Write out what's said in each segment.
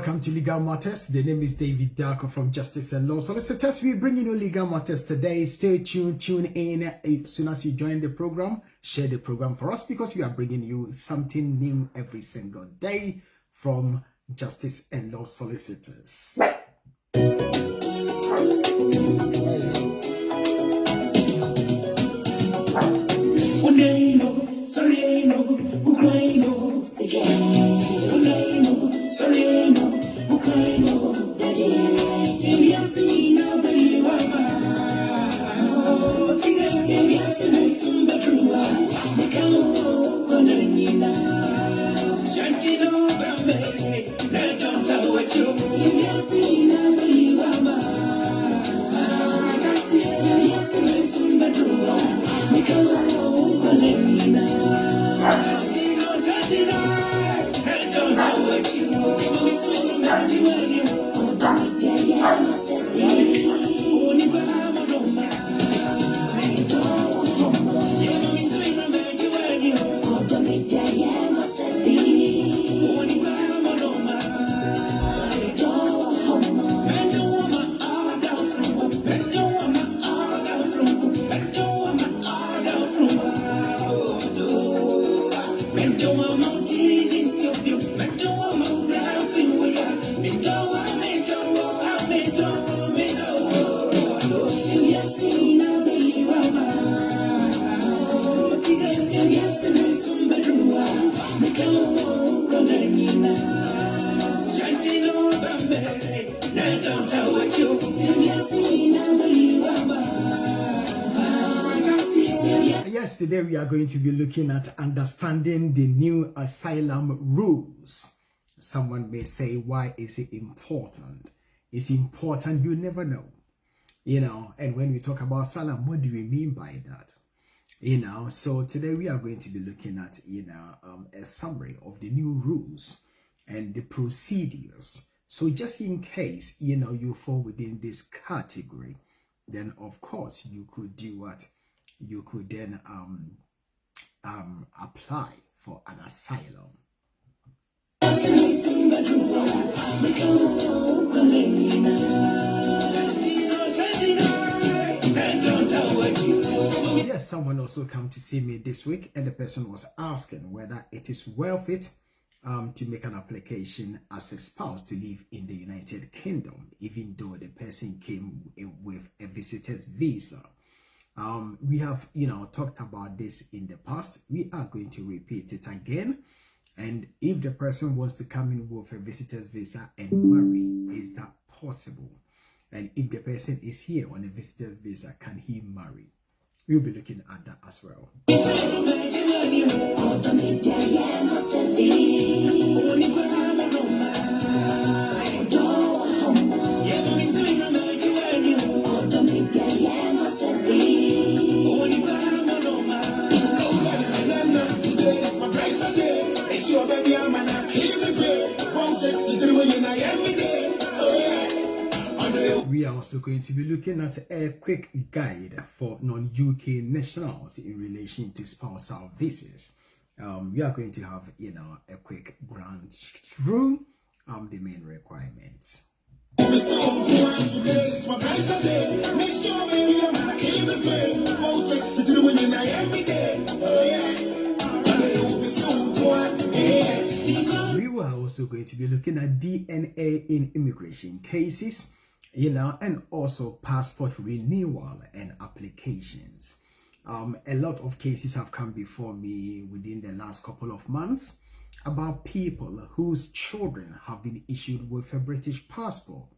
Welcome to Legal Matters. The name is David Darko from Justice and Law Solicitors. We're bringing you Legal Matters today. Stay tuned, tune in. As soon as you join the program, share the program for us because we are bringing you something new every single day from Justice and Law Solicitors. Yes, today we are going to be looking at understanding the new asylum rules. Someone may say, why is it important? It's important, you never know. And when we talk about asylum, what do we mean by that? So today we are going to be looking at, a summary of the new rules and the procedures. So just in case, you fall within this category, then of course you could do what? You could then apply for an asylum. Yes, someone also came to see me this week, and the person was asking whether it is worth it to make an application as a spouse to live in the United Kingdom, even though the person came with a visitor's visa. We have, talked about this in the past. We are going to repeat it again. And if the person wants to come in with a visitor's visa and marry, is that possible? And if the person is here on a visitor's visa, can he marry? We'll be looking at that as well. We are also going to be looking at a quick guide for non-UK nationals in relation to spousal visas. We are going to have, a quick ground through the main requirements. We were also going to be looking at DNA in immigration cases, and also passport renewal and applications. A lot of cases have come before me within the last couple of months about people whose children have been issued with a British passport.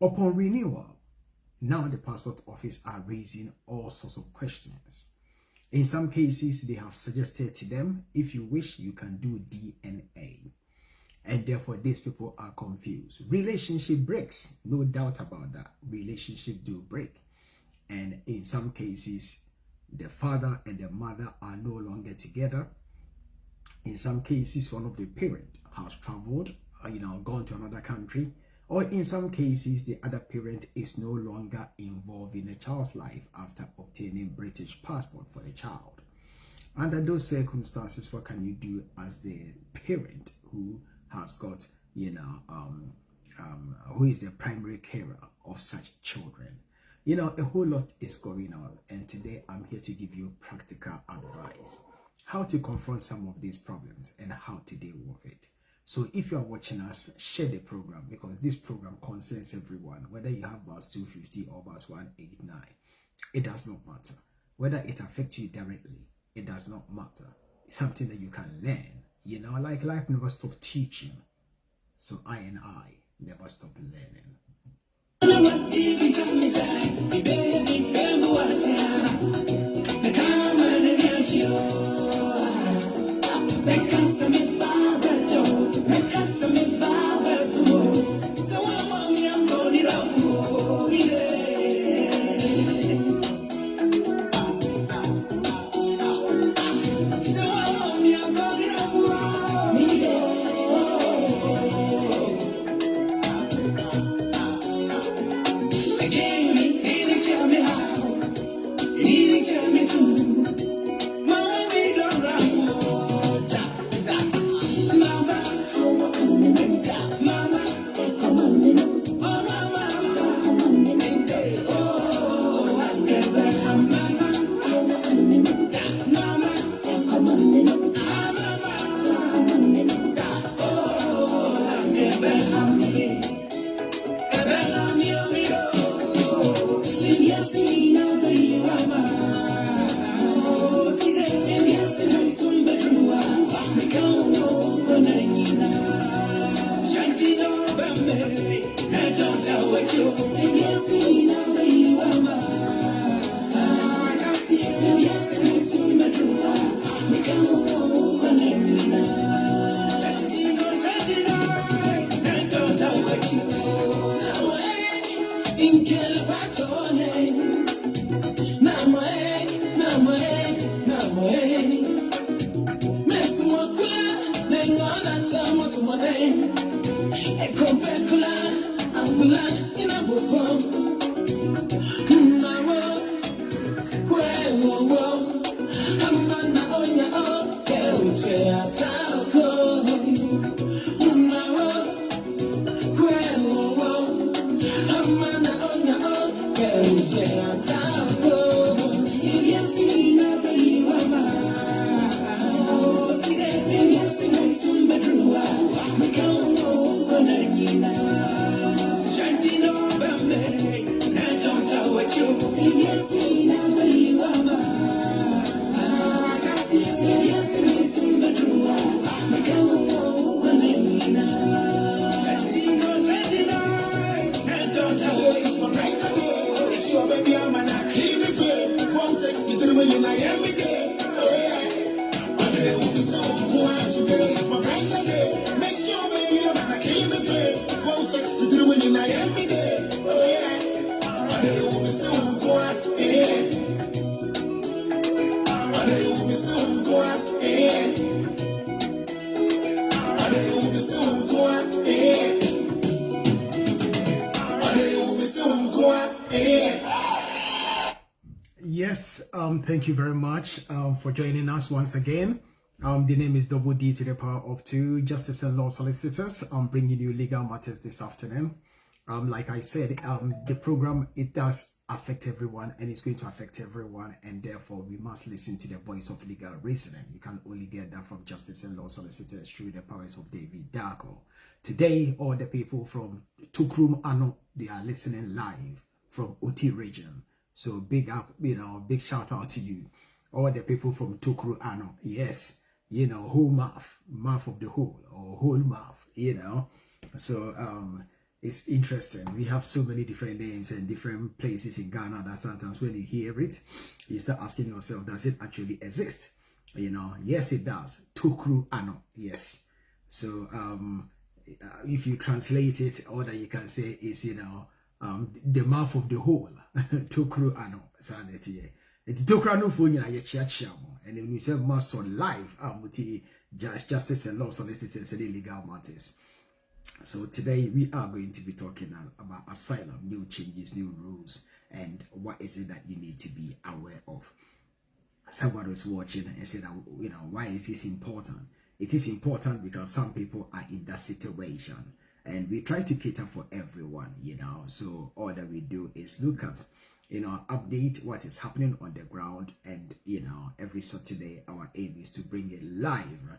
Upon renewal, now the passport office are raising all sorts of questions. In some cases, they have suggested to them, if you wish, you can do DNA. And therefore, these people are confused. Relationship breaks, no doubt about that. Relationship do break. And in some cases, the father and the mother are no longer together. In some cases, one of the parents has traveled, gone to another country. Or in some cases, the other parent is no longer involved in the child's life after obtaining British passport for the child. Under those circumstances, what can you do as the parent who has got who is the primary carer of such children. A whole lot is going on, and today I'm here to give you practical advice how to confront some of these problems and how to deal with it. So if you are watching us, share the program, because this program concerns everyone, whether you have bus 250 or bus 189. It does not matter. Whether it affects you directly, it does not matter. It's something that you can learn. Like life never stops teaching. So I never stop learning. Yes, thank you very much for joining us once again. The name is Double D to the power of 2, Justice and Law Solicitors. I'm bringing you legal matters this afternoon. Like I said, the program, it does affect everyone, and it's going to affect everyone, and therefore we must listen to the voice of legal reasoning. You can only get that from Justice and Law Solicitors through the powers of David Darko. Today, all the people from Tukrum Ano, they are listening live from OT region. So big up, big shout out to you. All the people from Tukru Ano. Yes, whole mouth of the whole, or whole mouth, So it's interesting. We have so many different names and different places in Ghana that sometimes when you hear it, you start asking yourself, does it actually exist? Yes, it does. Tukru Ano. Yes. So if you translate it, all that you can say is, the mouth of the whole. Tukru Ano. Sanity. It's Tukru Ano for you, and then we say most on live, Justice and Law Solicitors and Legal Matters. So today we are going to be talking about asylum, new changes, new rules, and what is it that you need to be aware of. Someone was watching and said, why is this important? It is important because some people are in that situation, and we try to cater for everyone, So all that we do is look at, update what is happening on the ground, and every Saturday our aim is to bring it live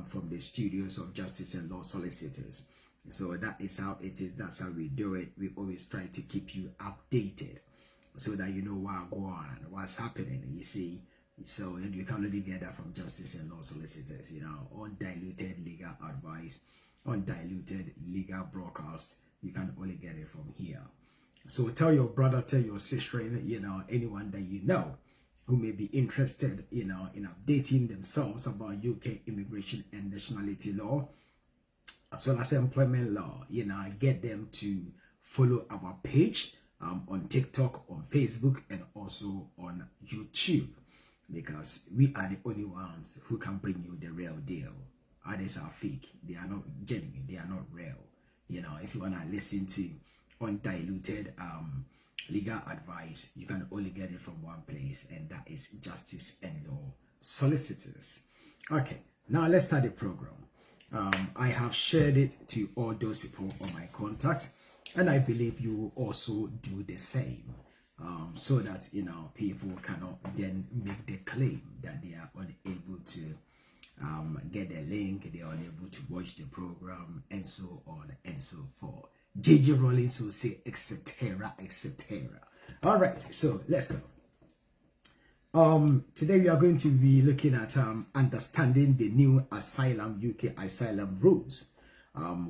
from the studios of Justice and Law Solicitors. So that is how it is. That's how we do it. We always try to keep you updated so that you know what's going on, what's happening. You see, so and you can only get that from Justice and Law Solicitors. Undiluted legal advice, undiluted legal broadcast. You can only get it from here. So tell your brother, tell your sister, anyone that you know who may be interested, in updating themselves about UK immigration and nationality law, as well as employment law. Get them to follow our page on TikTok, on Facebook, and also on YouTube, because we are the only ones who can bring you the real deal. Others are fake. They are not genuine. They are not real. If you want to listen to undiluted legal advice, you can only get it from one place, and that is Justice and Law Solicitors. Okay, now let's start the program. I have shared it to all those people on my contact, and I believe you will also do the same, so that people cannot then make the claim that they are unable to get the link, they are unable to watch the program, and so on and so forth. JJ Rollins will say, etc., etc. All right, so let's go. Today we are going to be looking at understanding the new UK asylum rules.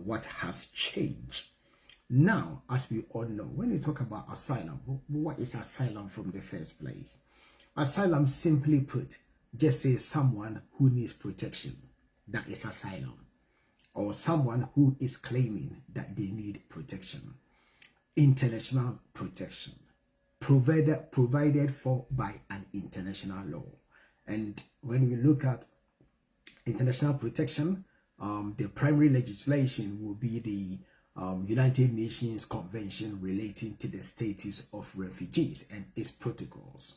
What has changed? Now, as we all know, when we talk about asylum, what is asylum from the first place? Asylum, simply put, just say someone who needs protection. That is asylum. Or someone who is claiming that they need protection. International protection. Provided for by an international law. And when we look at international protection, the primary legislation will be the United Nations Convention relating to the status of refugees and its protocols.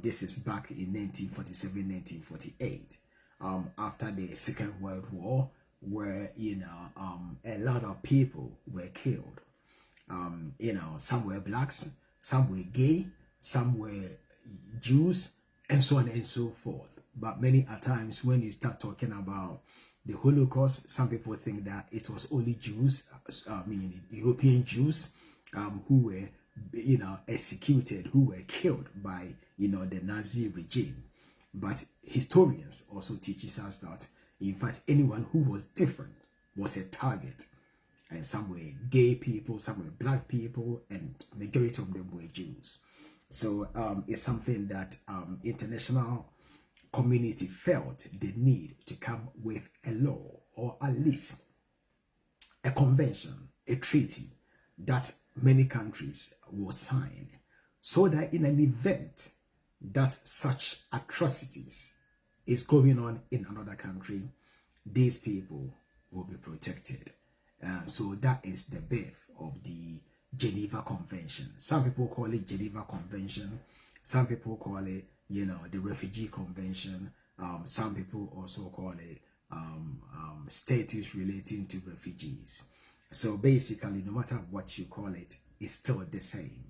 This is back in 1947-1948, after the Second World War, where a lot of people were killed. Some were blacks, some were gay, some were Jews, and so on and so forth. But many a times when you start talking about the Holocaust, some people think that it was only Jews, European Jews, who were, executed, who were killed by, the Nazi regime. But historians also teaches us that, in fact, anyone who was different was a target. And some were gay people, some were black people, and majority of them were Jews. So it's something that international community felt the need to come with a law, or at least a convention, a treaty that many countries will sign, so that in an event that such atrocities is going on in another country, these people will be protected. So that is the birth of the Geneva Convention. Some people call it Geneva Convention. Some people call it, the Refugee Convention. Some people also call it status relating to refugees. So basically, no matter what you call it, it's still the same.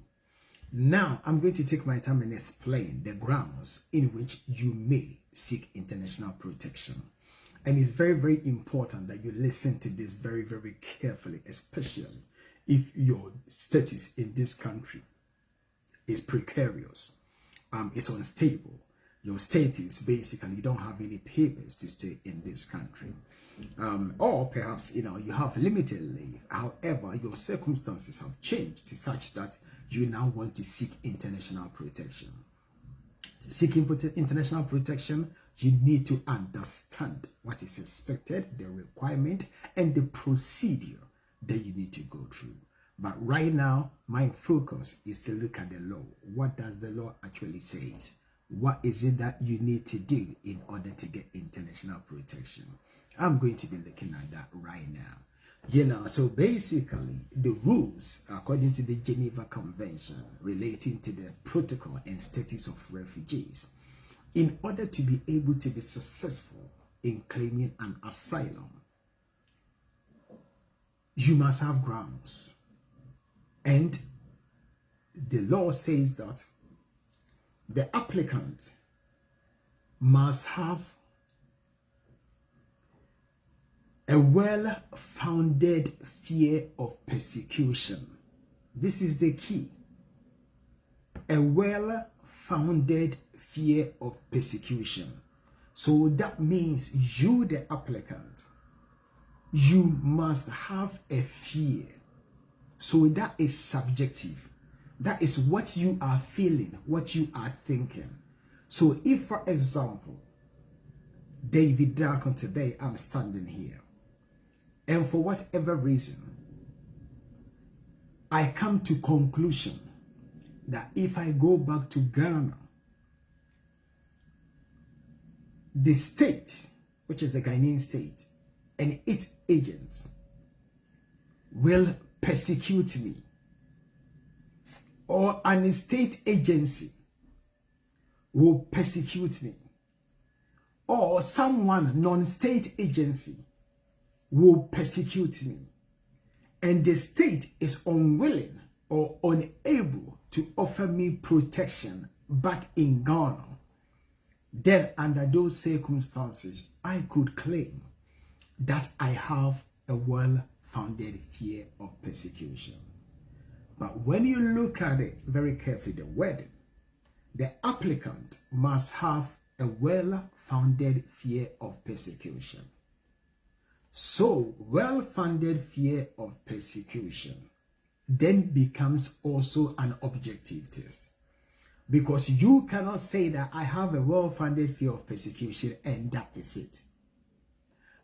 Now, I'm going to take my time and explain the grounds in which you may seek international protection. And it's very, very important that you listen to this very, very carefully, especially if your status in this country is precarious, it's unstable. Your status, basically, you don't have any papers to stay in this country. Or perhaps, you have limited leave. However, your circumstances have changed to such that you now want to seek international protection. Seeking international protection, you need to understand what is expected, the requirement, and the procedure that you need to go through. But right now, my focus is to look at the law. What does the law actually say? What is it that you need to do in order to get international protection? I'm going to be looking at that right now. So basically, the rules, according to the Geneva Convention relating to the protocol and status of refugees, in order to be able to be successful in claiming an asylum, you must have grounds. And the law says that the applicant must have a well-founded fear of persecution. This is the key. A well-founded fear of persecution. So that means you, the applicant, you must have a fear. So that is subjective. That is what you are feeling, what you are thinking. So if, for example, David Darkon, today I'm standing here, and for whatever reason, I come to conclusion that if I go back to Ghana, the state, which is the Ghanaian state, and its agents will persecute me, or an state agency will persecute me, or someone non-state agency will persecute me, and the state is unwilling or unable to offer me protection back in Ghana, then under those circumstances, I could claim that I have a well-founded fear of persecution. But when you look at it very carefully, the wording, the applicant must have a well-founded fear of persecution. So, well-founded fear of persecution then becomes also an objective test. Because you cannot say that I have a well-founded fear of persecution and that is it.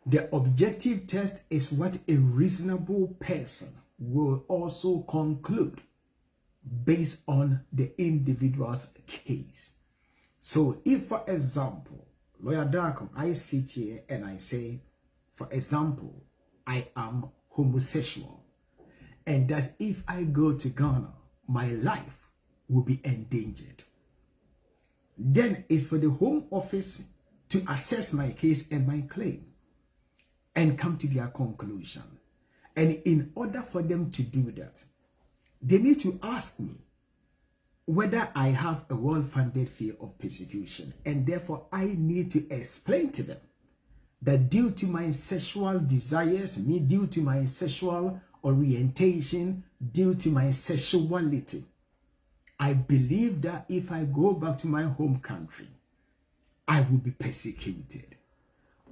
The objective test is what a reasonable person will also conclude based on the individual's case. So if, for example, Lawyer Darko, I sit here and I say, for example, I am homosexual, and that if I go to Ghana, my life will be endangered, then it's for the Home Office to assess my case and my claim and come to their conclusion. And in order for them to do that, they need to ask me whether I have a well-founded fear of persecution, and therefore I need to explain to them that due to my sexual desires, due to my sexual orientation, due to my sexuality, I believe that if I go back to my home country, I will be persecuted.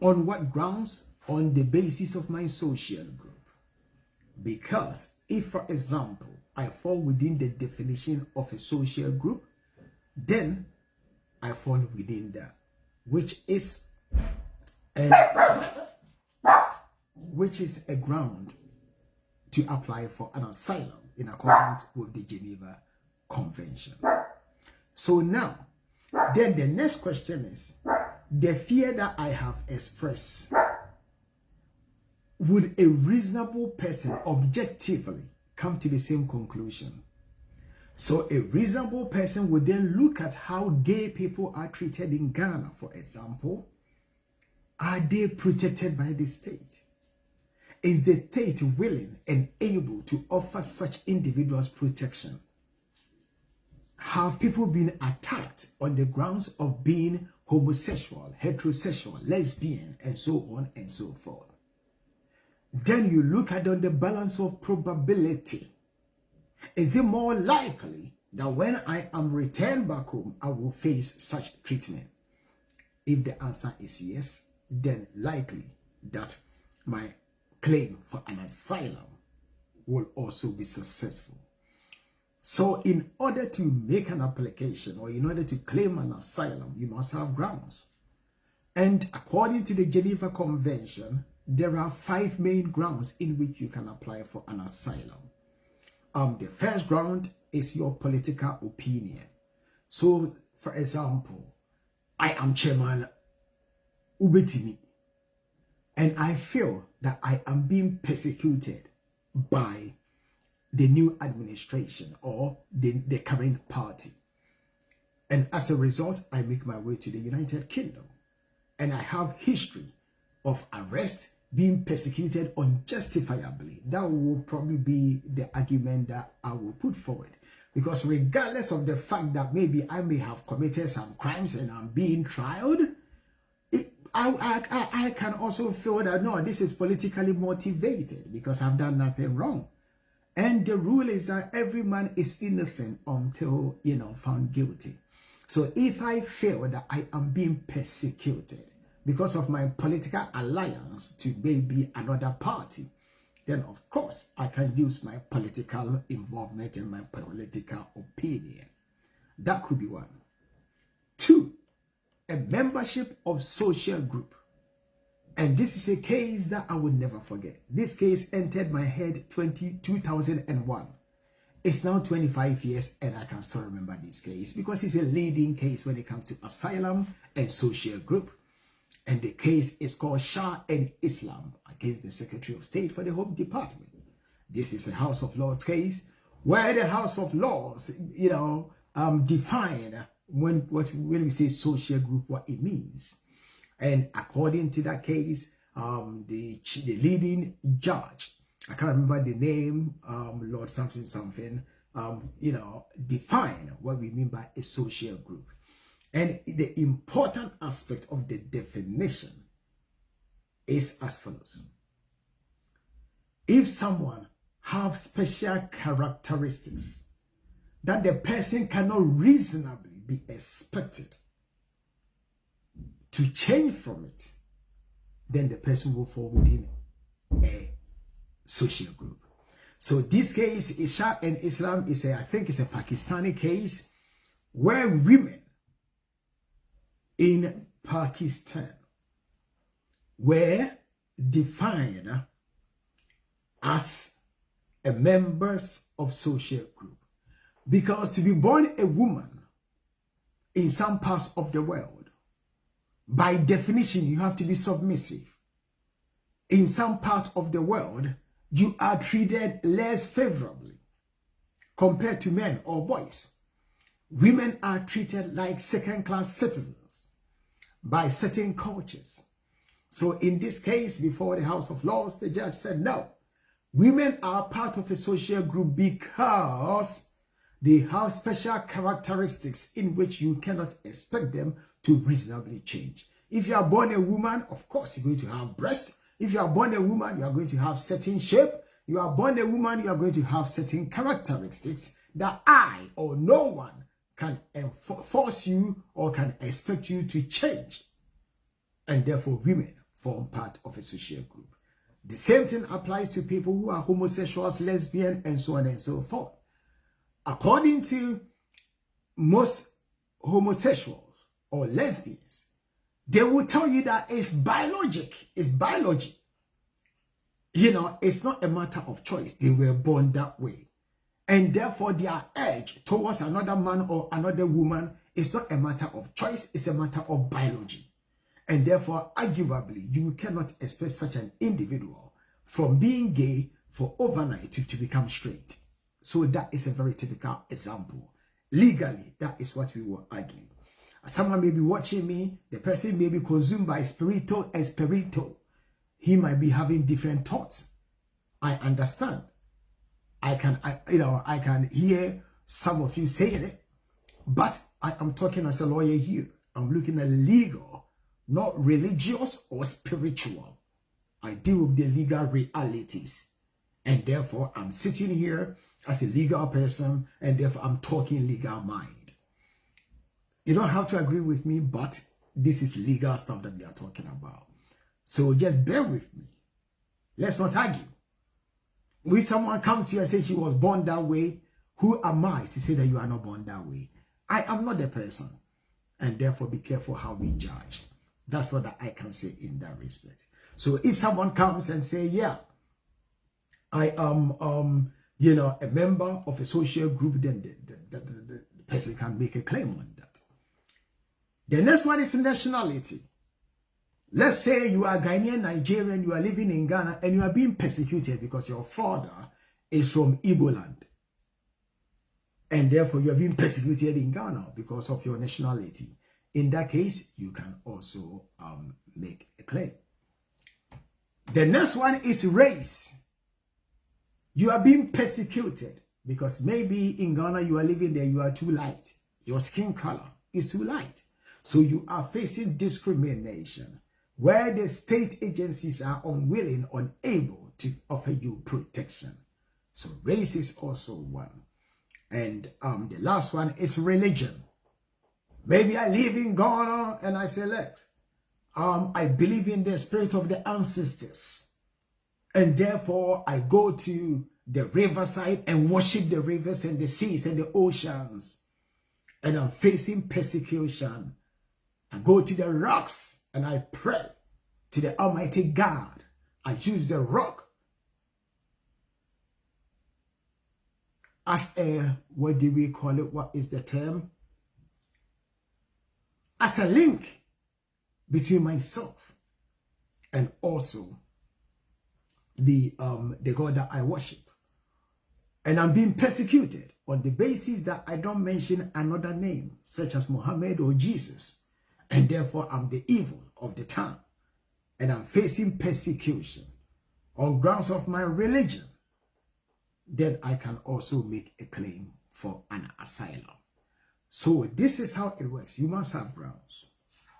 On what grounds? On the basis of my social group. Because if, for example, I fall within the definition of a social group, then I fall within that, which is a ground to apply for an asylum in accordance with the Geneva Convention. So now, then the next question is, the fear that I have expressed, would a reasonable person objectively come to the same conclusion? So a reasonable person would then look at how gay people are treated in Ghana, for example. Are they protected by the state? Is the state willing and able to offer such individuals protection? Have people been attacked on the grounds of being homosexual, heterosexual, lesbian, and so on and so forth? Then you look at on the balance of probability. Is it more likely that when I am returned back home, I will face such treatment? If the answer is yes, then likely that my claim for an asylum will also be successful. So in order to make an application or in order to claim an asylum, you must have grounds. And according to the Geneva Convention, there are 5 main grounds in which you can apply for an asylum. The first ground is your political opinion. So, for example, I am Chairman Ubetimi, and I feel that I am being persecuted by the new administration or the current party. And as a result, I make my way to the United Kingdom. And I have history of arrest, being persecuted unjustifiably. That will probably be the argument that I will put forward. Because regardless of the fact that maybe I may have committed some crimes and I'm being trialed, I can also feel that no, this is politically motivated because I've done nothing wrong. And the rule is that every man is innocent until, found guilty. So if I feel that I am being persecuted because of my political alliance to maybe another party, then of course I can use my political involvement and my political opinion. That could be one. Two, a membership of social group. And this is a case that I will never forget. This case entered my head 2001. It's now 25 years and I can still remember this case because it's a leading case when it comes to asylum and social group. And the case is called Shah and Islam against the Secretary of State for the Home Department. This is a House of Lords case where the House of Lords, define when we say social group, what it means. And according to that case, the leading judge, I can't remember the name, Lord something, define what we mean by a social group. And the important aspect of the definition is as follows. If someone has special characteristics that the person cannot reasonably be expected to change from it, then the person will fall within a social group. So this case, Shah and Islam, I think it's a Pakistani case where women in Pakistan were defined as a members of social group. Because to be born a woman in some parts of the world, by definition, you have to be submissive. In some part of the world, you are treated less favorably compared to men or boys. Women are treated like second-class citizens by certain cultures. So in this case, before the House of Lords, the judge said, no, women are part of a social group because they have special characteristics in which you cannot expect them to reasonably change. If you are born a woman, of course, you're going to have breasts. If you are born a woman, you are going to have certain shape. You are born a woman, you are going to have certain characteristics that I or no one can force you or can expect you to change. And therefore, women form part of a social group. The same thing applies to people who are homosexuals, lesbian, and so on and so forth. According to most homosexuals or lesbians, they will tell you that it's biologic. It's biology. It's not a matter of choice. They were born that way. And therefore, their urge towards another man or another woman is not a matter of choice. It's a matter of biology. And therefore, arguably, you cannot expect such an individual from being gay for overnight to become straight. So that is a very typical example. Legally, that is what we will argue. Someone may be watching me, the person may be consumed by spiritual. He might be having different thoughts. I understand. I can hear some of you saying it, but I am talking as a lawyer here. I'm looking at legal, not religious or spiritual. I deal with the legal realities. And therefore, I'm sitting here as a legal person, and therefore I'm talking legal mind. You don't have to agree with me, but this is legal stuff that we are talking about. So just bear with me. Let's not argue. If someone comes to you and says he was born that way, who am I to say that you are not born that way? I am not the person. And therefore be careful how we judge. That's all that I can say in that respect. So if someone comes and say, yeah, I am a member of a social group, then the person can make a claim on that. The next one is nationality. Let's say you are Ghanaian, Nigerian, you are living in Ghana, and you are being persecuted because your father is from Igbo land. And therefore, you are being persecuted in Ghana because of your nationality. In that case, you can also make a claim. The next one is race. You are being persecuted because maybe in Ghana you are living there, you are too light. Your skin color is too light. So you are facing discrimination where the state agencies are unwilling, unable to offer you protection. So race is also one. And the last one is religion. Maybe I live in Ghana and I select. I believe in the spirit of the ancestors. And therefore, I go to the riverside and worship the rivers and the seas and the oceans. And I'm facing persecution. I go to the rocks and I pray to the Almighty God. I use the rock as a, what do we call it? What is the term? As a link between myself and also the God that I worship. And I'm being persecuted on the basis that I don't mention another name, such as Muhammad or Jesus. And therefore, I'm the evil of the town. And I'm facing persecution on grounds of my religion. Then I can also make a claim for an asylum. So this is how it works. You must have grounds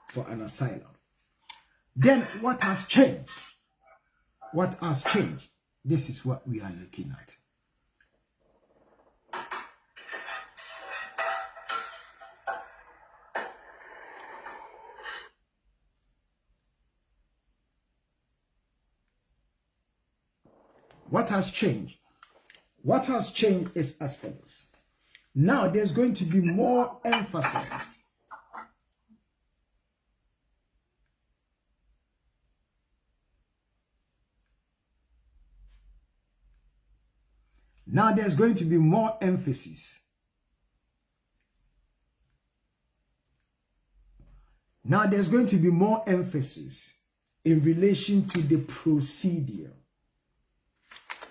for an asylum. Then what has changed? What has changed? This is what we are looking at. What has changed? What has changed is as follows. Now there's going to be more emphasis Now there's going to be more emphasis. Now there's going to be more emphasis in relation to the procedure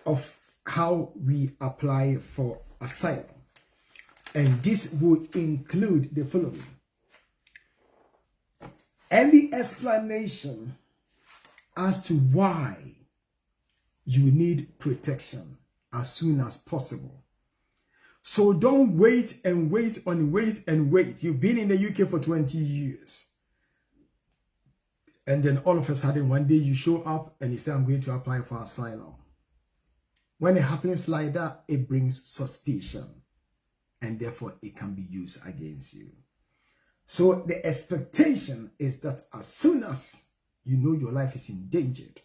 of how we apply for asylum. And this would include the following. Early explanation as to why you need protection as soon as possible. So don't wait and wait and wait and wait. You've been in the UK for 20 years. And then all of a sudden, one day you show up and you say, I'm going to apply for asylum. When it happens like that, it brings suspicion. And therefore, it can be used against you. So the expectation is that as soon as you know your life is endangered,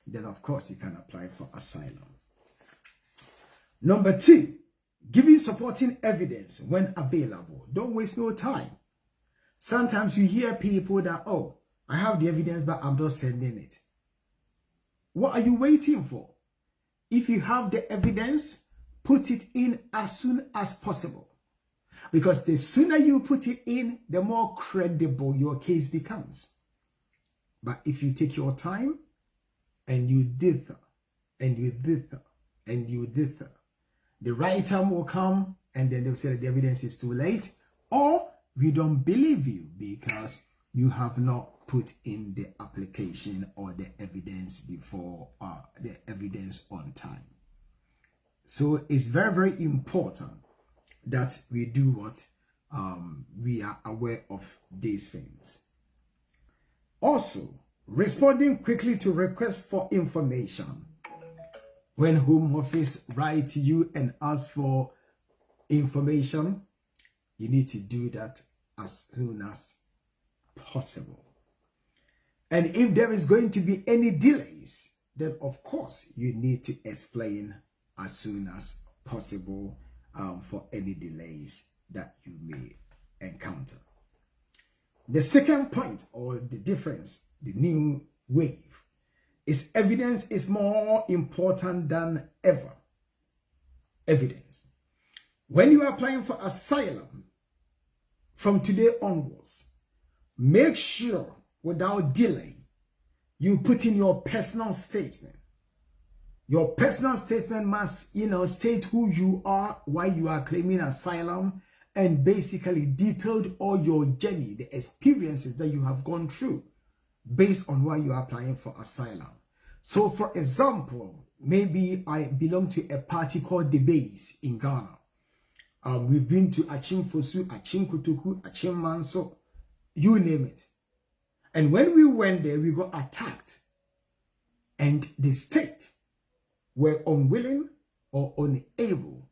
then of course you can apply for asylum. Number 2, giving supporting evidence when available. Don't waste no time. Sometimes you hear people that, oh, I have the evidence, but I'm not sending it. What are you waiting for? If you have the evidence, put it in as soon as possible. Because the sooner you put it in, the more credible your case becomes. But if you take your time and you dither, and you dither, and you dither, the right time will come and then they'll say that the evidence is too late, or we don't believe you because you have not put in the application or the evidence before the evidence on time. So it's very, very important that we do what we are aware of these things. Also, responding quickly to requests for information. When Home Office write to you and ask for information, you need to do that as soon as possible. And if there is going to be any delays, then of course you need to explain as soon as possible for any delays that you may encounter. The second point, or the difference, the new wave, is evidence is more important than ever. Evidence. When you are applying for asylum, from today onwards, make sure without delay, you put in your personal statement. Your personal statement must, state who you are, why you are claiming asylum, and basically detailed all your journey, the experiences that you have gone through based on why you are applying for asylum. So, for example, maybe I belong to a party called The Base in Ghana. We've been to Achimfosu, Achimkutuku, Achimmanso, you name it. And when we went there, we got attacked. And the state were unwilling or unable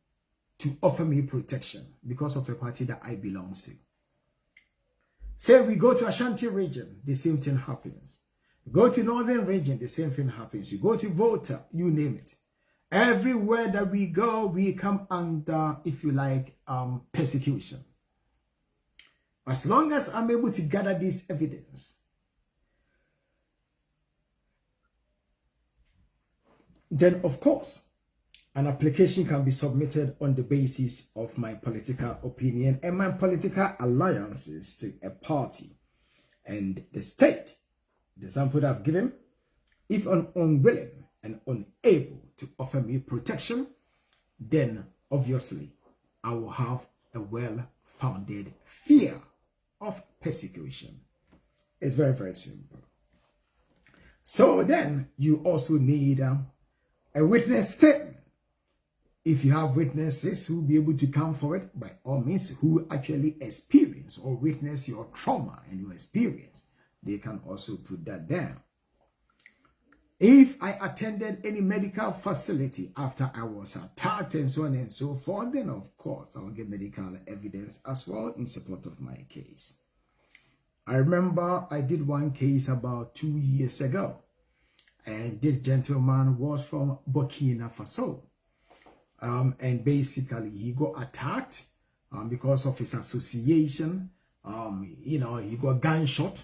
to offer me protection because of the party that I belong to. Say we go to Ashanti region, the same thing happens. We go to Northern region, the same thing happens. You go to Volta, you name it. Everywhere that we go, we come under, if you like, persecution. As long as I'm able to gather this evidence, then of course, an application can be submitted on the basis of my political opinion and my political alliances to a party. And the state, the example that I've given, if I'm unwilling and unable to offer me protection, then obviously I will have a well-founded fear of persecution. It's very, very simple. So then you also need a witness statement. If you have witnesses who will be able to come forward, by all means, who actually experience or witness your trauma and your experience, they can also put that down. If I attended any medical facility after I was attacked and so on and so forth, then of course I will get medical evidence as well in support of my case. I remember I did one case about 2 years ago, and this gentleman was from Burkina Faso. And basically he got attacked because of his association. He got gunshot.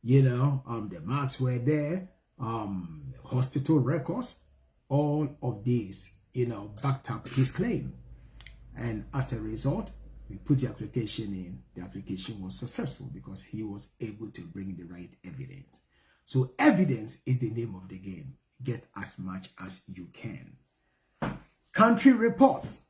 The marks were there. Hospital records, all of these, backed up his claim. And as a result, we put the application in. The application was successful because he was able to bring the right evidence. So evidence is the name of the game. Get as much as you can. Country reports.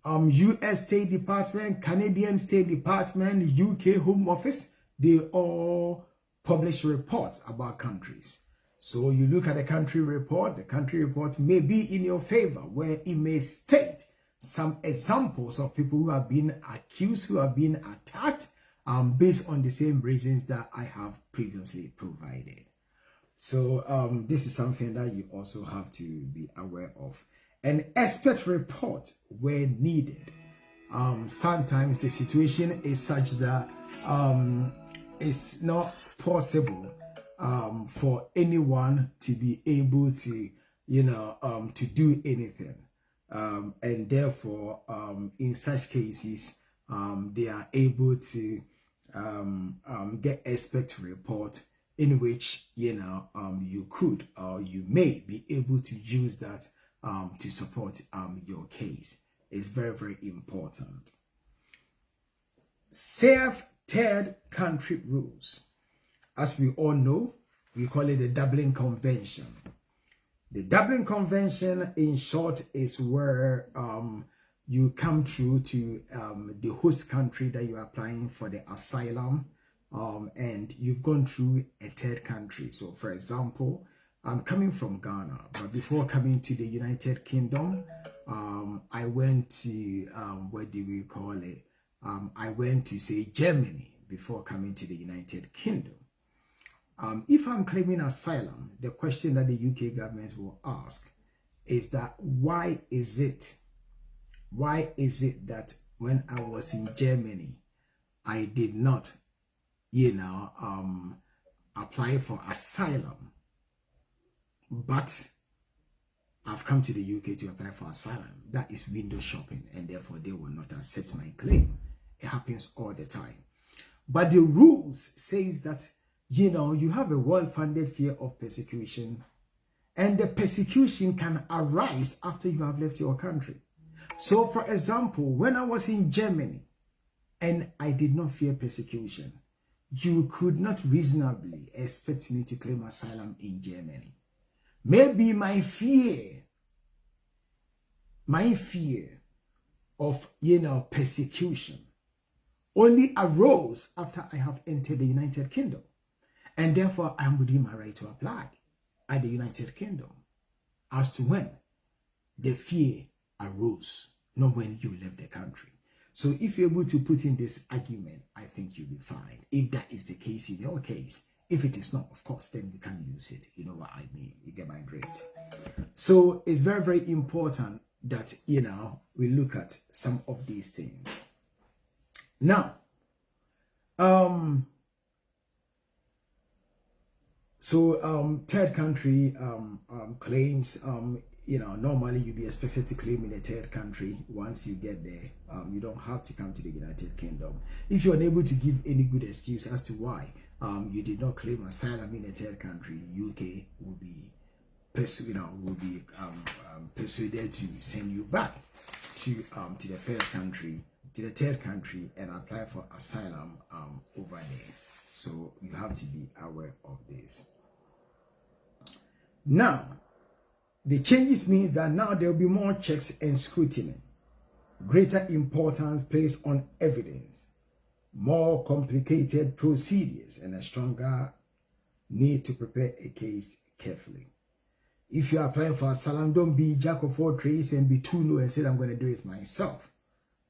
US State Department, Canadian State Department, UK Home Office, they all publish reports about countries. So you look at the country report may be in your favor, where it may state some examples of people who have been accused, who have been attacked, based on the same reasons that I have previously provided. So this is something that you also have to be aware of. An expert report where needed. Sometimes the situation is such that it's not possible for anyone to be able to, to do anything. And therefore, in such cases, they are able to get expert report in which, you could or you may be able to use that to support your case. Is very, very important. Safe third country rules. As we all know, we call it the Dublin Convention. The Dublin Convention, in short, is where you come through to the host country that you are applying for the asylum, and you've gone through a third country. So, for example, I'm coming from Ghana, but before coming to the United Kingdom, I went to, what do we call it? I went to, say, Germany before coming to the United Kingdom. If I'm claiming asylum, the question that the UK government will ask is that why is it that when I was in Germany, I did not, apply for asylum, but I've come to the UK to apply for asylum? That is window shopping, and therefore they will not accept my claim. It happens all the time. But the rules says that, you have a well-founded fear of persecution, and the persecution can arise after you have left your country. So, for example, when I was in Germany and I did not fear persecution, you could not reasonably expect me to claim asylum in Germany. Maybe my fear of, persecution only arose after I have entered the United Kingdom. And therefore, I'm within my right to apply. at the United Kingdom as to when the fear arose, not when you left the country. So if you're able to put in this argument, I think you'll be fine. If that is the case in your case, if it is not, of course, then you can use it. You know what I mean? You get my drift. So it's very, very important that, you know, we look at some of these things. Now, third country claims, you know, normally you'd be expected to claim in a third country. Once you get there, you don't have to come to the United Kingdom. If you're unable to give any good excuse as to why you did not claim asylum in a third country, UK will be persuaded to send you back to the first country, to the third country, and apply for asylum over there. So you have to be aware of this. Now, the changes means that now there will be more checks and scrutiny, greater importance placed on evidence, more complicated procedures, and a stronger need to prepare a case carefully. If you are applying for asylum, don't be jack of all trades and be too low and say, I'm going to do it myself.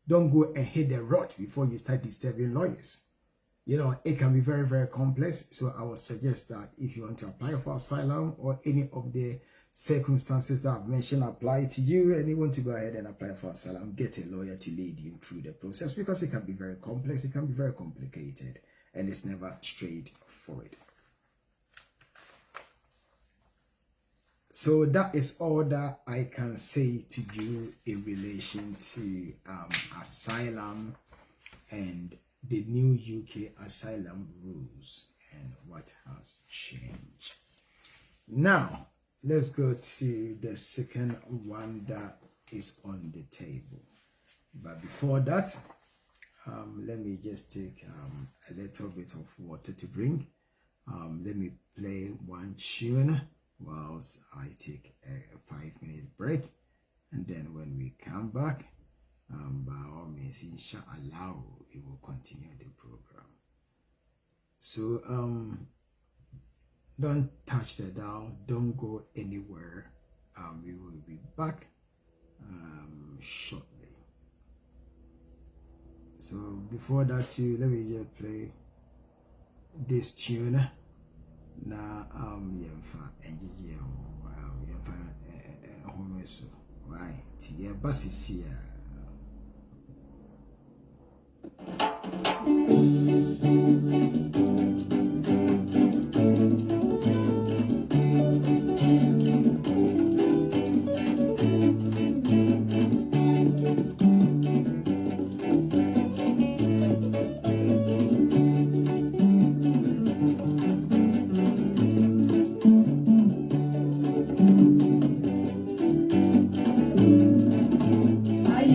Don't go and hit the rot before you start disturbing lawyers. You know, it can be very, very complex. So I would suggest that if you want to apply for asylum or any of the circumstances that I've mentioned apply to you and you want to go ahead and apply for asylum, get a lawyer to lead you through the process, because it can be very complex, it can be very complicated, and it's never straightforward. So that is all that I can say to you in relation to asylum and the new UK asylum rules and what has changed. Now, let's go to the second one that is on the table. But before that, let me just take a little bit of water to drink. Let me play one tune whilst I take a 5-minute break. And then when we come back, by all means, inshallah, we will continue the program. So, don't touch the dial, don't go anywhere. We will be back shortly. So before that too, let me just play this tune. Now right, yeah, bus is here. Ay,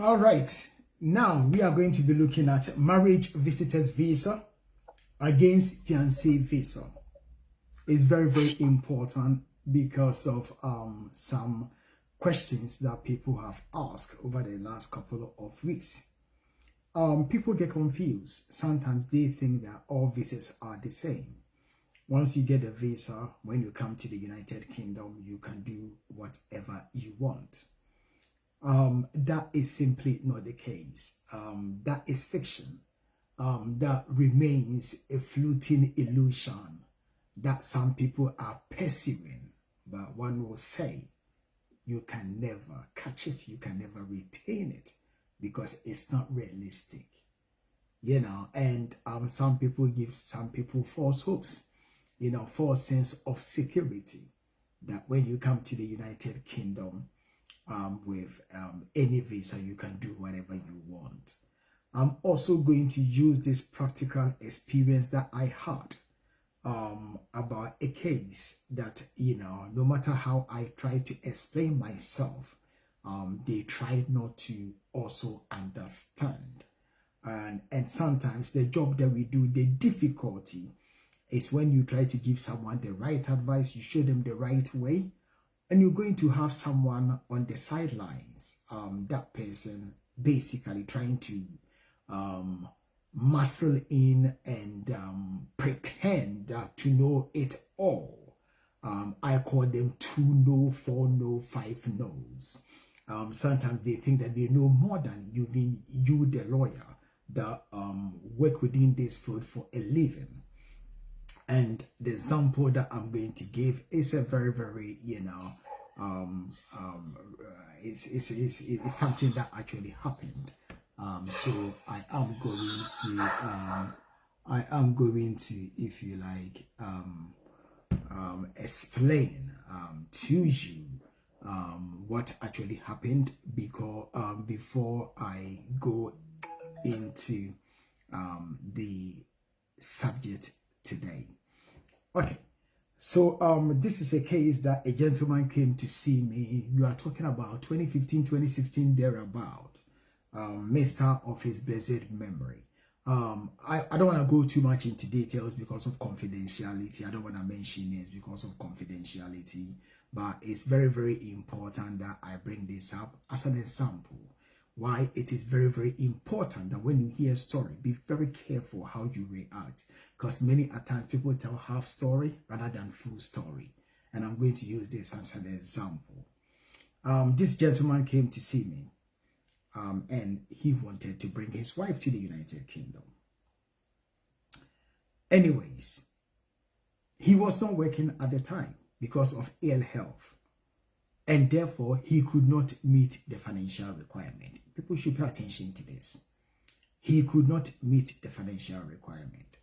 All right, now we are going to be looking at marriage visitors visa against fiancé visa. It's very, very important because of some questions that people have asked over the last couple of weeks. People get confused. Sometimes they think that all visas are the same. Once you get a visa, when you come to the United Kingdom, you can do whatever you want. That is simply not the case. That is fiction. That remains a floating illusion that some people are pursuing, but one will say you can never catch it, you can never retain it because it's not realistic, you know. And some people give some people false hopes, you know, false sense of security that when you come to the United Kingdom with any visa, you can do whatever you want. I'm also going to use this practical experience that I had about a case that, you know, no matter how I try to explain myself, they try not to also understand. And sometimes the job that we do, the difficulty is when you try to give someone the right advice, you show them the right way, and you're going to have someone on the sidelines, that person basically trying to muscle in and pretend to know it all. I call them 2 no, 4 no, 5 no's. Sometimes they think that they know more than you, the lawyer, that work within this field for a living. And the example that I'm going to give is a very, very, it's something that actually happened. So I am going to, if you like, explain to you what actually happened, because before I go into the subject today. Okay, so this is a case that a gentleman came to see me. You are talking about 2015, 2016, thereabout. Mr. of his blessed memory. I don't want to go too much into details because of confidentiality. I don't want to mention names because of confidentiality, but it's very, very important that I bring this up as an example. Why it is very, very important that when you hear a story, be very careful how you react, because many a times people tell half story rather than full story. And I'm going to use this as an example. This gentleman came to see me, and he wanted to bring his wife to the United Kingdom. Anyways, he was not working at the time because of ill health, and therefore he could not meet the financial requirement. People should pay attention to this. He could not meet the financial requirement.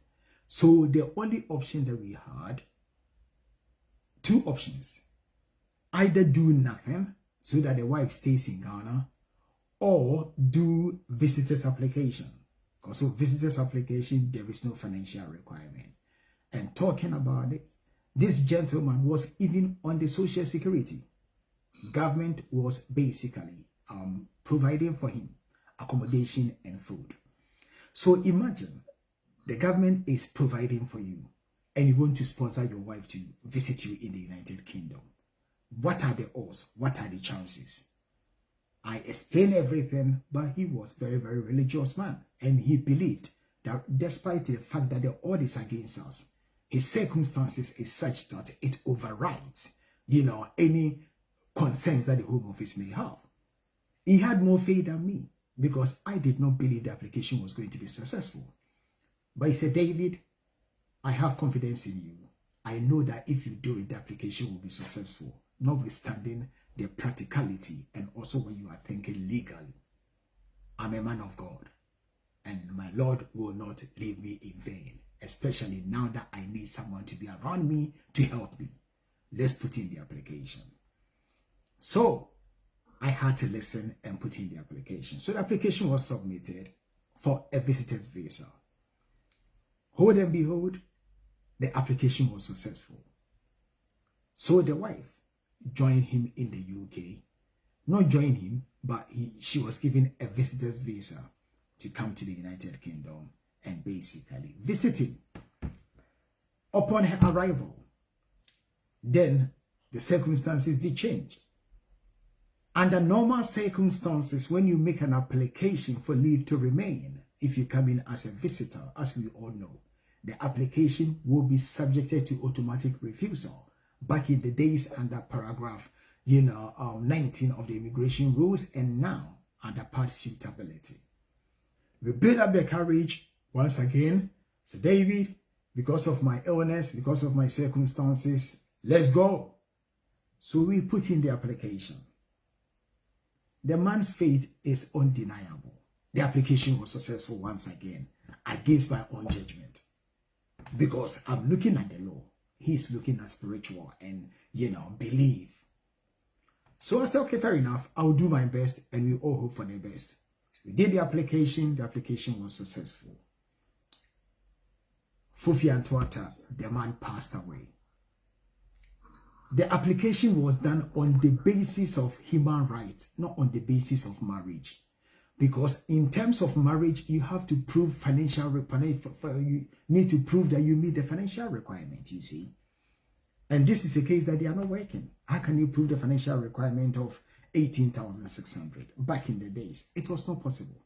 So the only option that we had, 2 options: either do nothing so that the wife stays in Ghana, or do visitors application. Also, visitors application, there is no financial requirement. And talking about it, this gentleman was even on the social security. Government was basically providing for him accommodation and food. So imagine the government is providing for you and you want to sponsor your wife to visit you in the United Kingdom. What are the odds? What are the chances? I explained everything, but he was very, very religious man, and he believed that despite the fact that the odds is against us, his circumstances is such that it overrides, any concerns that the Home Office may have. He had more faith than me because I did not believe the application was going to be successful. But he said, David, I have confidence in you. I know that if you do it, the application will be successful, notwithstanding the practicality and also when you are thinking legally. I'm a man of God, and my Lord will not leave me in vain, especially now that I need someone to be around me to help me. Let's put in the application. So I had to listen and put in the application. So the application was submitted for a visitor's visa. Hold and behold, the application was successful. So the wife joined him in the UK. Not join him, but she was given a visitor's visa to come to the United Kingdom and basically visit him. Upon her arrival, then the circumstances did change. Under normal circumstances, when you make an application for leave to remain, if you come in as a visitor, as we all know, the application will be subjected to automatic refusal. Back in the days under paragraph 19 of the immigration rules, and now under part suitability. We build up the courage once again. So David, because of my illness, because of my circumstances, let's go. So we put in the application. The man's faith is undeniable. The application was successful once again, against my own judgment. Because I'm looking at the law. He's looking at spiritual and, belief. So I said, okay, fair enough. I'll do my best, and we all hope for the best. We did the application was successful. Fufi and Tuata, the man passed away. The application was done on the basis of human rights, not on the basis of marriage. Because in terms of marriage, you have to prove you need to prove that you meet the financial requirement, you see. And this is a case that they are not working. How can you prove the financial requirement of 18,600? Back in the days, it was not possible.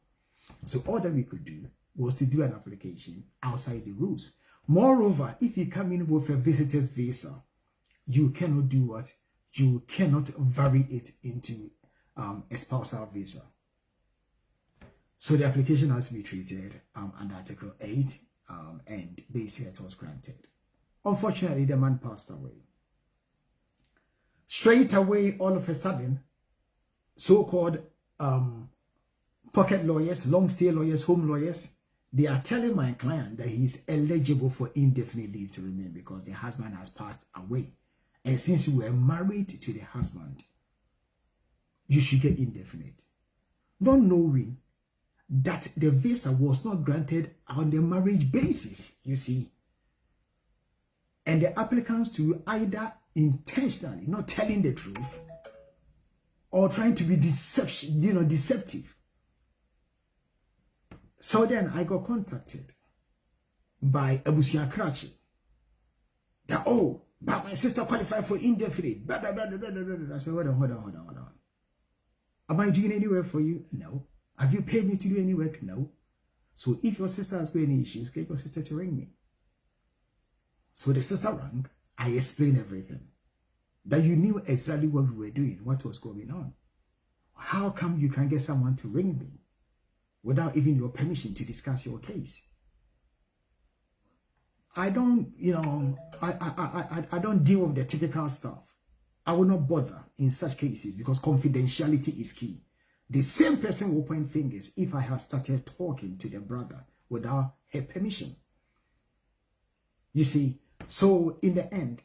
So all that we could do was to do an application outside the rules. Moreover, if you come in with a visitor's visa, you cannot do what? You cannot vary it into a spousal visa. So the application has to be treated under Article 8, and basically it was granted. Unfortunately, the man passed away. Straight away, all of a sudden, so-called pocket lawyers, long-stay lawyers, home lawyers, they are telling my client that he's eligible for indefinite leave to remain because the husband has passed away. And since you were married to the husband, you should get indefinite. Not knowing that the visa was not granted on the marriage basis, you see. And the applicants to either intentionally not telling the truth or trying to be deceptive. So then I got contacted by Abusia Krachi that, oh, but my sister qualified for indefinite. Blah, blah, blah, blah, blah, blah, blah. I said, hold on. Am I doing any work for you? No. Have you paid me to do any work? No. So if your sister has got any issues, get your sister to ring me. So the sister rang. I explained everything. That you knew exactly what we were doing, what was going on. How come you can get someone to ring me without even your permission to discuss your case? I don't, I don't deal with the typical stuff. I will not bother in such cases because confidentiality is key. The same person will point fingers if I have started talking to the brother without her permission. You see, so in the end,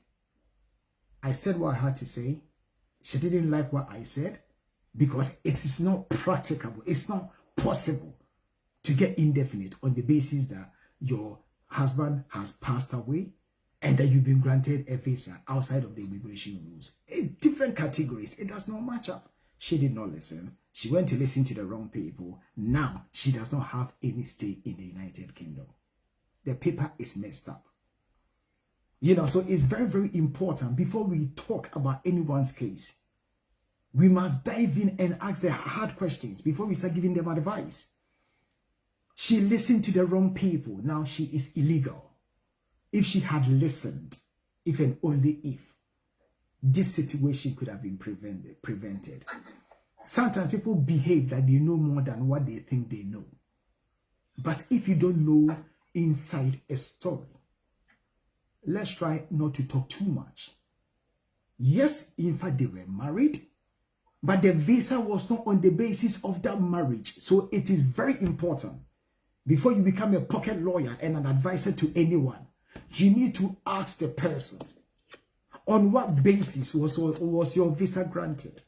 I said what I had to say. She didn't like what I said because it is not practicable. It's not possible to get indefinite on the basis that your husband has passed away and that you've been granted a visa outside of the immigration rules. In different categories, it does not match up. She did not listen. She went to listen to the wrong people. Now she does not have any stay in the United Kingdom. The paper is messed up. So it's very, very important before we talk about anyone's case. We must dive in and ask the hard questions before we start giving them advice. She listened to the wrong people. Now she is illegal. If she had listened, if and only if, this situation could have been prevented. Sometimes people behave like they know more than what they think they know. But if you don't know inside a story, let's try not to talk too much. Yes, in fact, they were married, but the visa was not on the basis of that marriage. So it is very important. Before you become a pocket lawyer and an advisor to anyone, you need to ask the person, on what basis was your visa granted?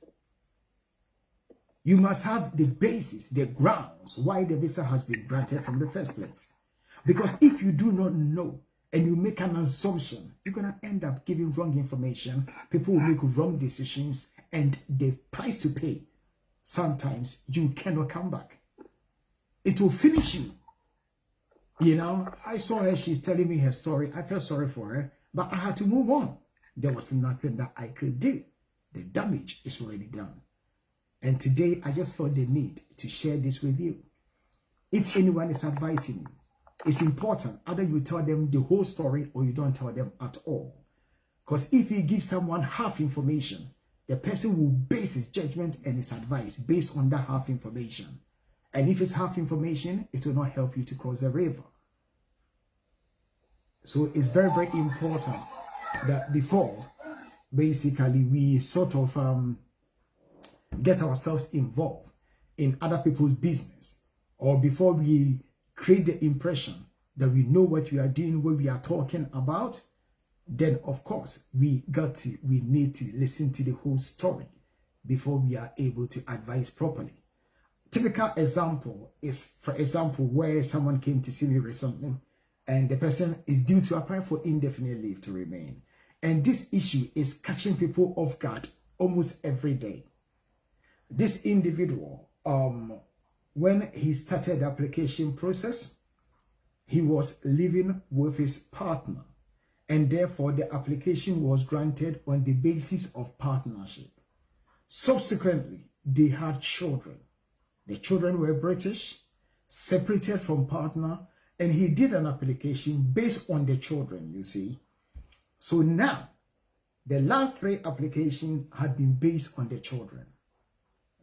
You must have the basis, the grounds why the visa has been granted from the first place. Because if you do not know and you make an assumption, you're going to end up giving wrong information. People will make wrong decisions, and the price to pay, sometimes you cannot come back. It will finish you. I saw her, she's telling me her story. I felt sorry for her, but I had to move on. There was nothing that I could do. The damage is already done. And today, I just felt the need to share this with you. If anyone is advising you, it's important either you tell them the whole story or you don't tell them at all. Because if you give someone half information, the person will base his judgment and his advice based on that half information. And if it's half information, it will not help you to cross the river. So it's very, very important that before, basically, we sort of get ourselves involved in other people's business, or before we create the impression that we know what we are doing, what we are talking about, then of course we need to listen to the whole story before we are able to advise properly. Typical example is, for example, where someone came to see me recently and the person is due to apply for indefinite leave to remain. And this issue is catching people off guard almost every day. This individual, when he started the application process, he was living with his partner, and therefore the application was granted on the basis of partnership. Subsequently, they had children. The children were British, separated from partner, and he did an application based on the children, you see. So now, the last 3 applications had been based on the children.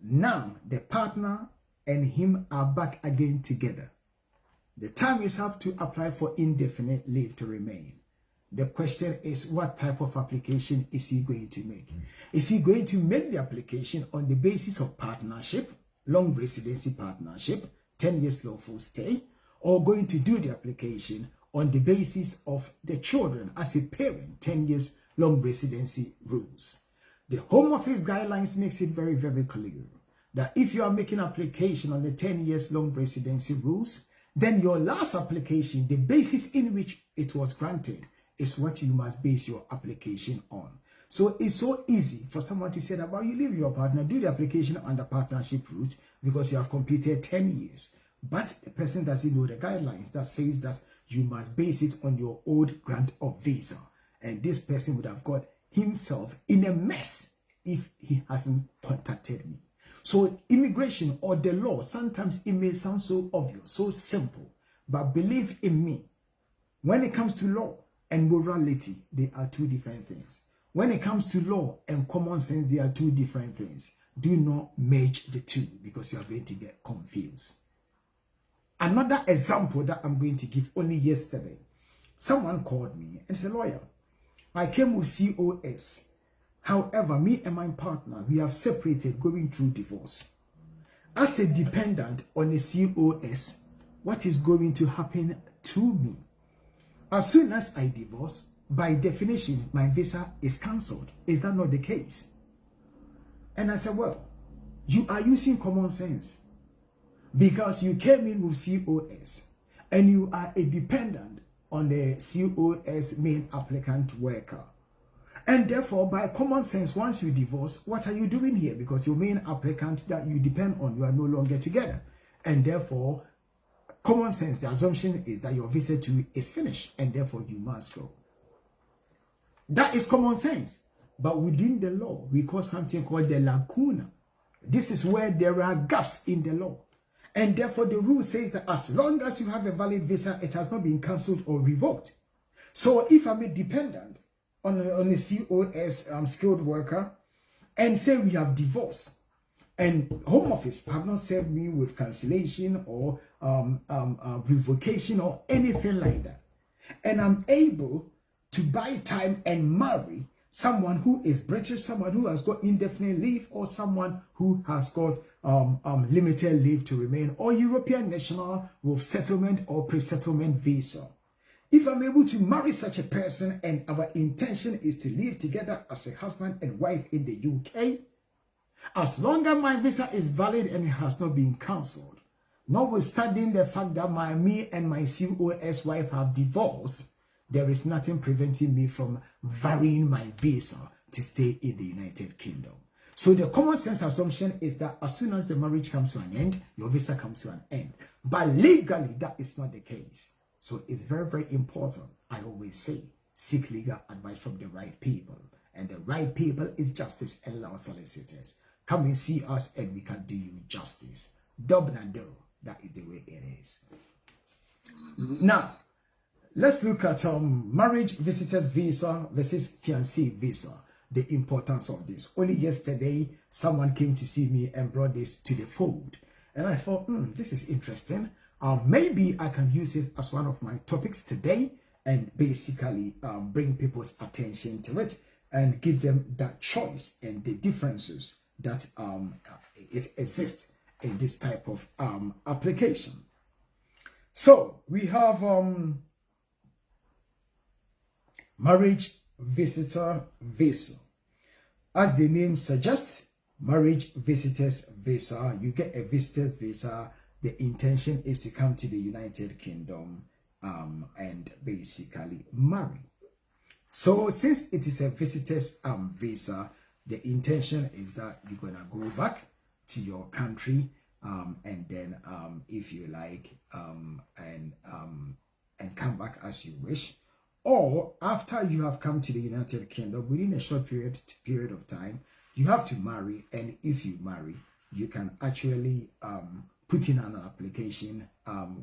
Now, the partner and him are back again together. The time is up to apply for indefinite leave to remain. The question is, what type of application is he going to make? Is he going to make the application on the basis of partnership, long residency partnership, 10 years lawful stay, or going to do the application on the basis of the children as a parent, 10 years long residency rules? The Home Office guidelines makes it very, very clear that if you are making application on the 10 years long residency rules, then your last application, the basis in which it was granted, is what you must base your application on. So it's so easy for someone to say that, well, you leave your partner, do the application on the partnership route because you have completed 10 years. But the person doesn't know the guidelines that says that you must base it on your old grant of visa. And this person would have got himself in a mess if he hasn't contacted me. So immigration or the law, sometimes it may sound so obvious, so simple, but believe in me, when it comes to law and morality, they are 2 different things. When it comes to law and common sense, they are 2 different things. Do not merge the 2 because you are going to get confused. Another example that I'm going to give, only yesterday, someone called me and said, lawyer, I came with COS. However, me and my partner, we have separated going through divorce. As a dependent on a COS, what is going to happen to me? As soon as I divorce, by definition, my visa is cancelled. Is that not the case? And I said, well, you are using common sense because you came in with COS and you are a dependent on the COS main applicant worker. And therefore, by common sense, once you divorce, what are you doing here? Because your main applicant that you depend on, you are no longer together. And therefore, common sense, the assumption is that your visa too is finished, and therefore you must go. That is common sense. But within the law, we call something called the lacuna. This is where there are gaps in the law. And therefore, the rule says that as long as you have a valid visa, it has not been cancelled or revoked. So if I'm a dependent on a COS skilled worker and say we have divorced, and Home Office have not served me with cancellation or revocation or anything like that, and I'm able to buy time and marry someone who is British, someone who has got indefinite leave, or someone who has got limited leave to remain, or European national with settlement or pre-settlement visa. If I'm able to marry such a person and our intention is to live together as a husband and wife in the UK, as long as my visa is valid and it has not been cancelled, notwithstanding the fact that me and my COS wife have divorced, there is nothing preventing me from varying my visa to stay in the United Kingdom. So the common sense assumption is that as soon as the marriage comes to an end, your visa comes to an end. But legally, that is not the case. So it's very, very important. I always say, seek legal advice from the right people. And the right people is Justice and Law Solicitors. Come and see us and we can do you justice. Double and do. That is the way it is. Now, let's look at marriage visitors visa versus fiancé visa. The importance of this. Only yesterday, someone came to see me and brought this to the fold. And I thought, this is interesting. Maybe I can use it as one of my topics today and basically bring people's attention to it and give them that choice and the differences that it exists in this type of application. So we have marriage visitor visa. As the name suggests, marriage visitors visa. You get a visitor's visa. The intention is to come to the United Kingdom and basically marry. So since it is a visitor's visa, the intention is that you're gonna go back to your country, and then if you like, and come back as you wish, or after you have come to the United Kingdom within a short period of time, you have to marry, and if you marry, you can actually put in an application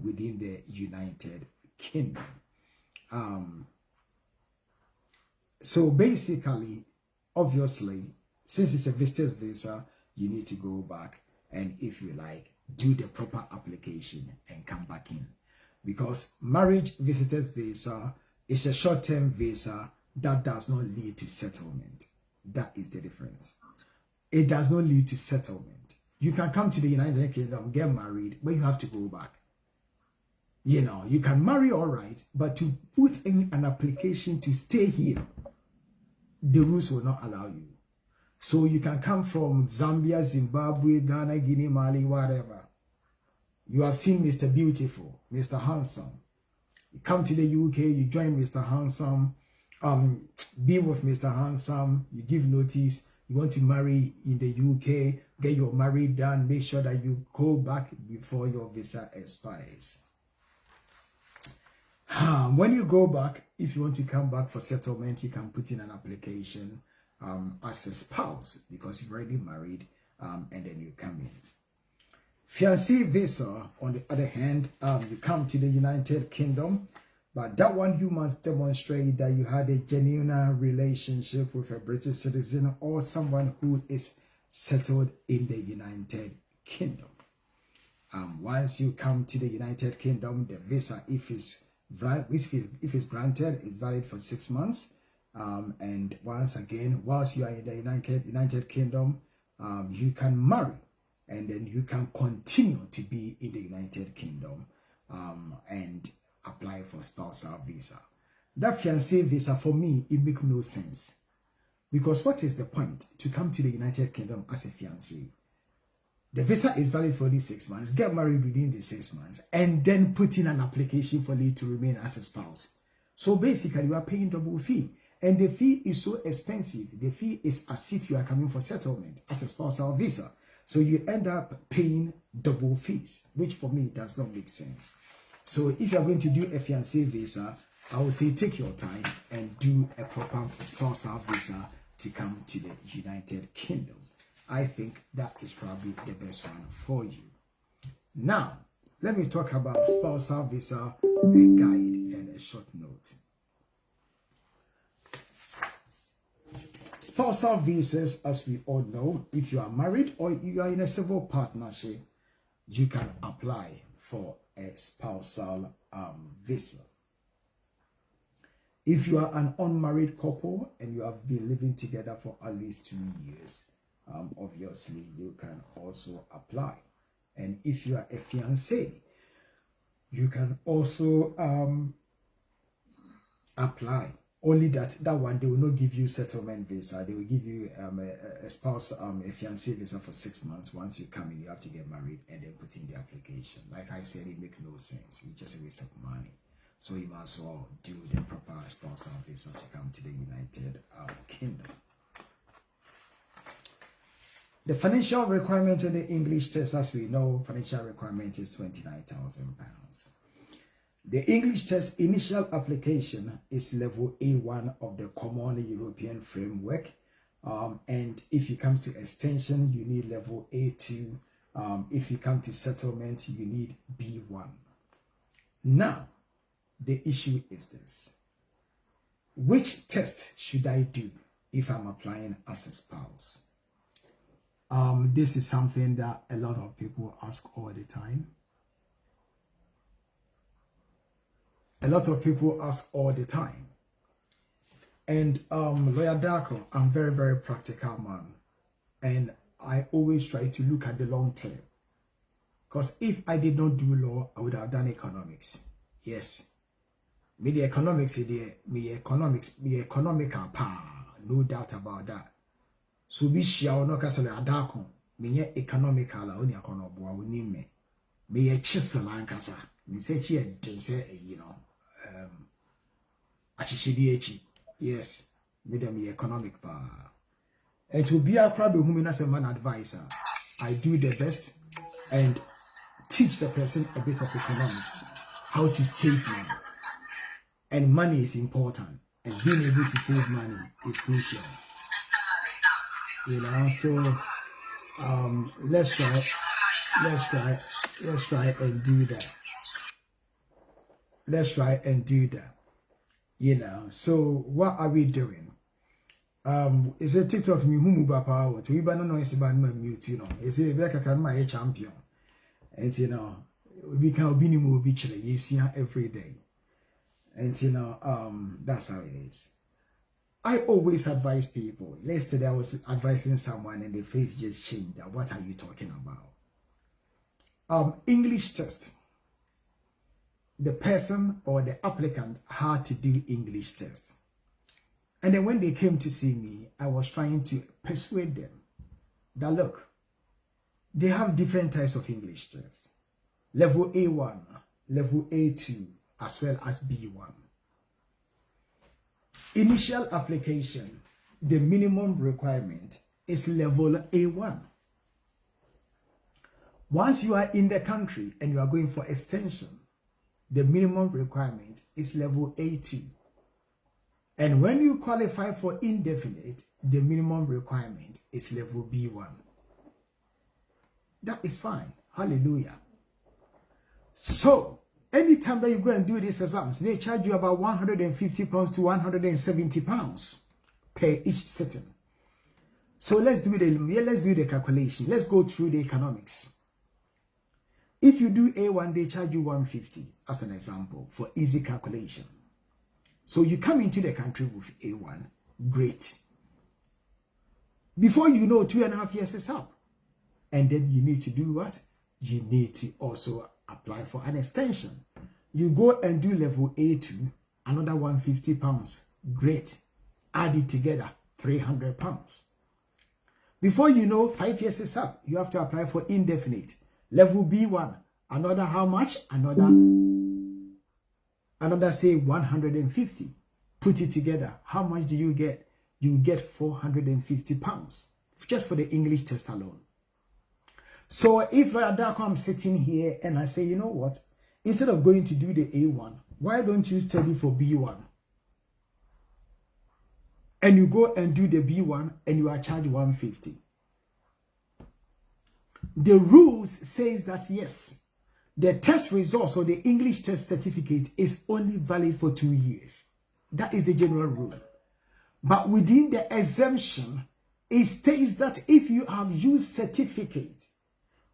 within the United Kingdom. So basically, obviously, since it's a visitor's visa, you need to go back and, if you like, do the proper application and come back in. Because marriage visitor's visa is a short-term visa that does not lead to settlement. That is the difference. It does not lead to settlement. You can come to the United Kingdom, get married, but you have to go back. You know, you can marry all right, but to put in an application to stay here, the rules will not allow you. So you can come from Zambia, Zimbabwe, Ghana, Guinea, Mali, whatever. You have seen Mr. Beautiful, Mr. Handsome. You come to the UK, you join Mr. Handsome, be with Mr. Handsome, you give notice, you want to marry in the UK, get your marriage done, make sure that you go back before your visa expires. When you go back, if you want to come back for settlement, you can put in an application as a spouse, because you've already married, and then you come in. Fiancé visa, on the other hand, you come to the United Kingdom, but that one you must demonstrate that you had a genuine relationship with a British citizen or someone who is settled in the United Kingdom. Once you come to the United Kingdom, the visa, if it's granted, is valid for 6 months. And once again, whilst you are in the United Kingdom, you can marry, and then you can continue to be in the United Kingdom and apply for spousal visa. That fiancé visa, for me, it makes no sense. Because what is the point to come to the United Kingdom as a fiancé? The visa is valid for these 6 months, get married within the 6 months, and then put in an application for leave to remain as a spouse. So basically, you are paying double fee. And the fee is so expensive. The fee is as if you are coming for settlement as a spousal visa. So you end up paying double fees, which for me does not make sense. So if you are going to do a fiancé visa, I would say take your time and do a proper spousal visa to come to the United Kingdom. I think that is probably the best one for you. Now, let me talk about spousal visa, a guide and a short note. Spousal visas, as we all know, if you are married or you are in a civil partnership, you can apply for a spousal visa. If you are an unmarried couple and you have been living together for at least 2 years, obviously you can also apply. And if you are a fiancé, you can also apply. Only that one, they will not give you settlement visa. They will give you a spouse, a fiancé visa for 6 months. Once you come in, you have to get married and then put in the application. Like I said, it makes no sense. It's just a waste of money. So you must as well do the proper spousal visa to come to the United Kingdom. The financial requirement in the English test, as we know, financial requirement is £29,000. The English test initial application is level A1 of the Common European Framework. And if you come to extension, you need level A2. If you come to settlement, you need B1. Now, the issue is this. Which test should I do if I'm applying as a spouse? This is something that a lot of people ask all the time. A lot of people ask all the time. And Lawyer Darko, I'm very, very practical man. And I always try to look at the long term. Because if I did not do law, I would have done economics. Yes. Me the economics, me economical power. No doubt about that. So be sure no kasale Adako, me economical la oni akono boa oni me. Me chisel ankasa. Me say here say you know achishidi echi. Yes, medium economic power. And to be a crab whom as a man advisor, I do the best and teach the person a bit of economics, how to save money. And money is important, and being able to save money is crucial. You know, so let's try and do that. Let's try and do that. You know, so what are we doing? Is a TikTok me who power to we no is about my mute, you know. Is it like my champion? And you know, we can be more beach every day. And you know, that's how it is. I always advise people. Yesterday I was advising someone and their face just changed. What are you talking about? English test. The person or the applicant had to do English test. And then when they came to see me, I was trying to persuade them that look, they have different types of English tests. Level A1, level A2, as well as B1. Initial application, the minimum requirement is level A1. Once you are in the country and you are going for extension, the minimum requirement is level A2. And when you qualify for indefinite, the minimum requirement is level B1. That is fine. Hallelujah. So, anytime that you go and do these exams, they charge you about £150 to £170 per each sitting. So let's do the calculation. Let's go through the economics. If you do A1, they charge you £150 as an example for easy calculation. So you come into the country with A1, great. Before you know, 2.5 years is up. And then you need to do what? You need to also apply for an extension. You go and do level A2, another £150. Great. Add it together, £300. Before you know, 5 years is up. You have to apply for indefinite. Level B1, another how much? Another say 150. Put it together. How much do you get? You get £450 just for the English test alone. So if I'm sitting here and I say, you know what? Instead of going to do the A1, why don't you study for B1? And you go and do the B1 and you are charged £150. The rules says that yes, the test results or the English test certificate is only valid for 2 years. That is the general rule. But within the exemption, it states that if you have used certificate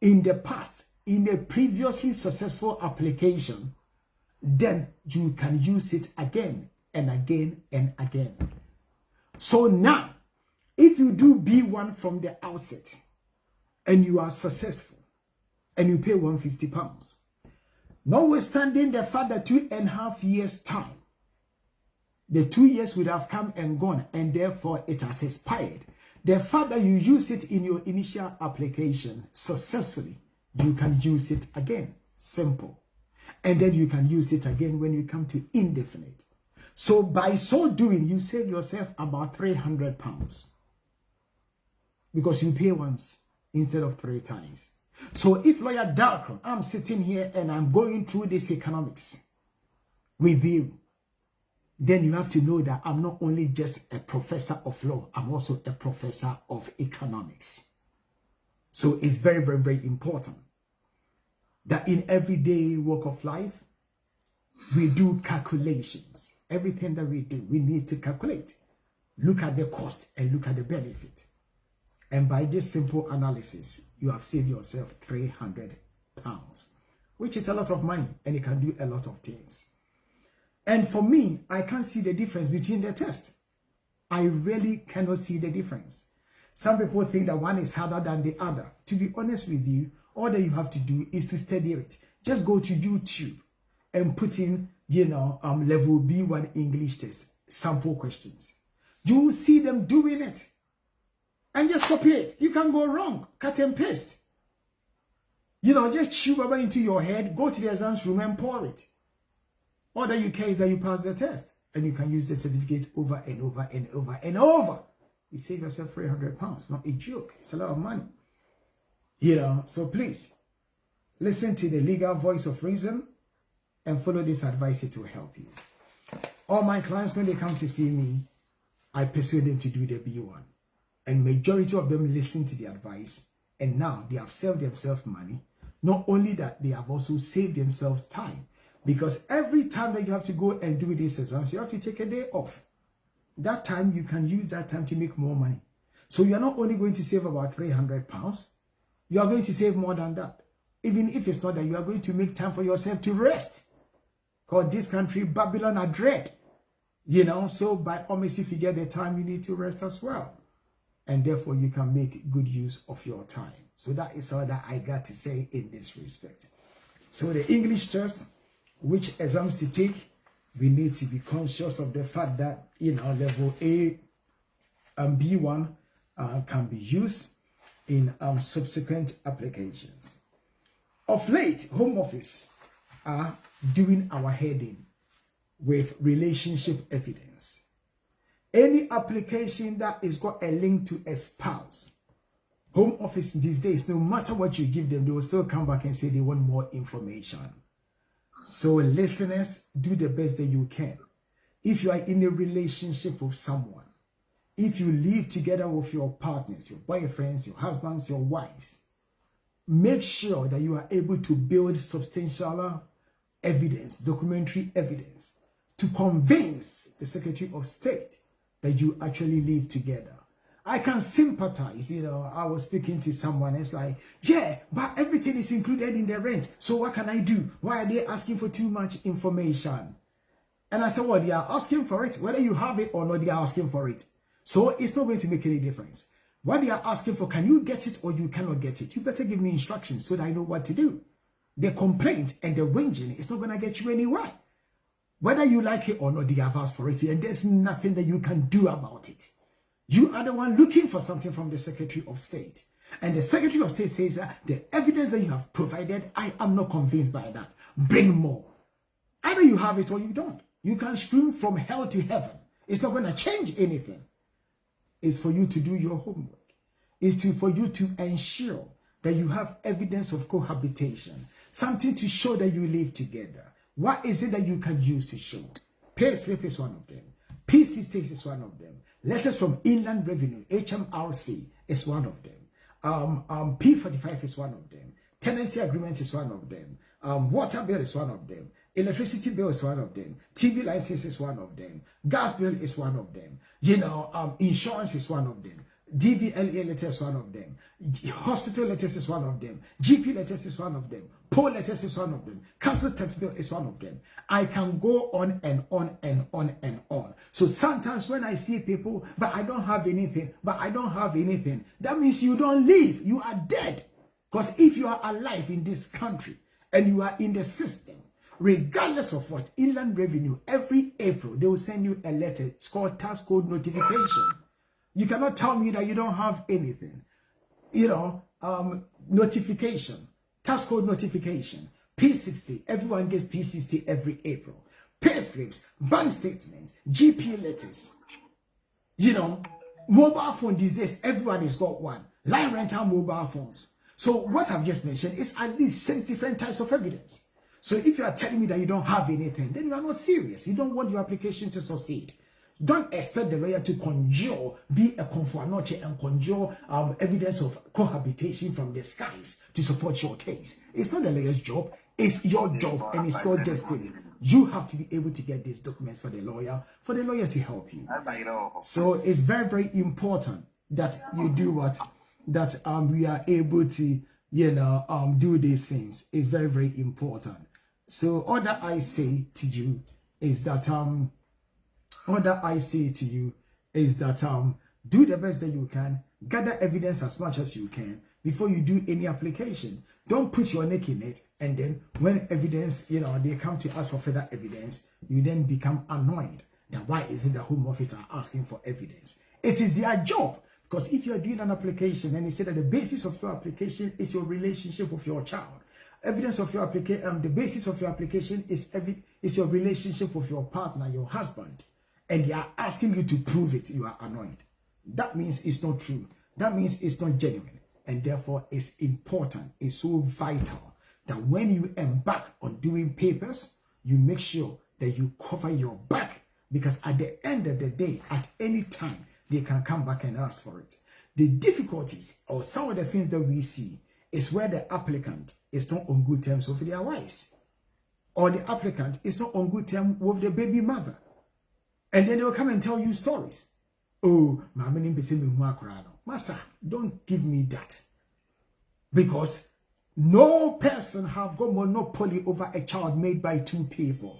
in the past, in a previously successful application, then you can use it again and again and again. So now, if you do B1 from the outset and you are successful and you pay £150, notwithstanding the fact that 2.5 years time, the 2 years would have come and gone and therefore it has expired. The fact that you use it in your initial application successfully, you can use it again. Simple. And then you can use it again when you come to indefinite. So by so doing, you save yourself about £300 because you pay once instead of 3 times. So if Lawyer Darko, I'm sitting here and I'm going through this economics with you, then you have to know that I'm not only just a professor of law, I'm also a professor of economics. So it's very, very, very important that in everyday walk of life, we do calculations. Everything that we do, we need to calculate. Look at the cost and look at the benefit. And by this simple analysis, you have saved yourself £300, which is a lot of money and it can do a lot of things. And for me, I can't see the difference between the tests. I really cannot see the difference. Some people think that one is harder than the other. To be honest with you, all that you have to do is to study it. Just go to YouTube and put in, level B1 English test, sample questions. You will see them doing it. And just copy it. You can go wrong. Cut and paste. Just chew Baba into your head, go to the exams room and pour it. All that you care is that you pass the test. and you can use the certificate over and over and over and over. You save yourself £300. Not a joke. It's a lot of money. So please listen to the legal voice of reason and follow this advice. It will help you. All my clients, when they come to see me, I persuade them to do the B1. And majority of them listen to the advice. And now they have saved themselves money. Not only that, they have also saved themselves time. Because every time that you have to go and do these exams, you have to take a day off. That time, you can use that time to make more money. So you are not only going to save about £300, you are going to save more than that. Even if it's not that, you are going to make time for yourself to rest. Because this country, Babylon, are dread. So by all means, if you get the time, you need to rest as well. And therefore, you can make good use of your time. So that is all that I got to say in this respect. So the English test, which exams to take, we need to be conscious of the fact that, level A and B1 can be used in subsequent applications. Of late, Home Office are doing our heading with relationship evidence. Any application that is got a link to a spouse, Home Office these days, no matter what you give them, they will still come back and say they want more information. So listeners, do the best that you can. If you are in a relationship with someone, if you live together with your partners, your boyfriends, your husbands, your wives, make sure that you are able to build substantial evidence, documentary evidence, to convince the Secretary of State that you actually live together. I can sympathize. I was speaking to someone, it's like, yeah, but everything is included in the rent. So what can I do? Why are they asking for too much information? And I said, well, they are asking for it. Whether you have it or not, they are asking for it. So it's not going to make any difference. What they are asking for, can you get it or you cannot get it? You better give me instructions so that I know what to do. The complaint and the whinging is not going to get you anywhere. Whether you like it or not, they have asked for it, and there's nothing that you can do about it. You are the one looking for something from the Secretary of State. And the Secretary of State says that the evidence that you have provided, I am not convinced by that. Bring more. Either you have it or you don't. You can scream from hell to heaven. It's not going to change anything. It's for you to do your homework. It's for you to ensure that you have evidence of cohabitation. Something to show that you live together. What is it that you can use to show? Payslip is one of them. P60 is one of them. Letters from Inland Revenue, HMRC, is one of them. P45 is one of them. Tenancy agreement is one of them. Water bill is one of them. Electricity bill is one of them. TV license is one of them. Gas bill is one of them. Insurance is one of them. DVLA letters is one of them. Hospital letters is one of them. GP letters is one of them. Poll letters is one of them. Council tax bill is one of them. I can go on and on and on and on. So sometimes when I see people, but I don't have anything, that means you don't live. You are dead. Because if you are alive in this country and you are in the system, regardless of what, Inland Revenue, every April, they will send you a letter. It's called tax code notification. You cannot tell me that you don't have anything. Notification, tax code notification, P60. Everyone gets P60 every April. Pay slips, bank statements, GP letters. Mobile phone these days, everyone has got one. Line rental mobile phones. So what I've just mentioned is at least 6 different types of evidence. So if you are telling me that you don't have anything, then you are not serious. You don't want your application to succeed. Don't expect the lawyer to be a confuanoche and conjure evidence of cohabitation from the skies to support your case. It's not the lawyer's job. It's your job and it's your destiny. You have to be able to get these documents for the lawyer to help you. So it's very, very important that you do what? That we are able to, do these things. It's very, very important. So all that I say to you is that do the best that you can, gather evidence as much as you can before you do any application. Don't put your neck in it, and then when evidence, they come to ask for further evidence, you then become annoyed. Now, why is it the Home Office are asking for evidence? It is their job, because if you are doing an application and they say that the basis of your application is your relationship with your child, evidence of your application, the basis of your application is your relationship with your partner, your husband, and they are asking you to prove it, you are annoyed. That means it's not true. That means it's not genuine. And therefore, it's important, it's so vital that when you embark on doing papers, you make sure that you cover your back, because at the end of the day, at any time, they can come back and ask for it. The difficulties or some of the things that we see is where the applicant is not on good terms with their wives, or the applicant is not on good terms with the baby mother. And then they'll come and tell you stories. Oh, Masa, don't give me that. Because no person have got monopoly over a child made by two people.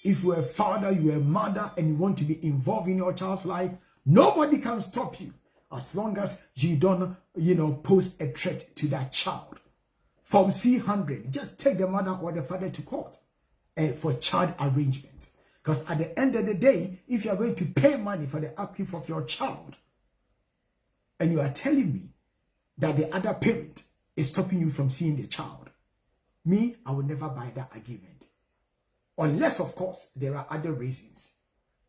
If you're a father, you're a mother, and you want to be involved in your child's life, nobody can stop you as long as you don't, pose a threat to that child. From C100, just take the mother or the father to court for child arrangement. Because at the end of the day, if you are going to pay money for the upkeep of your child, and you are telling me that the other parent is stopping you from seeing the child, me, I will never buy that argument. Unless, of course, there are other reasons.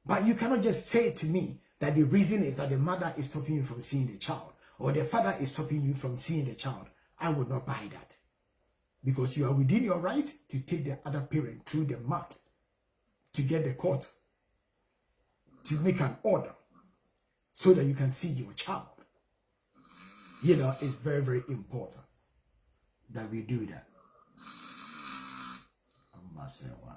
But you cannot just say to me that the reason is that the mother is stopping you from seeing the child, or the father is stopping you from seeing the child. I would not buy that. Because you are within your right to take the other parent through the mat to get the court to make an order so that you can see your child. It's very, very important that we do that. I must say, wow.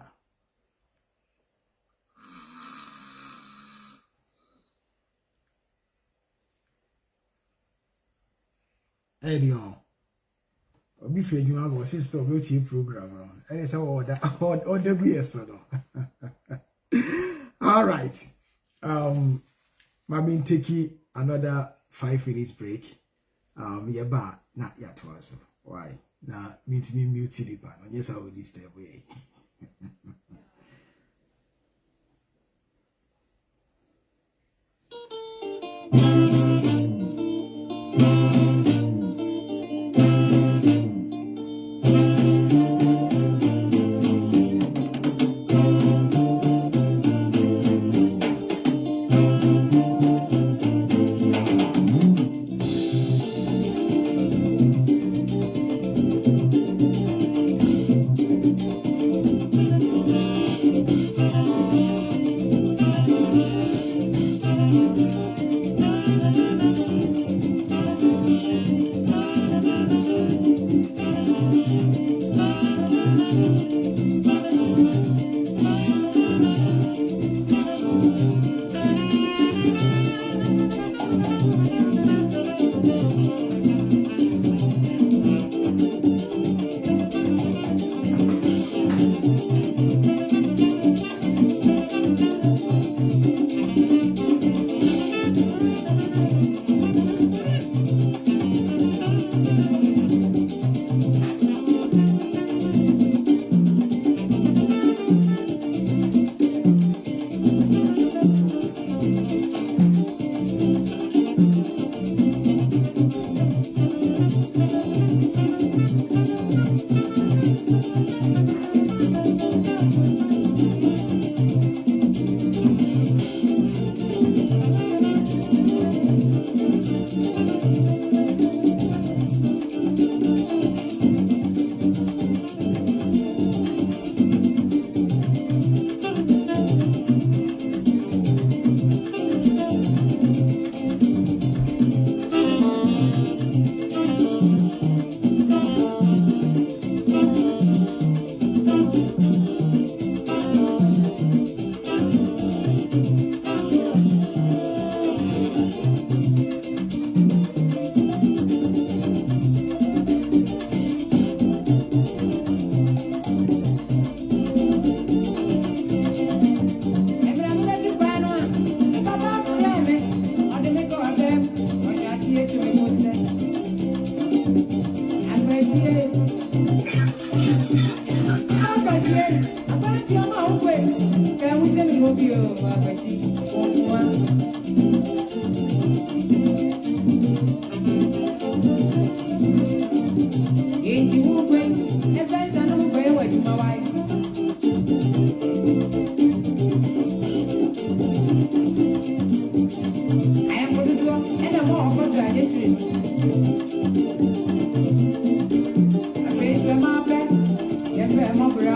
Anyhow, if you have a sister of your program, and it's all that all the years. All right. Mami take another 5 minutes break. Yeah, but not yet was. Why? Now, meet me mute the pan. Yes, I will disturb way.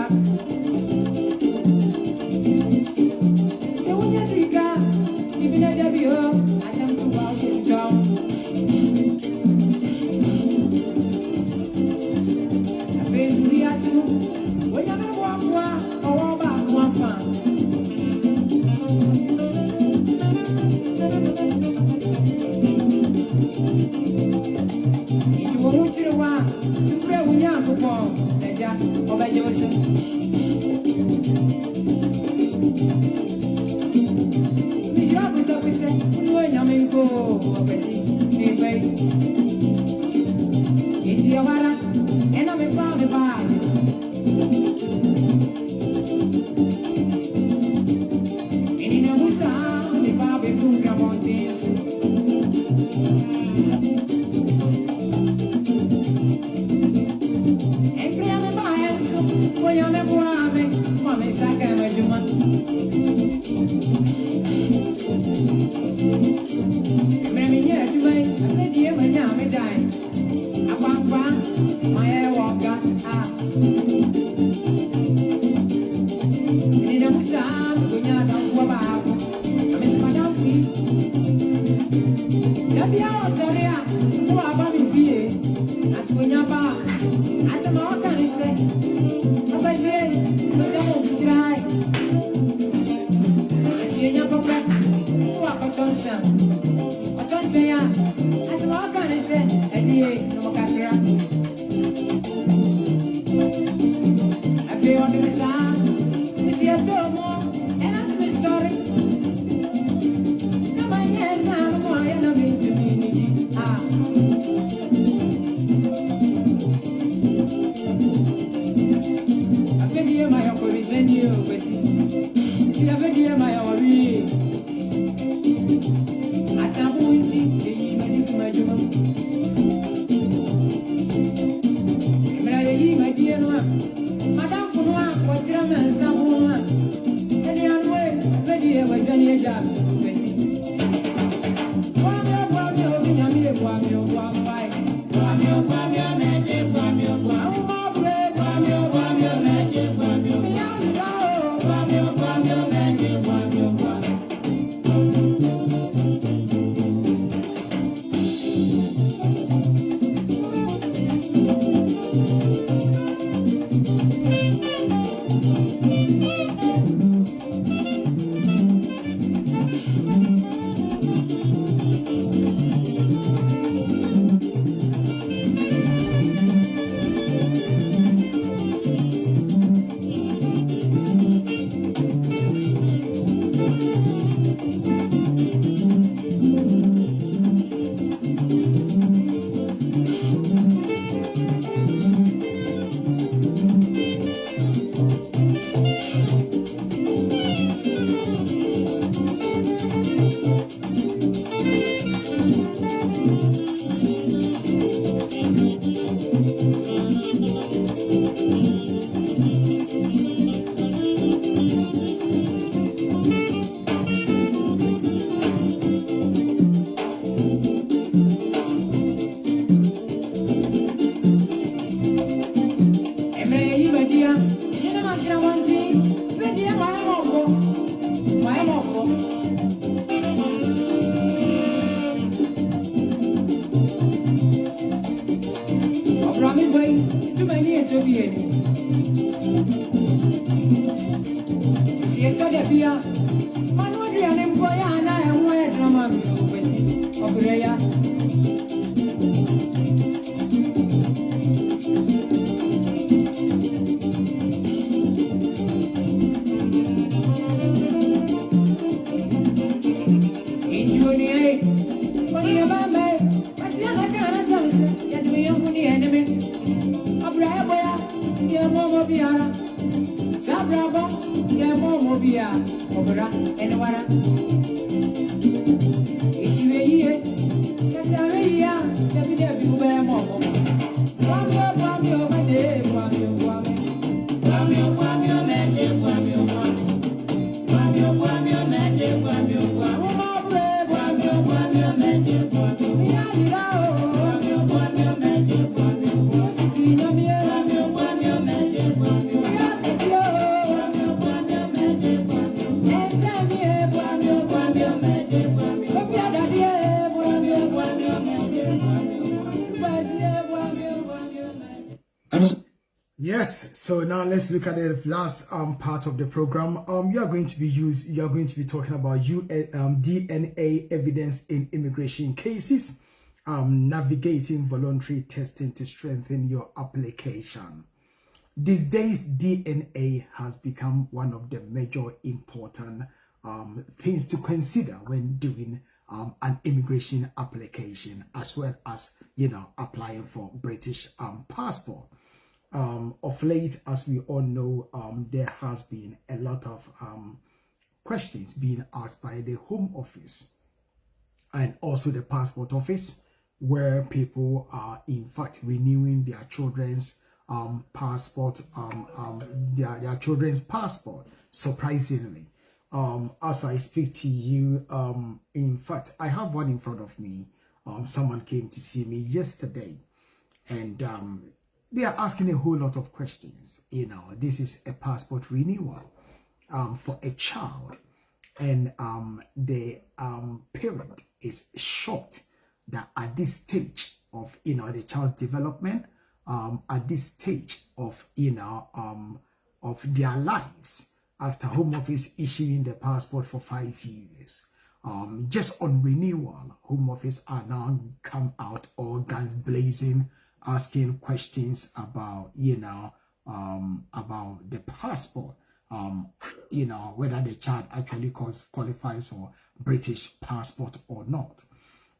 Yeah. Yes, so now let's look at the last part of the program. You are going to be talking about DNA evidence in immigration cases, navigating voluntary testing to strengthen your application. These days, DNA has become one of the major important things to consider when doing an immigration application, as well as applying for British passport. Of late, as we all know, there has been a lot of questions being asked by the Home Office and also the Passport Office, where people are in fact renewing their children's passport, their children's passport. Surprisingly, as I speak to you, in fact, I have one in front of me. Someone came to see me yesterday, and they are asking a whole lot of questions. This is a passport renewal for a child, and the parent is shocked that at this stage of the child's development, at this stage of of their lives, after Home Office issuing the passport for 5 years, just on renewal, Home Office are now come out all guns blazing, asking questions about about the passport, whether the child actually qualifies for British passport or not,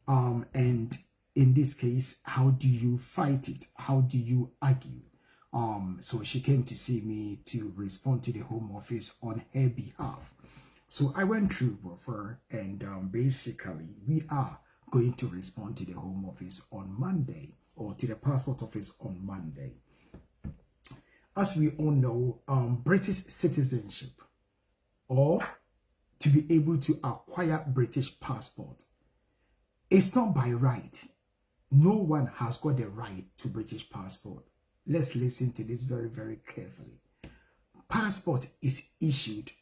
and in this case, how do you fight it? How do you argue? So she came to see me to respond to the Home Office on her behalf. So I went through with her, and basically we are going to respond to the Home Office on Monday, or to the Passport Office on Monday. As we all know, British citizenship, or to be able to acquire British passport, it's not by right. No one has got the right to British passport. Let's listen to this very, very carefully. Passport is issued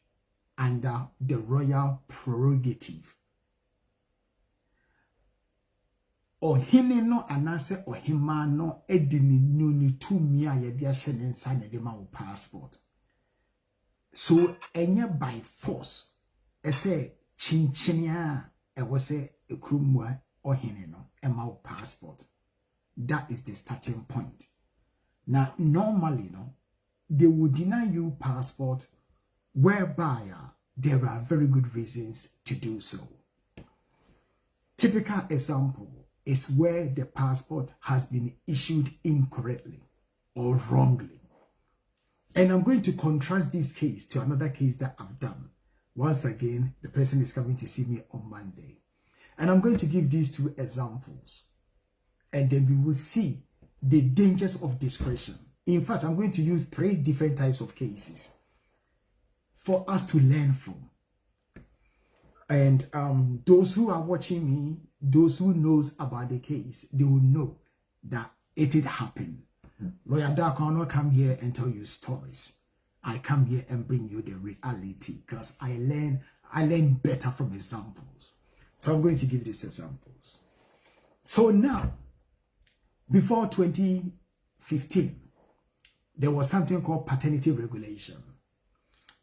under the royal prerogative. Ohene no anase ohema no edini nuni tumi a yede ahye ne nsa ne de ma wo passport. So enye by force ese chinchinia e wose ekrumwa ohene no ema wo passport. That is the starting point. Now normally they would deny you passport whereby there are very good reasons to do so. Typical example is where the passport has been issued incorrectly or wrongly. And I'm going to contrast this case to another case that I've done. Once again, the person is coming to see me on Monday. And I'm going to give these two examples. And then we will see the dangers of discretion. In fact, I'm going to use 3 different types of cases for us to learn from. And those who are watching me, those who knows about the case, they will know that it did happen. Lawyer Dark will not come here and tell you stories. I come here and bring you the reality, because I learn better from examples. So I'm going to give these examples. So now, before 2015, there was something called paternity regulation.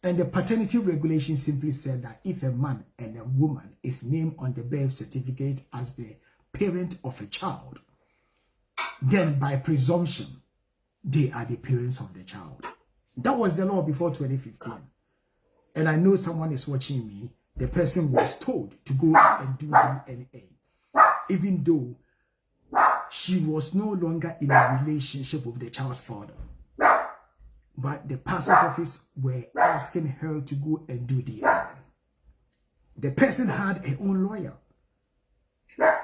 And the paternity regulation simply said that if a man and a woman is named on the birth certificate as the parent of a child, then by presumption, they are the parents of the child. That was the law before 2015. And I know someone is watching me. The person was told to go and do DNA, even though she was no longer in a relationship with the child's father. But the passport office were asking her to go and do DNA. The person had her own lawyer.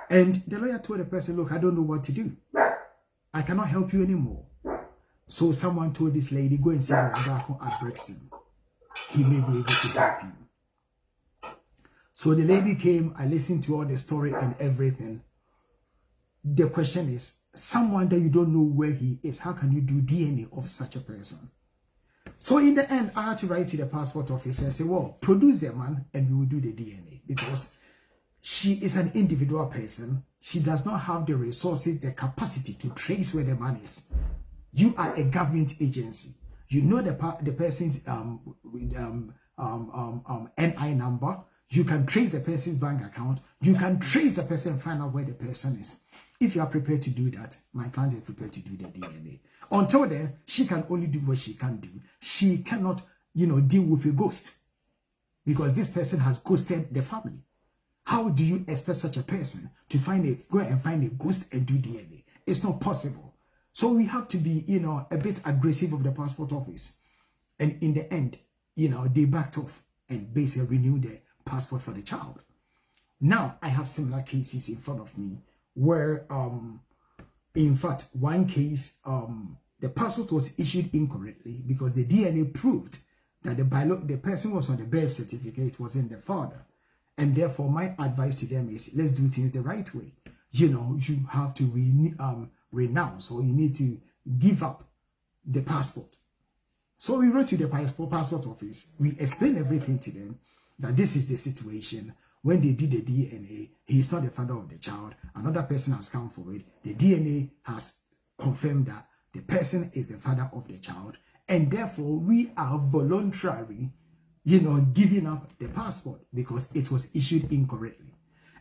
And the lawyer told the person, look, I don't know what to do. I cannot help you anymore. So someone told this lady, go and see Adako at Brixton. He may be able to help you. So the lady came, I listened to all the story and everything. The question is, someone that you don't know where he is, how can you do DNA of such a person? So in the end, I had to write to the passport office and say, well, produce the man and we will do the DNA, because she is an individual person. She does not have the resources, the capacity to trace where the man is. You are a government agency. You know the person's NI number. You can trace the person's bank account. You can trace the person and find out where the person is. If you are prepared to do that, my client is prepared to do the DNA. Until then, she can only do what she can do. She cannot, deal with a ghost because this person has ghosted the family. How do you expect such a person to go and find a ghost and do DNA? It's not possible. So we have to be, a bit aggressive of the passport office. And in the end, they backed off and basically renewed their passport for the child. Now, I have similar cases in front of me where, in fact, one case, the passport was issued incorrectly because the DNA proved that the person was on the birth certificate wasn't the father. And therefore, my advice to them is, let's do things the right way. You have to renounce, or you need to give up the passport. So we wrote to the passport office. We explained everything to them, that this is the situation. When they did the DNA, he's not the father of the child. Another person has come for it. The DNA has confirmed that the person is the father of the child. And therefore, we are voluntarily, giving up the passport because it was issued incorrectly.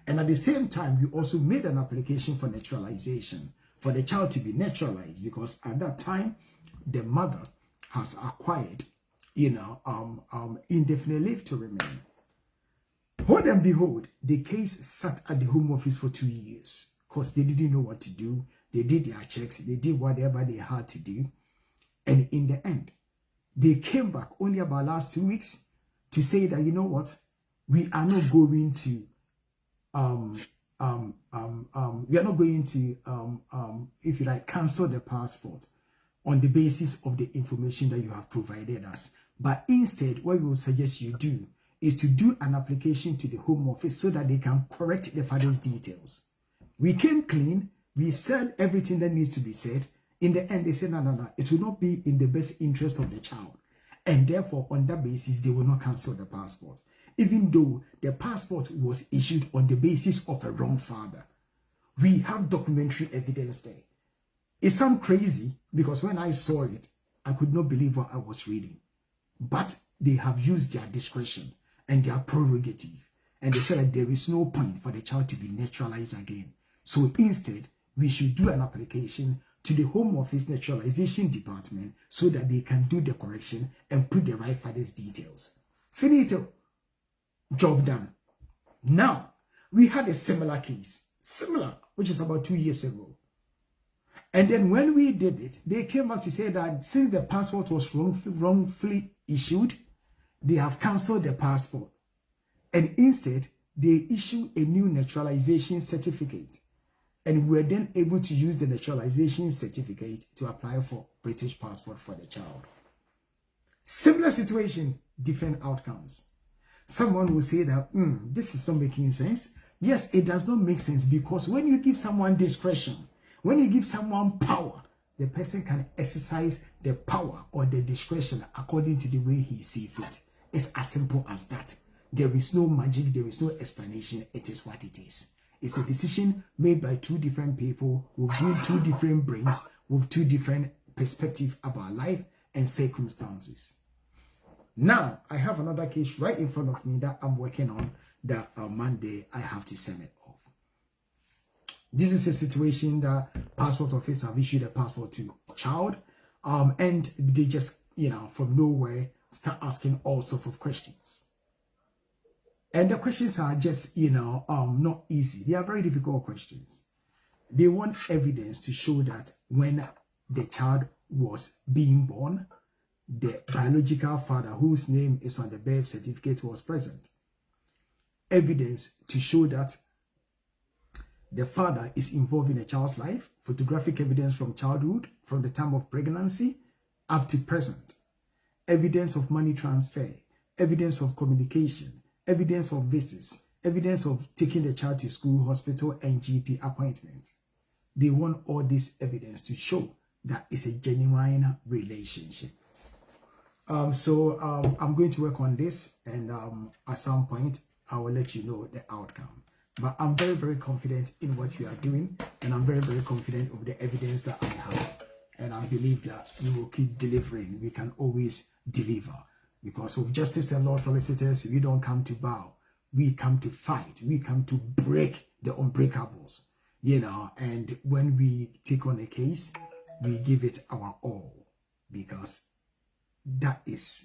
And at the same time, we also made an application for naturalization, for the child to be naturalized, because at that time, the mother has acquired, indefinite leave to remain. Hold and behold, the case sat at the Home Office for 2 years because they didn't know what to do. They did their checks. They did whatever they had to do. And in the end, they came back only about last 2 weeks to say that, we are not going to, if you like, cancel the passport on the basis of the information that you have provided us. But instead, what we will suggest you do is to do an application to the Home Office so that they can correct the father's details. We came clean. We said everything that needs to be said. In the end, they said, no, it will not be in the best interest of the child. And therefore, on that basis, they will not cancel the passport, even though the passport was issued on the basis of a wrong father. We have documentary evidence there. It sounds crazy because when I saw it, I could not believe what I was reading. But they have used their discretion and their prerogative. And they said that there is no point for the child to be naturalized again. So instead, we should do an application to the Home Office Naturalization Department so that they can do the correction and put the right father's details. Finito. Job done. Now, we had a similar case. Which is about 2 years ago. And then when we did it, they came back to say that since the passport was wrongfully issued, they have cancelled the passport. And instead, they issue a new naturalization certificate. And we were then able to use the naturalization certificate to apply for British passport for the child. Similar situation, different outcomes. Someone will say that, this is not making sense. Yes, it does not make sense because when you give someone discretion, when you give someone power, the person can exercise the power or the discretion according to the way he sees fit. It's as simple as that. There is no magic, there is no explanation. It is what it is. It's a decision made by two different people with two different brains, with two different perspectives about life and circumstances. Now, I have another case right in front of me that I'm working on that Monday I have to send it off. This is a situation that passport office have issued a passport to a child, and they just, from nowhere start asking all sorts of questions. And the questions are just, not easy. They are very difficult questions. They want evidence to show that when the child was being born, the biological father whose name is on the birth certificate was present. Evidence to show that the father is involved in a child's life. Photographic evidence from childhood, from the time of pregnancy up to present. Evidence of money transfer. Evidence of communication. Evidence of visits. Evidence of taking the child to school, hospital, and GP appointments. They want all this evidence to show that it's a genuine relationship. So I'm going to work on this, and at some point I will let you know the outcome. But I'm very, very confident in what you are doing, and I'm very, very confident of the evidence that I have. And I believe that we will keep delivering. We can always deliver. Because with justice and law solicitors, we don't come to bow. We come to fight. We come to break the unbreakables. And when we take on a case, we give it our all. Because that is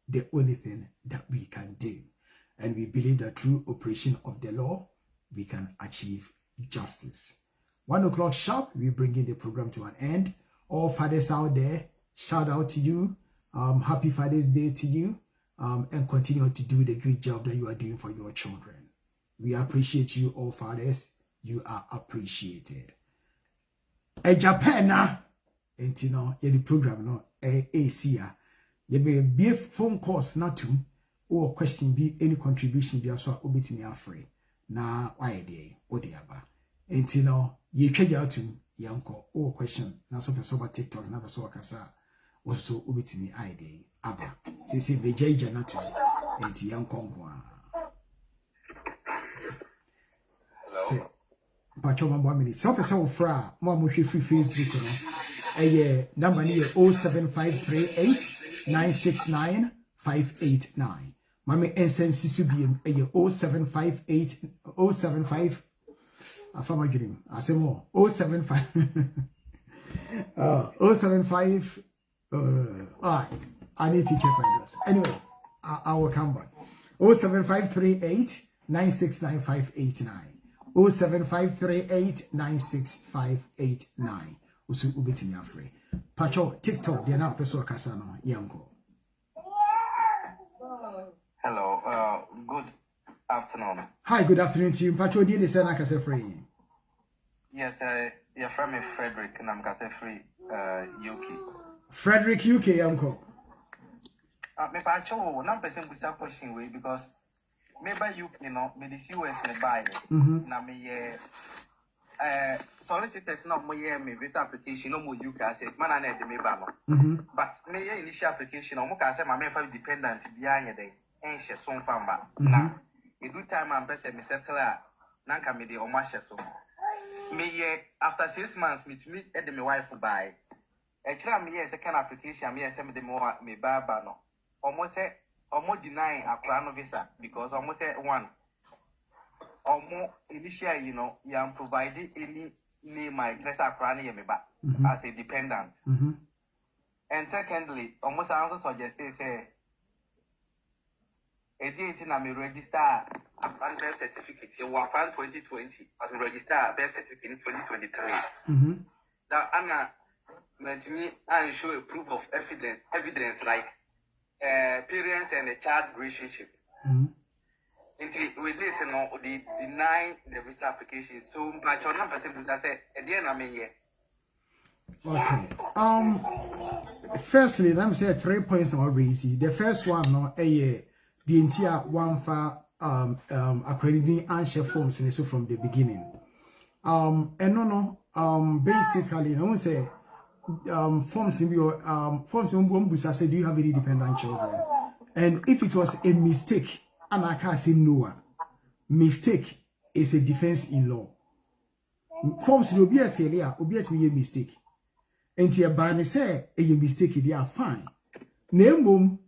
the only thing that we can do. And we believe that through operation of the law, we can achieve justice. 1 o'clock sharp, we bring in the program to an end. All fathers out there, shout out to you. Happy Father's Day to you. And continue to do the great job that you are doing for your children. We appreciate you, all fathers. You are appreciated. Japan, and the program, no, ACA. You may be a phone calls not to, or question be any contribution be also obit me free. Na why day, or the other. And you check out to yanko or question, na so person TikTok, never saw Kasa, also obit me ID. Abba, say the Jay not to, and yanko. Say, but 1 minute. So, person fra, more free Facebook, number near 07538 969 589. Mami NSNC Subium, 0758 075. I found my dream. I say more 075 075. Alright, I need to check my address. Anyway, I will come back. 07538 969 589. 07538 96589. Usu ubiti mi afre. Pacho TikTok dia na peso kasa no yanko. Hello, good afternoon. Hi, good afternoon to you. Pacho di say na kasa free. Yes, you're from Frederick and I'm kasa free UK. Frederick UK yanko. Me pacho na person kusa question way because maybe you me the US ne buy na me solicitors not mo me visa application no mo UK say man na de me ba no but me initial application no mo ka say my me fa dependent bia anya den enhye so mfa mba na edu time am pese me settle na nka me de o ma hye so me after 6 months me to me e de me wife buy e kira me second application me say me de me ba no almost say almost denying a visa because almost say one almost initially you am providing any name my dress as a dependent. And secondly, almost I also suggest say a date in me register a birth certificate in 2020 as register a birth certificate in 2023. That Anna meant me and show a proof of evidence like parents and a child relationship. With this, they deny the visa application. So, my child number say, at the end, I mean, okay. Firstly, let me say 3 points are raised. The first one, no, the entire one for accrediting answer forms and so from the beginning. And basically, I won't say. Forms in your forms say, do you have any dependent children? And if it was a mistake, and I can't say no, mistake is a defense in law. Forms will be a failure, will be a mistake. And your ban say a mistake, they are fine. Name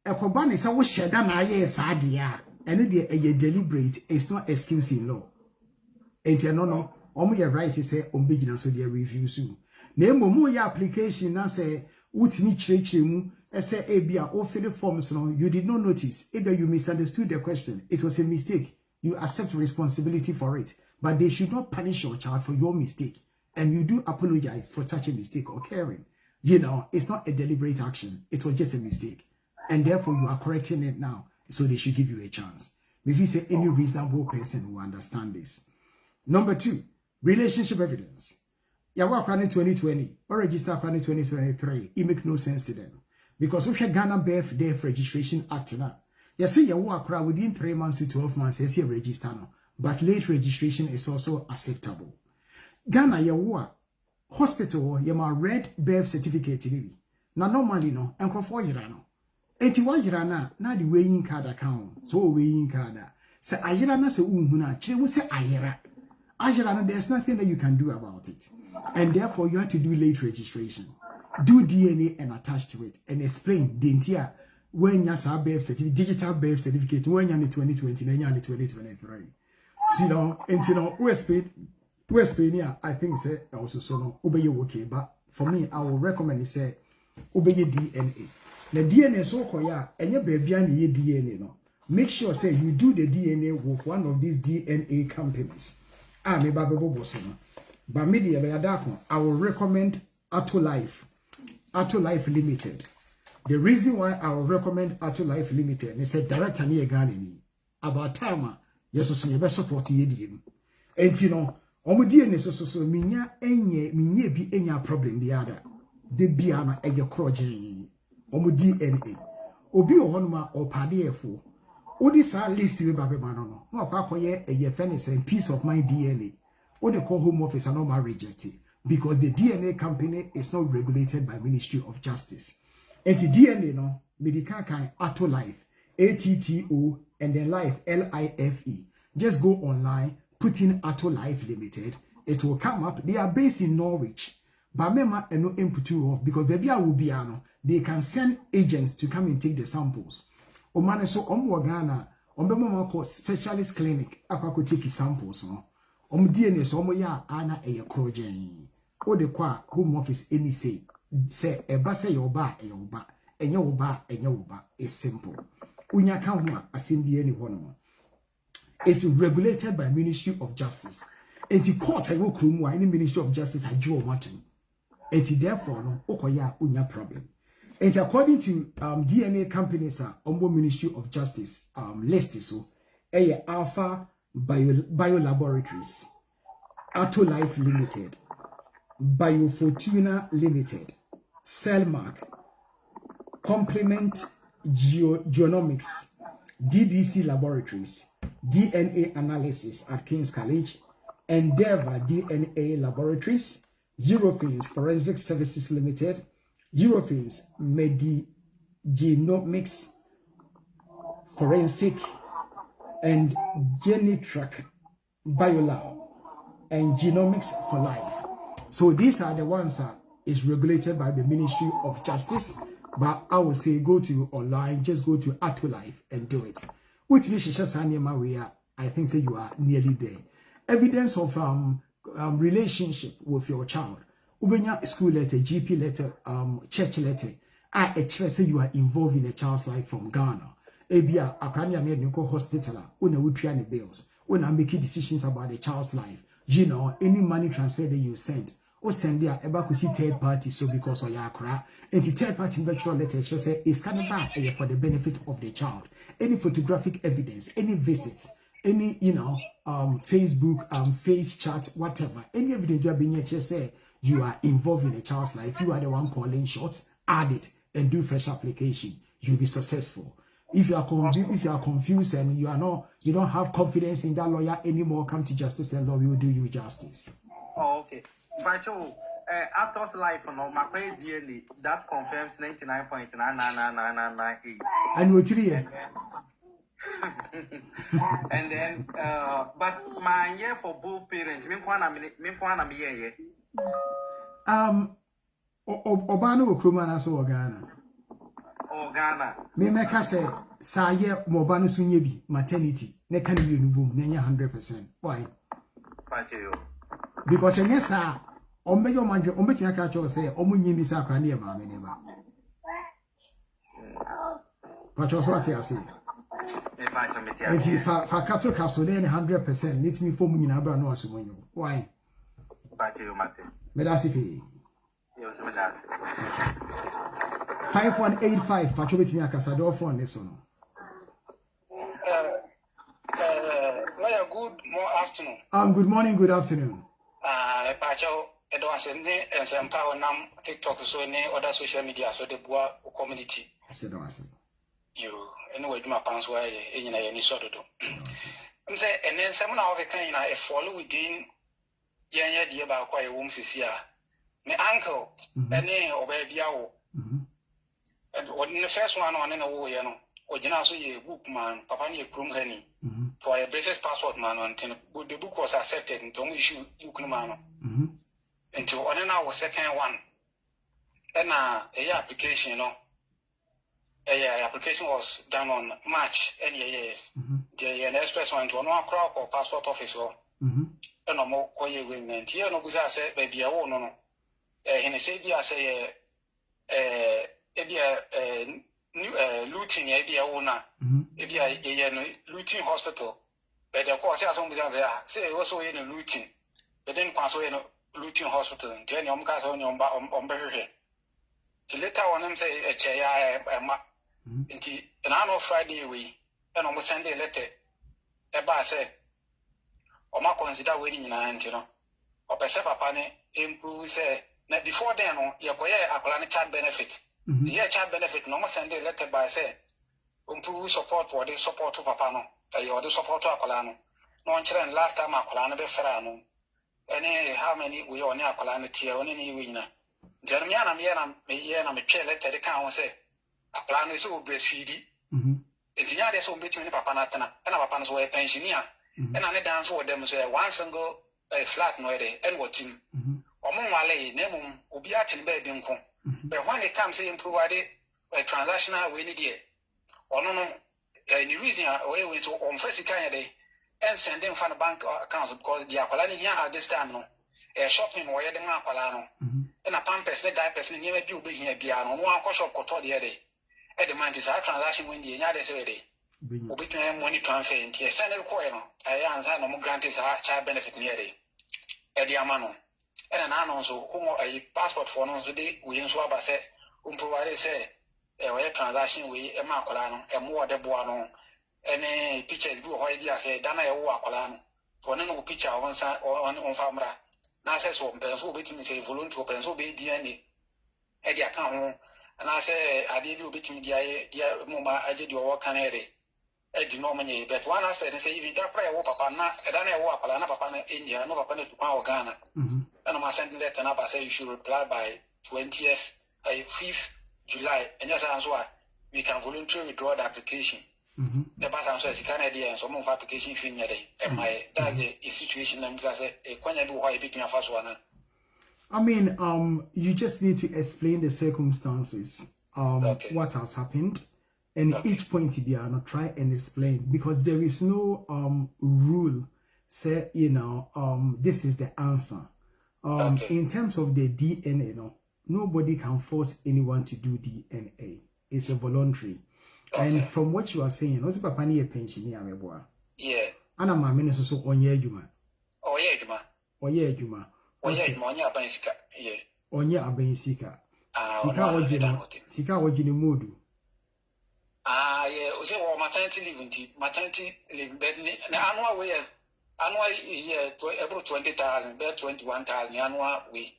a coban is our shed and I yes, idea, and a deliberate is not excuse in law. And no, only right to say on beginners so they review soon. Name mo your application na say utimi chirechire mu say ebia o fill forms no you did not notice ebia you misunderstood the question, it was a mistake, you accept responsibility for it, but they should not punish your child for your mistake, and you do apologize for such a mistake occurring. It's not a deliberate action, it was just a mistake, and therefore you are correcting it now, so they should give you a chance. If you say any reasonable person will understand this. Number 2, relationship evidence. Ya work running 2020 or register running 2023, it make no sense to them. Because we have Ghana Birth Death Registration Act now. You see your work within 3 months to 12 months, you see register now. But late registration is also acceptable. Ghana ya work hospital you ma red birth certificate maybe. Now normally no, and for year no. 81 year na the weighing card account. So weighing card. Say ayira na se unhuna, chire mu se ayira. Angela, there's nothing that you can do about it. And therefore, you have to do late registration. Do DNA and attach to it and explain the entire when you have birth certificate, digital birth certificate, when you're in 2020, then you're in 2023. So, you know, and you know, West Spain, yeah, I think say also so no, obey okay. But for me, I will recommend say obey DNA. The DNA so called yeah, and your baby and your DNA no. Make sure say you do the DNA with one of these DNA companies. Me baby bossino. But media by adako, I will recommend Life Limited. The reason why I will recommend Life Limited, they said director near Ghana about time, yes, so you best support ye. And you know, omo DNA so minya bi enya problem the other. De biana e ye kroje omo DNA. Obi ohonuma o padefo. Odi sa list we babe mano no akwakoye a fairness and peace of mind DNA. What they call home office are not rejected because the DNA company is not regulated by Ministry of Justice. And the DNA no medical kind Atto Life, ATTO, and then Life LIFE. Just go online, put in Atto Life Limited. It will come up. They are based in Norwich. But mema and no input off because baby I will be they can send agents to come and take the samples. Omane so Ghana, ombemo ko specialist clinic akwa take samples no. DNA so ya ana eye krojen. O de kwa home office any say eba say your ba enye wo ba is simple. Unya kan ho asem bi any hono. It's regulated by Ministry of Justice. And the court I go krum wa any Ministry of Justice adwo want to. And therefore no okoya unya problem. And according to DNA companies Ombo Ministry of Justice list so Alpha Bio Laboratories, Atto Life Limited, Biofortuna Limited, Cellmark, Complement Genomics, DDC Laboratories, DNA Analysis at King's College, Endeavor DNA Laboratories, Eurofins Forensic Services Limited, Eurofins Genomics Forensic, and Genitrack Biolab, and Genomics for Life. So these are the ones that is regulated by the Ministry of Justice. But I would say go to online, just go to Atto Life and do it. Which I think that you are nearly there. Evidence of relationship with your child. Ubenya school letter, GP letter, church letter. I actually say you are involved in a child's life from Ghana. Ebia akrania me nuko hospital. Una wutria ne bills. Una making decisions about the child's life. You know, any money transfer that you send. Or send there eba kusi third party so because of yakra. And the third party virtual letter say is kind of bad for the benefit of the child. Any photographic evidence, any visits, any Facebook, face chat, whatever. Any evidence you are being say you are involved in a child's life, you are the one calling shots, add it and do fresh application. You'll be successful. If you are confused and you don't have confidence in that lawyer anymore, come to justice and law will do you justice. Oh, okay. But Atto's Life my DNA that confirms 99.99998. And we're 3 years. And then but my year for both parents, me year. Obano Okrumana so Ghana. Oh Ghana. Me make say saye mobano sunyebi maternity. Ne can be boom 100%. Why? Because yes ombeyo manje ombechi aka cho say omunyini sa kra ne ma me ne ba. Pacho so ati ase. Enti fa kato kaso ne 100% let me form nyina bra no asomonyo. Why? Pacho mate. Me da sifi. 5185 Pacho betimi akasa do phone ne so no. Good afternoon. Good morning, good afternoon. Pacho Edo Asene and some power nam TikTok so ne other social media so the boa community. I said You anyway my pants why any sort of do. I'm say and then someone of the kind a follow within Yanya dear about quite a womb sia. My uncle and then obey Biao. And what in the first one on an old or Janaso ye book man, Papa ye Krum Henny. for a British passport man on the book was accepted and don't issue book no man. Until on an hour second one. And a application, application was done on March any year. The express went to a crowd or passport office or no more quiet women. Here no good say baby no. And say I say new looting idea owner. If you are looting hospital, but of course, say also in a looting, but then also in a looting hospital, then you got on Berry. The later on them say a chair, and I know Friday we, and almost Sunday letter, a bar say, or my consider waiting in a hand, or per se papane improve say, before then, you're going to apply child benefit. The child benefit, no more Sunday letter by say, improve support for the support to Papano, or the support to Apolano. No children last time Apolano Besserano. Any how many we on Apolano tier on any winner. Jeremiana Miana me chair letter the count say, Apolano is all breastfeedy. It's not so between Papanatana and our Papan's way pensioner. And I dance for them say one single flat no day and what him. Or Mumale, Nemum, Ubiatin bedding. But when it comes to improve a transactional we need it. Or no, any reason away with on first kind of day and send them from the bank accounts because the Apolani here at this time, no, a shopping where the Apolano and a pampers, the diapers, and never do be here piano, one shop or the other. At the man is our transaction when the United States. We between money transfer and here send a coin. I answer no more granted child benefit near day. At the Amano. And an announcer whom a passport for no today, we in Swaba said, provide say. A transaction we a Macolano, a more de Buano, any pictures do why you say, Dana Wacolano, for no picture on side or on Famra. Now says so, Penso between say, volunteer, Penso be DNA. Eddie account, and I say, I did you between the Mumma, I did your work canary. Eddie nominate, but one aspect and say, if you don't pray, Papa, Dana Wapalana, Papa, India, no Papa to Power Ghana. And I'm sending letter up, I say you should reply by 20th, 5th. July, and yes, answer we can voluntarily withdraw the application. The past answer is Canada and some of application fee day. And my that's the situation and I say a quanya do why picking a first one. I mean, you just need to explain the circumstances, what has happened, and each point to be not try and explain because there is no rule say this is the answer. In terms of the DNA, nobody can force anyone to do DNA. It's a voluntary. And from what you are saying, also papa ni a pensioner meboa. Yeah. Ana ma me so onye adwuma. Oye adwuma. Oye adwuma. Oye adwuma onye abansika. Yeah. Onye abansika. Sika wajini modu. Yeah, we say maternity leave but annual way annual year about 20,000, about 21,000 annual way.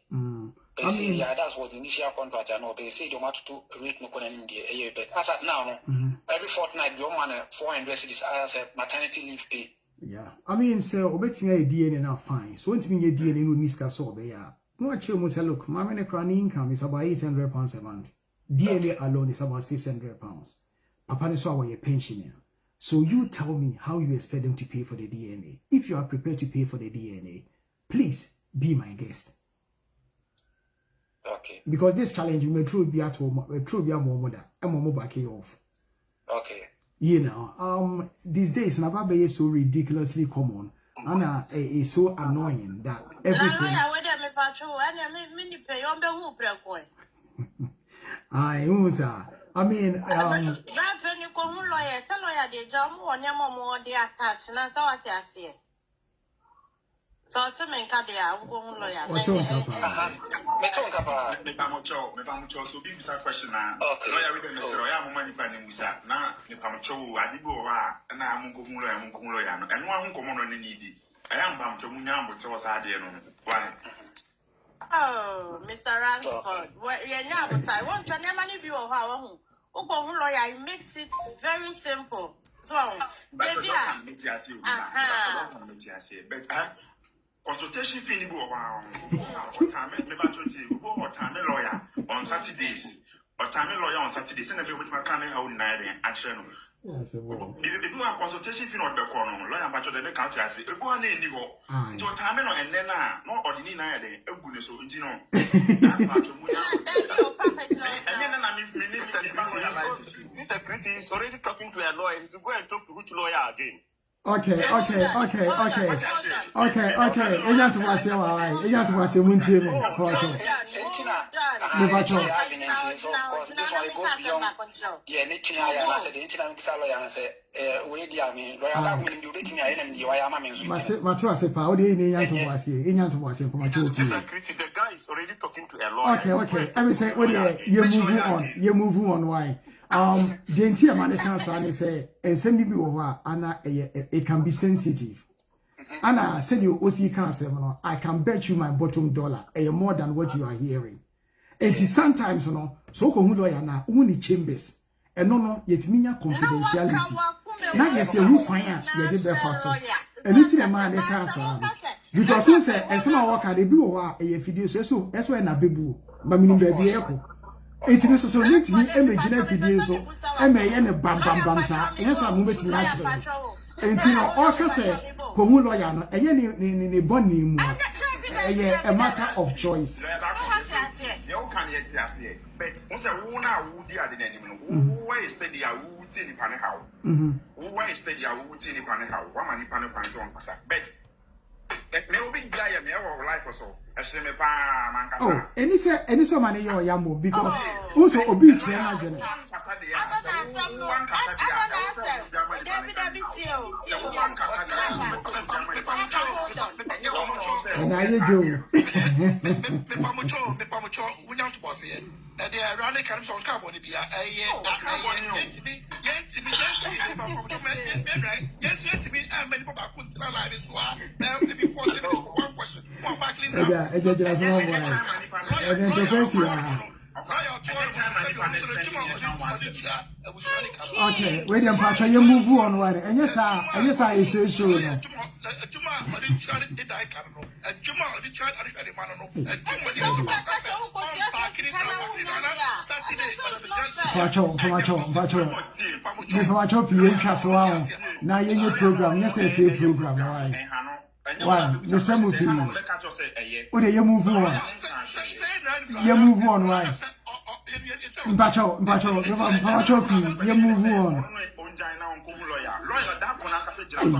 Yeah, that's what the initial contract and all. They say you want to rate no in the year, but as at now, every fortnight your money 400 cities as a maternity leave pay. Yeah, I mean, so betting a DNA now fine. So when you DNA no niska so be ya. No actually must look. My money cranny income is about £800 a month. DNA alone is about £600. Papa is our pensioner. So you tell me how you expect them to pay for the DNA. If you are prepared to pay for the DNA, please be my guest. Okay. Because this challenge may truly be at home, truly be a more mother, and more back off. Okay. These days, Nababe is so ridiculously common, and it's so annoying that everything. I mean, so to me, Kadia, I'm going lawyer. What's on so be a question now. Lawyer, we don't say, I am money planning with that. Now, the Pamacho, I did go and I'm going lawyer, and one common on the needy. I am bound to Munyam, but was idea on why. Oh, Mr. Ransford, you're now, but I want to never leave you how lawyer, it makes it very simple. So, baby, but consultation fee wow. What time lawyer on Saturdays But time lawyer on Saturday, send a bit with my can how night and channel. Yes, if you have consultation fee on the corner, lawyer, but the country, I say, go on in you. So time and then not ordinary night, a goodness of you know. Sister Christy is already talking to a lawyer. He's going to talk to which lawyer again? Okay. Agent was your eye. Agent was your winter. The guy is already talking to a lawyer. Okay. I will say, you move on. Why? The entire man can say, and send me over, and it can be sensitive. And I said, you OC can say, I can bet you my bottom dollar, more than what you are hearing. It is sometimes, so come lawyer now, only chambers, and no, yet mean confidentiality. Now, yes, you will find you did breakfast. And it's a man they can't say. Because you say, and some work at the bureau, a video, so that's when I be boo, but meaning baby echo. It is so need to be imagine video so bam sa yes I'm moving to actually and all can say komu lawyer no ni boni mu a matter of choice you can yet say but once a wona wo di ade na nim no why study a wo ti ni pane how why study a wo ti ni pane how wa mani pane pan so on pasa but me obi guy me our life or so me pa man kasa any so many your yamo because also obi chere na gene kasa de ya one kasa de ya and I go me pamucho wunyam to boss here they are running kind of on carbon bia yes me and many people back to live so now to be 40 minutes for one question one back clean okay, wait and Pacha, you move on one. And yes, I say so. Now you program, yes, I say program. Why? Mr. Mupi. What do you move on? You move on, why? Bacho, you move on.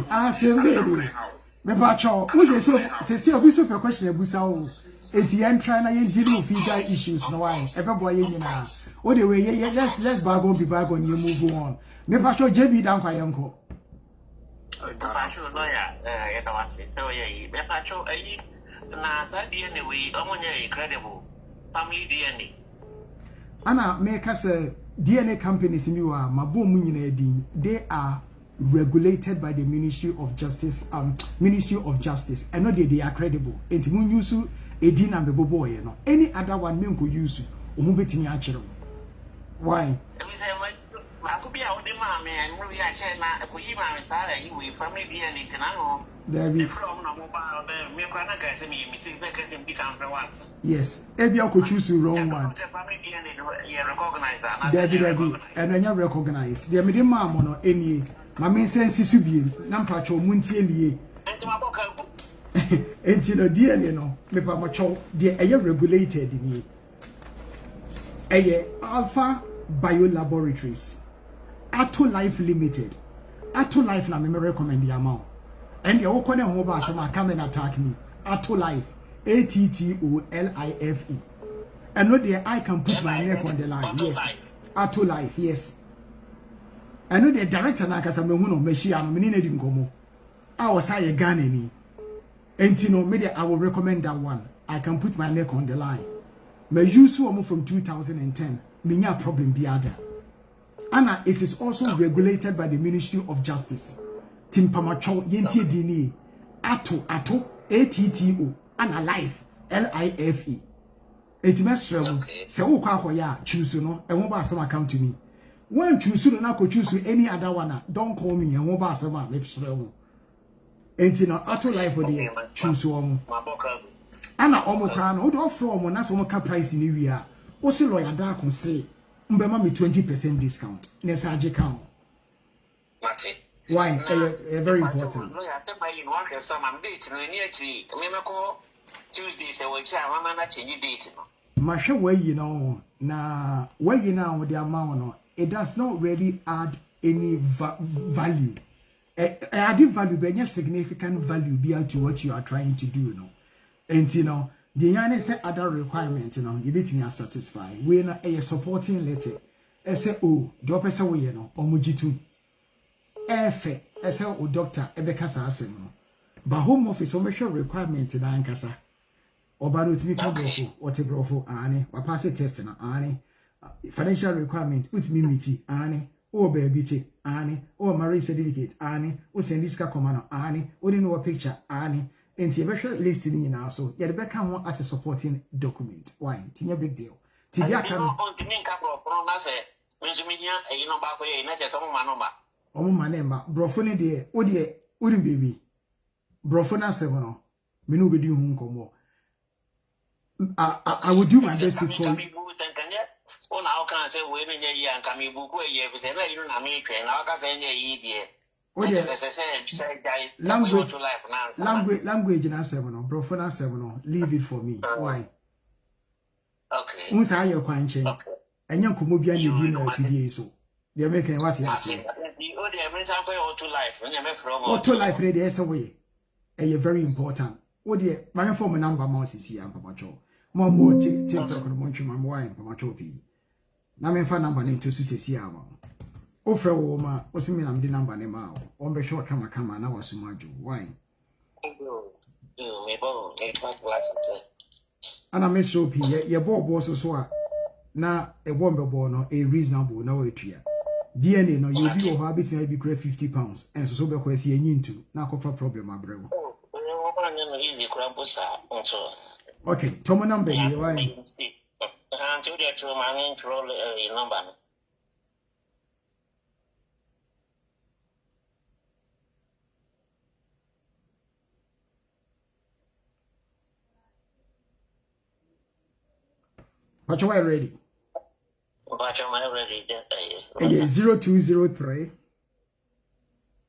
I say, really. Me bacho, who say we super question abusa it's the end trying to deal with figure issues no why. Everybody you know. What the way let's bargain be bargain you move on. Me bacho JB down kwa yanko. Pacho lawyer, so yeah, Pacho, na sa anyway, incredible. Family DNA. Anna make us a DNA companies in you are Mabum, they are regulated by the Ministry of Justice, and not they are credible. And when you use a din and the boy, you know, any other one men could use Umubiti natural. Why? I could be out the mammy and we are china, a Kuyima Sara, you family DNA Tanano. There be from no mobile, me guys, me, missing Beckett and become the ones. yes, every I could choose the wrong one. There be, and when you recognize the medium mamma or any, my main sense is to be Nampacho Muntieli. And you know, dear, you know, me Pamacho, they are regulated in ye. Alpha Bio Laboratories, Ato Life Limited, Ato Life, na me recommend the amount. And the Okone Hoba Sama come and attack me. Ato Life, ATTOLIFE. And no there I can put my neck on the line. Yes. Ato Life, yes. I know the director Nakasa Memuno Meshiano Minine Dingomo. I was a Ghanaian. And you know, maybe I will recommend that one. I can put my neck on the line. Me use one from 2010. Minya problem be other. Anna, it is also regulated by the Ministry of Justice. Timpamacho Yenti Dini Ato ATTO Anna Life LIFE. It must say ya choose no and won't some account to me. When choose no could choose any other one, don't call me and won't buy some lips. And you know, Ato Life for the choose one. Anna Omocran, would offer one as one price in Area. What's a lawyer dark and say, mbema me 20% discount. Nesaje count. Mate. Why? Very important. No, I said by you want some date no near to me Tuesday say we try mama na change date no. Masha way you know na way you know with the amount no, it does not really add any value. Adding value but any significant value be to what you are trying to do, you know. And you know, the yana say other requirements, you know, you bet me are satisfied. We na a supporting letter. I say oh, do pesa we you know, omujitu. Efe, I say oh doctor, ebeka sa asem no. But home office omission requirements na ankasa. Obano to me brofo, what a brofo ane, wa pass test na ane. Financial requirement with me miti ane. O baby ane, o marriage certificate ane, o send this command ane, o didn't know a picture ane. And the special listing in also, yet the one as a supporting document. Why? It's a big deal. Tidia can on the main couple of pronouns, Benjamin, a number way, not at all, my number. Oh, my name, Brofone dear, oh dear, wouldn't baby. Brofona seven, Minu be do home come. I would do my best to call. Oh, now can I say, women, ye and come you book where you have said, you know, I'm a train, now I can say, ye, language in seven, Brofona seven, leave it for me. Why? Okay. Once I your quine chain, and young Kumubia, you do know if you so. They're making what you say. Or to life, ready as away. And you're very important. Oh dear, my former number mouse is here, Pamacho. More TikTok on Monchum and wine, Pamacho P. Now, my phone number name to Susie Yama. Offer woman was me the number name out. On the short camera, and I was Sumaju. Why? And I miss so P. Your bob was so now a womber born a reasonable no tree. DNA no you be or habit may be great £50 and so be quasi into now cover problem my bro. Okay, Tom number here. Why? Until they throw my main troll number. But you are ready. But you are ready. 0203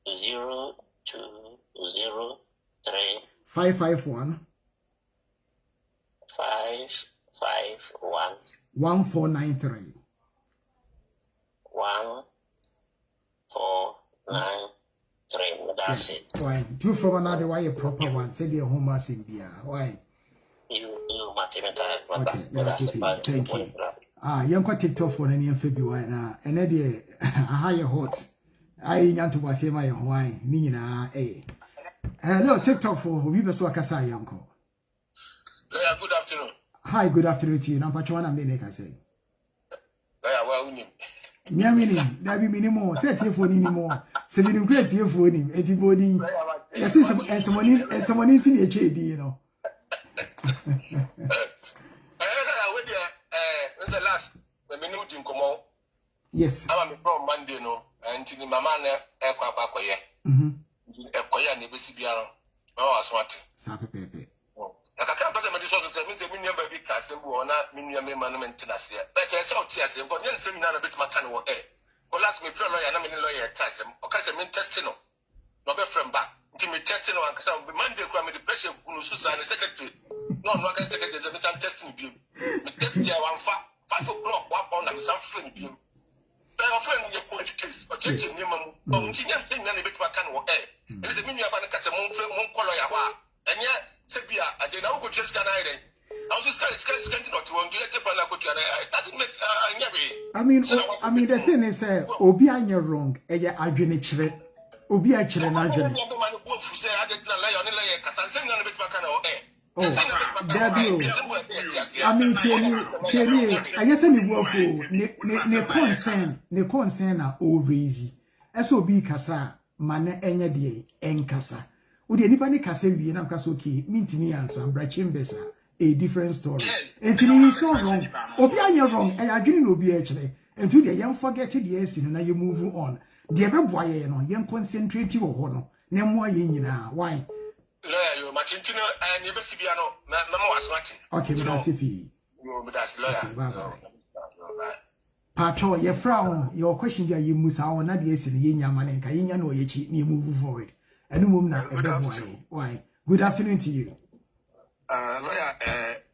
0203 551 551 1493 1493. That's it. Why? Two from another why a proper one. Say the home as in beer. Why? You Martinetta. Okay, thank you. Young TikTok for any February now, and then a higher hot. I want to say my Hawaii, Nina. Hello, TikTok for Viva Kasai, uncle. Good afternoon. Hi, good afternoon to you. Now, Pachuana Mene, I say. Well, there be many more. Set here for any more. 7 great here for him. Anybody. Yes, and someone in the HAD, you know. The last when we know come out. Yes. I'm from Monday, no, and to the mamma aircraft. Equia Nebisibiano. Oh, smart. Sappy Pepe. I can't put them in the sources of Mr. Minia baby castle or not Minia Monument to us here. But I saw tears, but then seminar a bit Macano air. Well, last me fellow and I'm in lawyer Cassim or Cassim intestinal. No better from back. Timmy testing on some Monday, Grammy the pressure of Gunususa and the secretary. No, I can take it as a testing view. But this year, 5 o'clock, 1 pound and some friend view. But our friend, your politics, or changing him, but thing and a bit Macano air. There's a minion of a Cassim, one color, and yet, Sebia, I did not go to Scanide. I was just scanning not to want to let the Panaco to that didn't make I mean, the thing is, Obi, you're wrong, and you're arguing it. Obi, actually, I'm arguing. I mean, Tierney, I guess any word for ne concern are all easy. SOB Kasa, Mana Enya de Enkasa. Would anybody Kasa be an Amkasoki, Mintini answer, Brachim Bessa, a different story. And to me, so wrong. Obi, you're wrong, and I didn't know be actually. And to the young forget it, yes, and now you move on. The other boy, you know, young concentrate you on. No more yin now. Why? Lawyer, Machinchino and Yabesibiano, Mamma was watching. Okay, but that's if he. That's lawyer. Bye bye. Pacho, your frown, your question that you must our not yes in Yenya Manenka, Yenya no Yachi, you move forward. And why? Good afternoon to you. Lawyer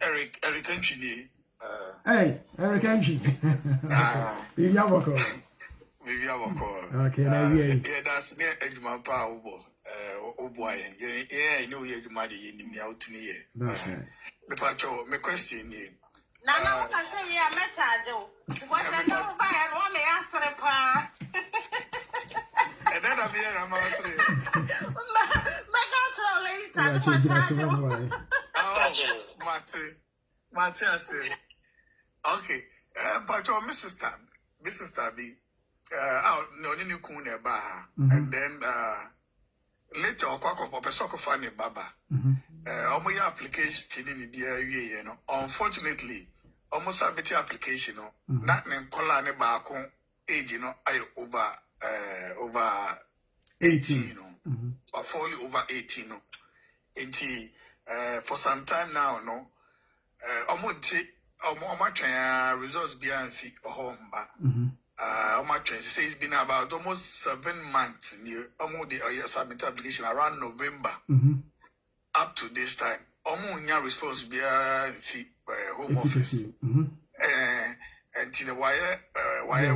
Eric Enchini. Hey, Eric Enchini. Okay, now we that's near Edmund Power. Oh boy, yeah, you know, you're the money in me out to me. That's right. The Pacho, my question is. Nana, I say we are met what I know by and one may answer the pa. And then I'm here, I'm asking. Martin, I say, okay, but your Mrs. Tabby, out no new kuna baha, and then later or quack up a soccer funny baba. Almost your application didn't be you know. Unfortunately, almost a better application, not name Colane Barco age, you know, I over 18, or fully over 18, no. For some time now, no. Almost results beyond home, but say it's been about almost 7 months. Almost the submit application around November up to this time. Almost your response beyond home office. And to the wire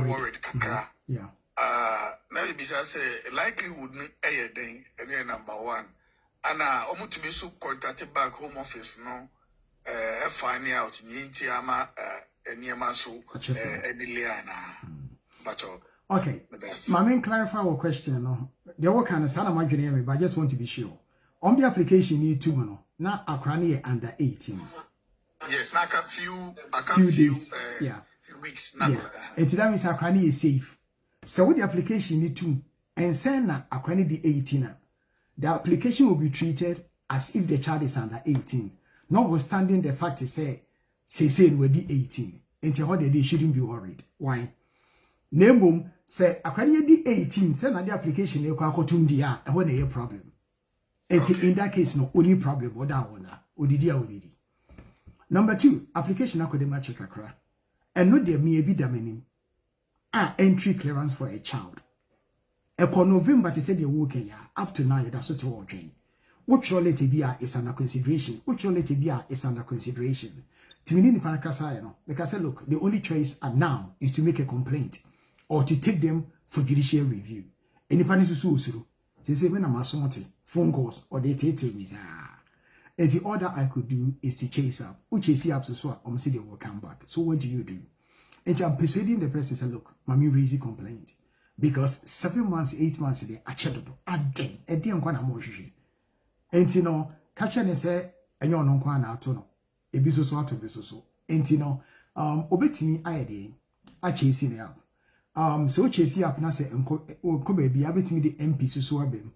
worried kakra. Yeah. Now it be say likelihood a day and number one. And almost to be so contacted back home office no. Finding out Nintiama Niama so okay. My main clarify our question. No, there were kind of sad imaginary, but I just want to be sure. On the application, you two no, not a cranny under 18. Yes, like a few days. Few weeks. Yeah. And that means a cranny is safe. So with the application, you two and send a cranny the 18. The application will be treated as if the child is under 18. Notwithstanding the fact to say we're the 18. Until how they shouldn't be worried. Why? Name say according the 18, send the application you can dia and when a problem. Until in that case, no only problem or that one or the Number 2, application academic check akra. And no there may be damning entry clearance for a child. Upon November to say the working up to now that's what we're doing. Which relative is under consideration? Which relative is under consideration? Because I said, look, the only choice now is to make a complaint or to take them for judicial review. Any panic to sue, they say when I'm phone calls or they take me. And the order I could do is to chase up. Which is up so I'm say they will come back. So what do you do? And I'm persuading the person say, look, mommy raise a complaint. Because 7 months, 8 months they are checked. I didn't want to enti no catch and say enyo no kwa na ato no ebi so ato bi so enti no obetimi ayede a chase ne up so chase up na say enko ba bia betimi de MP so abem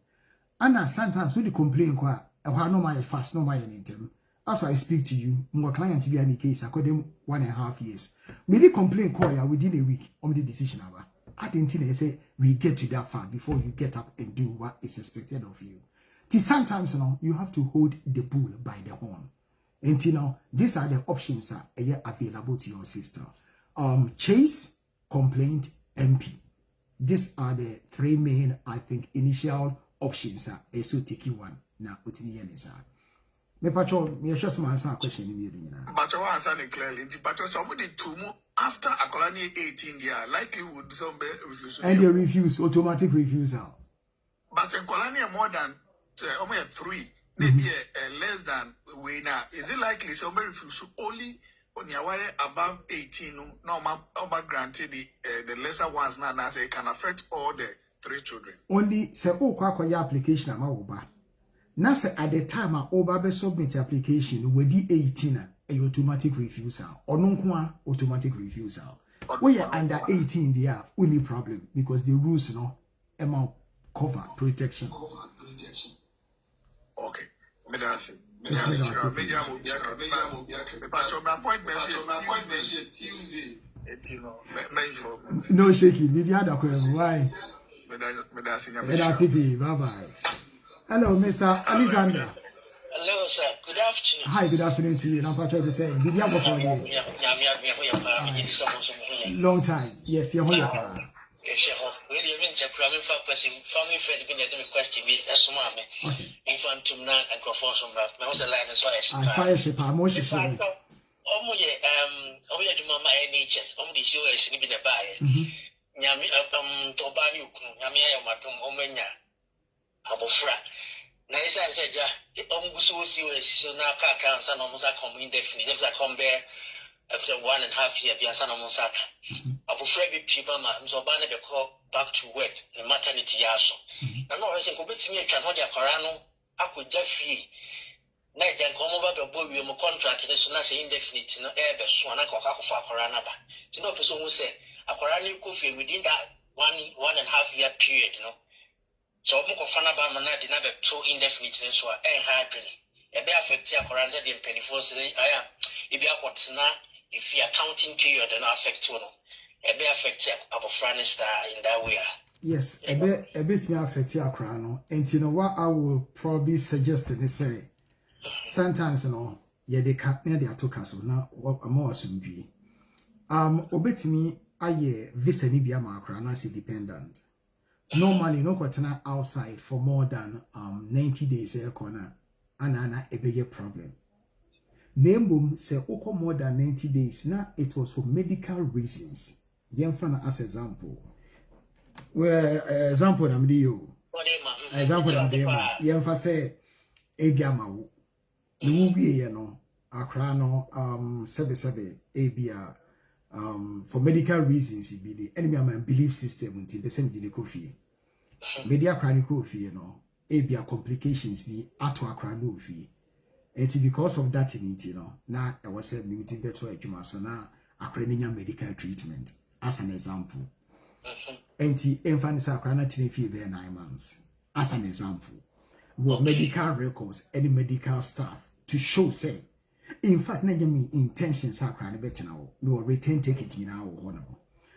ana sometimes so the complain kwa e hwa no my fast no my intem as I speak to you my client be any case according 1.5 years me the complain call ya within a week on the decision aba I didn't think say we get to that far before you get up and do what is expected of you. Sometimes you have to hold the bull by the horn. And these are the options that are available to your sister. Chase, complaint, MP. These are the 3 main, I think, initial options. So take you one. Now, what's the answer? Me patrol, me just answer a question. But I answer it clearly. But somebody to move after a colony 18 year, likelihood some refusal. And they refuse, automatic refusal. But in colony more than 3, maybe less than we now. Is it likely somebody refuse only on your way above 18? No, granted the lesser ones now say can affect all the 3 children. Only say your application ama oba. Now say at the time oba be submit application with the 18 a automatic refusal or non automatic refusal. We are under 18 there only problem because the rules amount cover protection. Okay. Medasi. Tuesday. No shaking. Did you have a question? Why? Medasi. Bye bye. Hello, Mr. Alexander. Hello, sir. Good afternoon. Hi, good afternoon to you. I'm trying to say, did you have a call? Long time. Yes, you're here. Really, I mean, family friend, been a question me as mommy. Infant to nan and Crawford from that. I was a line as well as fire ship. I'm more sure. Mama NHS, only show as in the buyer. Yami, Tobani, Yamia, Matum, Omenia, Abofra. Nice, I said, almost so now car son almost a come indefinitely. There's a come there after 1.5 years, Biasan almost up. Abofra be people, so Banner back to work, the maternity yaso. And no, I said, go back to me, can hold your Corano, I could just fee. Night then come over the boy, we contract, and so that's indefinite, no air, the swan, I call for Coranaba. To no person who say, a Corani coffee within that 1.5 year period, you know. So I'm going to find out another so indefinite, so I hardly. A bear affect your Coran, the penny for say, I am. If you are what's not, if you are counting period and affect you, a bear affect your Abofranistar in that way. Yes, a bit may affect your crown, and you know what I will probably suggest to say. Sometimes, you know, they can't near their two castle now, what more soon be. Obey me, I visa Nibia Macron as a dependent. Normally, no quarter outside for more than 90 days air corner, and a bigger problem. Name boom say oko more than 90 days. Now it was for medical reasons. Yemfana as example. Where example I'm the you. Example I'm the Yemfa say Egiamawu. The movie you know Accra no sebe ABR for medical reasons it be the enemy of my belief system until the same did coffee. Media chronicle fee, you know, ABR complications be at Accra no fee. And because of that you know, now I was saying limited better so now Accra medical treatment as an example. And the infant Accra fee there 9 months as an example. Well, medical records, any medical staff to show say. In fact, na me intentions are crying better now. No return ticket in our one.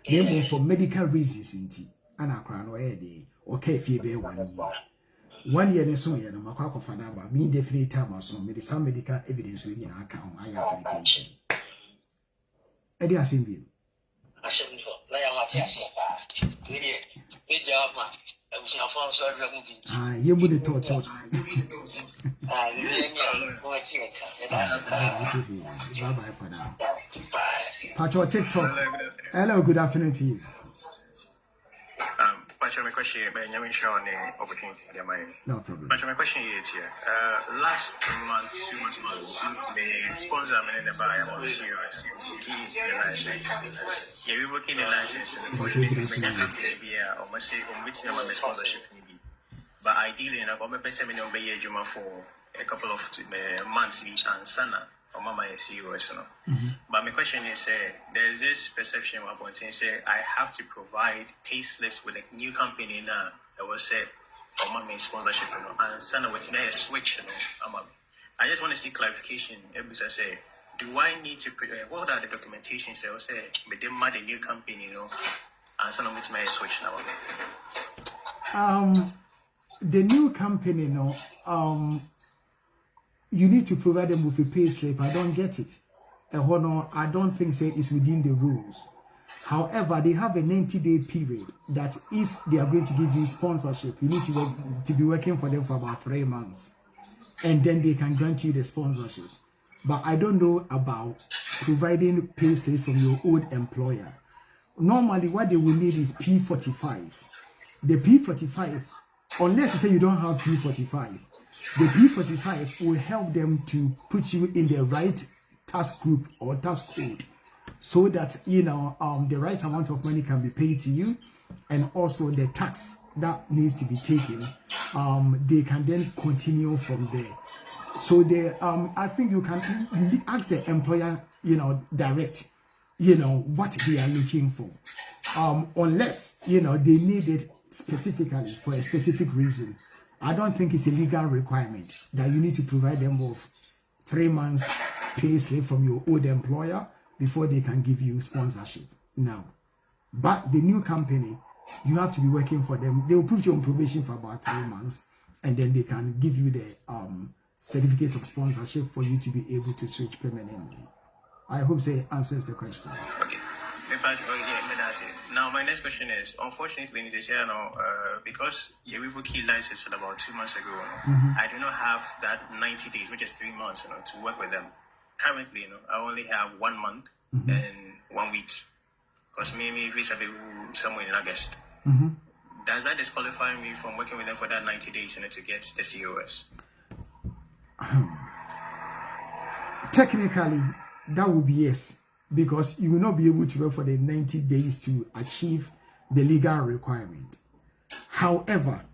Name for medical reasons in tea. And I cry no day. Okay, if you be 1 year. 1 year and so yeah, no matter for number. Me definitely time or so. Me some medical evidence we in account. I application. Eddie has seen you. I said, no, I am really good job, man. I was not found so you would have thought. Bye for now. Pacho TikTok. Hello, good afternoon to you. Pacho, my question, opportunity. No problem. Pacho, my question is here. Last month, 2 months ago, the sponsor in the buyer was serious. The license. Yeah, we working the license. Yeah, almost say, my sponsorship. But ideally, I'm going to pay me for a couple of months each and sana or mama is serious. But my question is, there's this perception of what say I have to provide pay slips with a new company now. I will say, or mama is sponsorship, and sana what's there a switch. I just want to see clarification. I say, do I need to what are the documentation? I will say, but they mad a new company, and sana what's my switch now. The new company, you need to provide them with a pay slip. I don't get it. I don't think it's within the rules. However, they have a 90-day period that if they are going to give you sponsorship, you need to be working for them for about 3 months. And then they can grant you the sponsorship. But I don't know about providing pay slip from your old employer. Normally, what they will need is P45. The P45, unless you say you don't have P45, the P45 will help them to put you in the right tax group or tax code so that, the right amount of money can be paid to you, and also the tax that needs to be taken, they can then continue from there. So I think you can ask the employer, direct, what they are looking for, unless, they need it specifically for a specific reason. I don't think it's a legal requirement that you need to provide them with 3 months pay slip from your old employer before they can give you sponsorship. Now, but the new company, you have to be working for them. They will put you on probation for about 3 months, and then they can give you the certificate of sponsorship for you to be able to switch permanently. I hope it answers the question. Okay. Now, my next question is, unfortunately, because you revoked key license about 2 months ago, I do not have that 90 days, which is 3 months, to work with them. Currently, I only have 1 month and 1 week, because maybe visa be somewhere in August. Does that disqualify me from working with them for that 90 days, to get the COS? Technically, that would be yes, because you will not be able to work for the 90 days to achieve the legal requirement. However,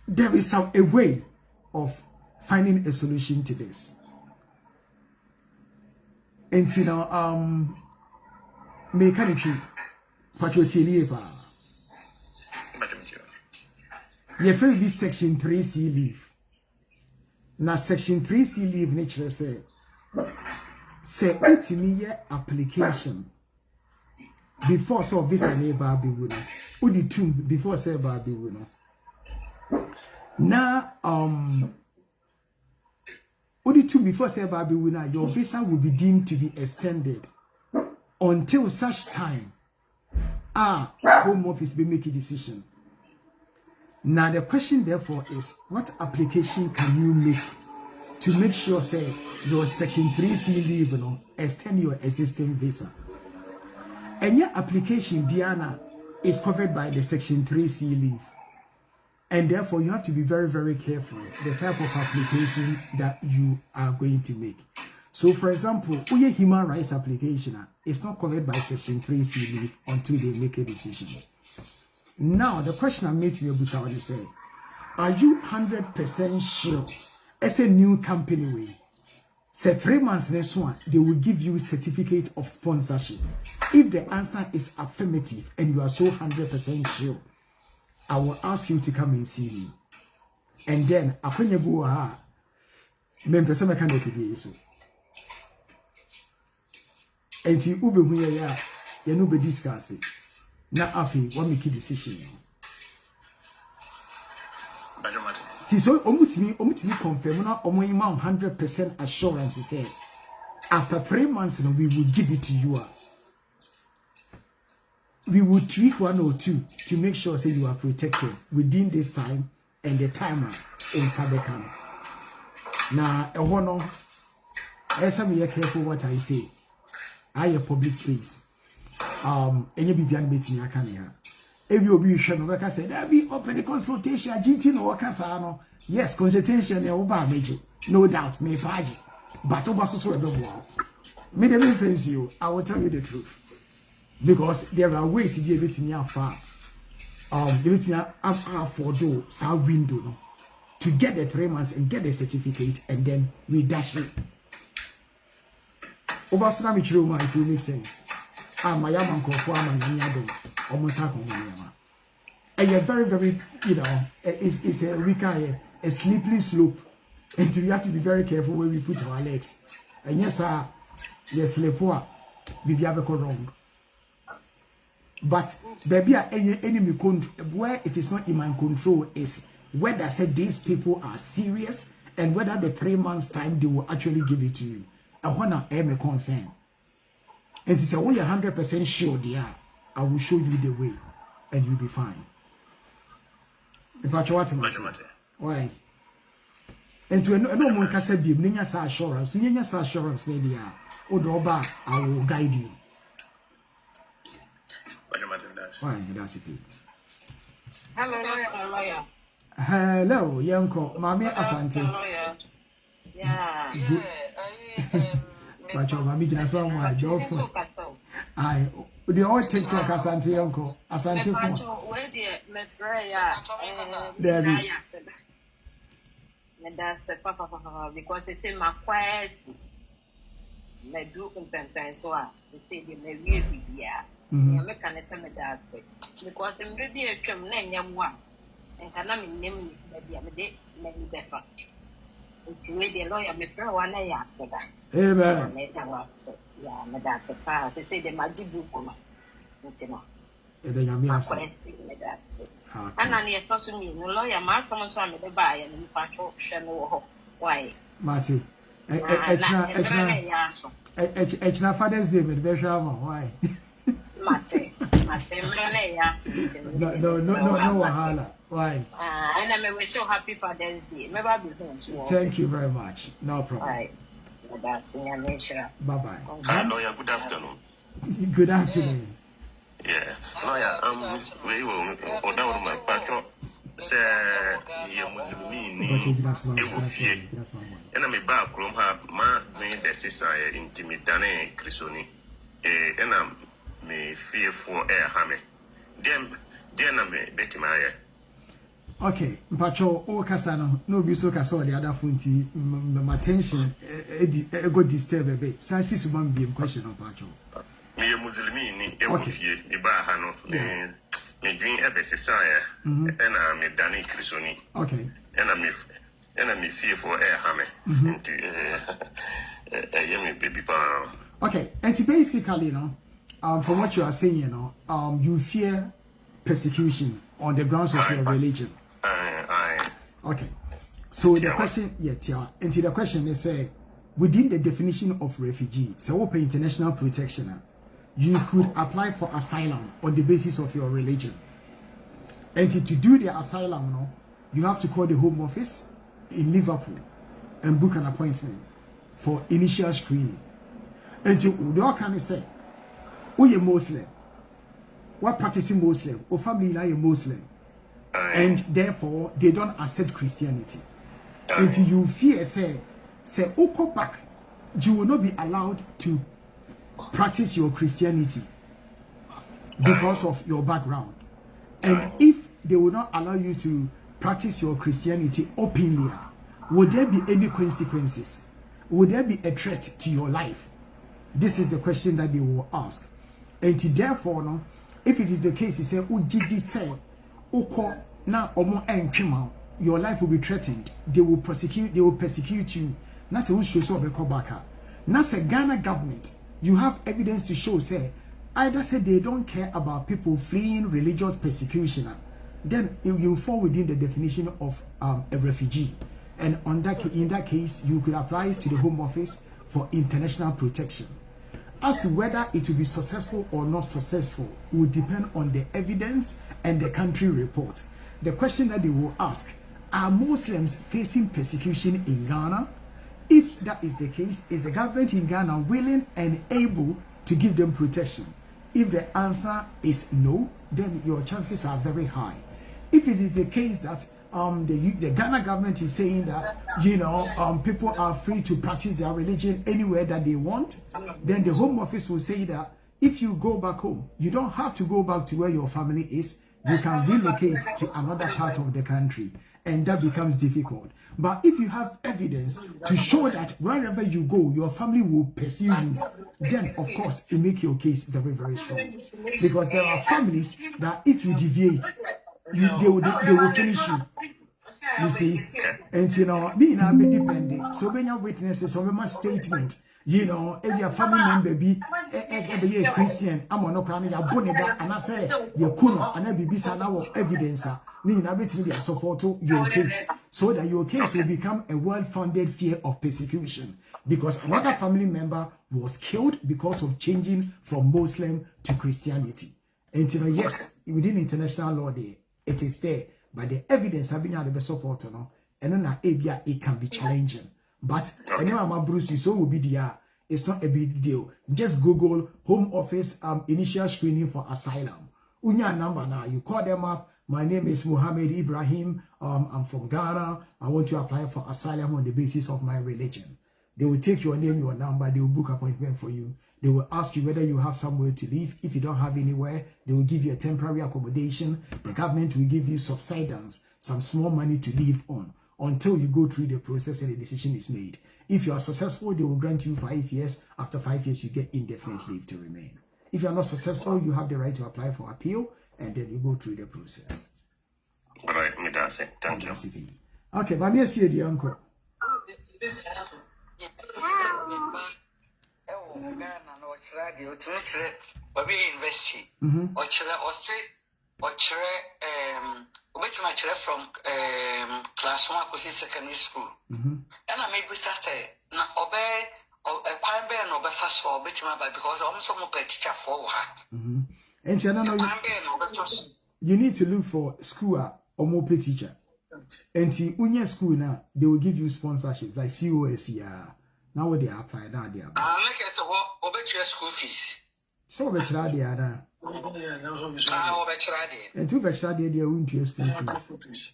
there is a way of finding a solution to this. And mechanically, your friend be section 3C leave. Now section 3C leave nature say ultimate application before so visa neighbor be winner. Udi two before say be winner. Now Udi two before say be winner, your visa will be deemed to be extended until such time Home Office will make a decision. Now the question therefore is, what application can you make to make sure say your section 3C leave extend your existing visa? And your application Diana is covered by the section 3C leave. And therefore you have to be very, very careful the type of application that you are going to make. So for example, your human rights application is not covered by section 3C leave until they make a decision. Now, the question I made to you, Busa, is say, are you 100% sure as a new company way? Say 3 months next one, they will give you certificate of sponsorship. If the answer is affirmative and you are so 100% sure, I will ask you to come and see me. And then, upon you go, men person can do so. And you ube ya no be discuss it. Now, after what make a decision. So, omutimi confirm now. 100% assurance. Say after 3 months, we will give it to you. We will tweak 1 or 2 to make sure say you are protected within this time and the timer in Sabekan. Now, I want to be careful what I say. I a public space. Any bibian meeting I can here. If you be sure no say there be open the consultation GT no wakasa no. Yes, consultation e oba meje. No doubt, me page. But oba so ebo. Me dem fancy you. I will tell you the truth. Because there are ways to give it to me afar. Give it to me for do sa window no. To get the 3 months and get the certificate and then we dash it. Oba so na me chiro ma it will make sense. My yaman for almost a very, very, it's a weaker, a slippery slope. And you have to be very careful where we put our legs. And yes, yes, sleepwa, we be wrong. But baby, any enemy where it is not in my control is whether said these people are serious and whether the 3 months time they will actually give it to you. I wanna am a concern. And he said, "Oh, you're 100% sure, dear. I will show you the way, and you'll be fine." If I try to why? And to no one can say, "Be near assurance, near assurance, lady. Oh, Doba, I will guide you." Why? That's it. Hello, lawyer. Hello, Yanko, Mammy Asante. Yeah. But your mammy just one my girlfriend. I the old TikTok Asante uncle. Asante for. Where the Metrea? That's papa because it's in my quest. Me do umpen so they say they may be here. Mechanism that's it. Because I'm ready a trim name one. And can I name maybe a day, maybe better. It's the lawyer, Mr. One, I answered that. Amen. Yeah, that's a pass. They say the magic book. Makwesi medase. Ana ne yeto me no lawyer ma asem so am de ba ya ne patcho hwe no ho. Why? Mati. Echna Father's Day with Beshama. Why? Mate, mrane ya so. No, Wahala. Why? And I'm so happy Father's Day. Me ba be home. Thank you very much. No problem. Right. Bye-bye. Hi, lawyer. Good afternoon. Good afternoon. Yeah, lawyer. We will order my patron. Say, you Muslim, and I'm a back room. Ma, me, the sister, intimidane, Crisoni, and I'm me fear for air hammer. Then I'm a Betty Maya. Okay, Pacho, O Casano, no be so caso the other funty, my attention, go disturb a bit. So I see someone be a question on Pacho. Me a Muslim, okay, a bahano, me drink a besisaya, and I'm a Danny Crisoni. Okay, and I'm a fear for air hammer. A baby palm. Okay, and basically, from what you are saying, you fear persecution on the grounds of your religion. Okay, so the question, and the question is, within the definition of refugee, so open international protection, you could apply for asylum on the basis of your religion. And to do the asylum, you have to call the Home Office in Liverpool and book an appointment for initial screening. And to what can I say? Oh, you're Muslim. What practicing Muslim? Or family like a Muslim. And therefore, they don't accept Christianity. And you fear, say, go back, you will not be allowed to practice your Christianity because of your background. And if they will not allow you to practice your Christianity openly, would there be any consequences? Would there be a threat to your life? This is the question that they will ask. And therefore, if it is the case, he said, your life will be threatened. They will persecute you. That's a show back. That's a Ghana government. You have evidence to show, say, either say they don't care about people fleeing religious persecution, then you fall within the definition of a refugee. And in that case, you could apply to the Home Office for international protection. As to whether it will be successful or not successful will depend on the evidence and the country report. The question that they will ask, are Muslims facing persecution in Ghana? If that is the case, is the government in Ghana willing and able to give them protection? If the answer is no, then your chances are very high. If it is the case that the Ghana government is saying that people are free to practice their religion anywhere that they want, then the Home Office will say that if you go back home, you don't have to go back to where your family is. You can relocate to another part of the country, and that becomes difficult. But if you have evidence to show that wherever you go, your family will pursue you, then of course it makes your case very, very strong. Because there are families that if you deviate, they will finish you. You see, and being a bit dependent. So when your witnesses or my statement, if your family member be a Christian, I'm on no crime, you're bonnet, and I say you're kuno, and I be now evidence. Meaning I bet you support your case, so that your case will become a well-founded fear of persecution. Because another family member was killed because of changing from Muslim to Christianity. And yes, within international law, it is there, but the evidence have been able to support, and then it can be challenging. But anyway, my Bruce, so will be there. It's not a big deal. Just Google Home Office initial screening for asylum. Unya number now. You call them up. My name is Mohammed Ibrahim. I'm from Ghana. I want to apply for asylum on the basis of my religion. They will take your name, your number. They will book appointment for you. They will ask you whether you have somewhere to live. If you don't have anywhere, they will give you a temporary accommodation. The government will give you subsidence, some small money to live on, until you go through the process and the decision is made. If you are successful, they will grant you 5 years. After 5 years, you get indefinite leave to remain. If you are not successful, you have the right to apply for appeal, and then you go through the process. All right, me that's it. Thank you. Okay, but me see the uncle. obi university or chere or say or chere wait my chere from class 1 to secondary school and I maybe started na obey or a quite bear no be fast for bit my because I'm so much teacher for her and you need to look for school or more teacher. And in your school now, they will give you sponsorship like COS. Now what they apply now they are. Like I said, what your school fees? So much that they are now. And 2 extra they are going to your school fees.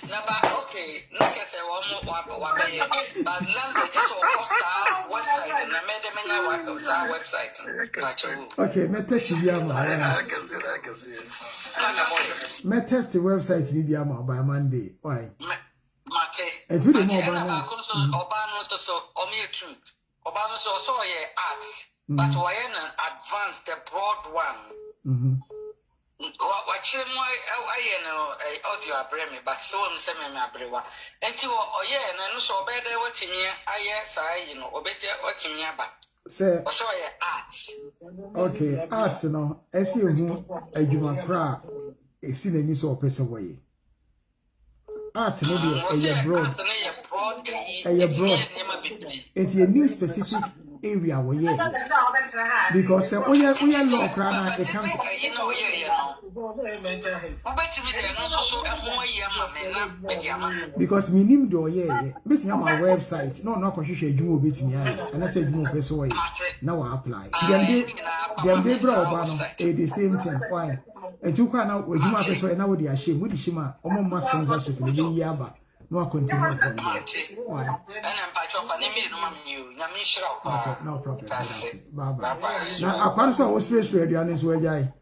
No, but okay, like I said, but language is our website, and I made them in our website. Okay, me text you me test the website in Ibiama by Monday. Why? Mate. And to the mobile Obano so true. Obano so arts, but why an advanced, the broad one. Watch him, I know audio abremi, but so I'm sending me abrewa. And to and I so better watching me. I you know, or better watching me about. Say, so arts. Okay, arts, no, as you know, a human craft, a sin and you saw a person away. Arts, maybe a broad, it's a new specific area where you because we are low crowd, it comes. Because me name do bit me on my website. No confusion you will beat me and I said you person way. Now I apply. Them they bro the same thing. Why? And two can now we my person now they are shame with the shima almost sponsorship in the year but no continue from there. Why? Okay, no problem. Bye bye. Now I can't say I was straight the honest way jai.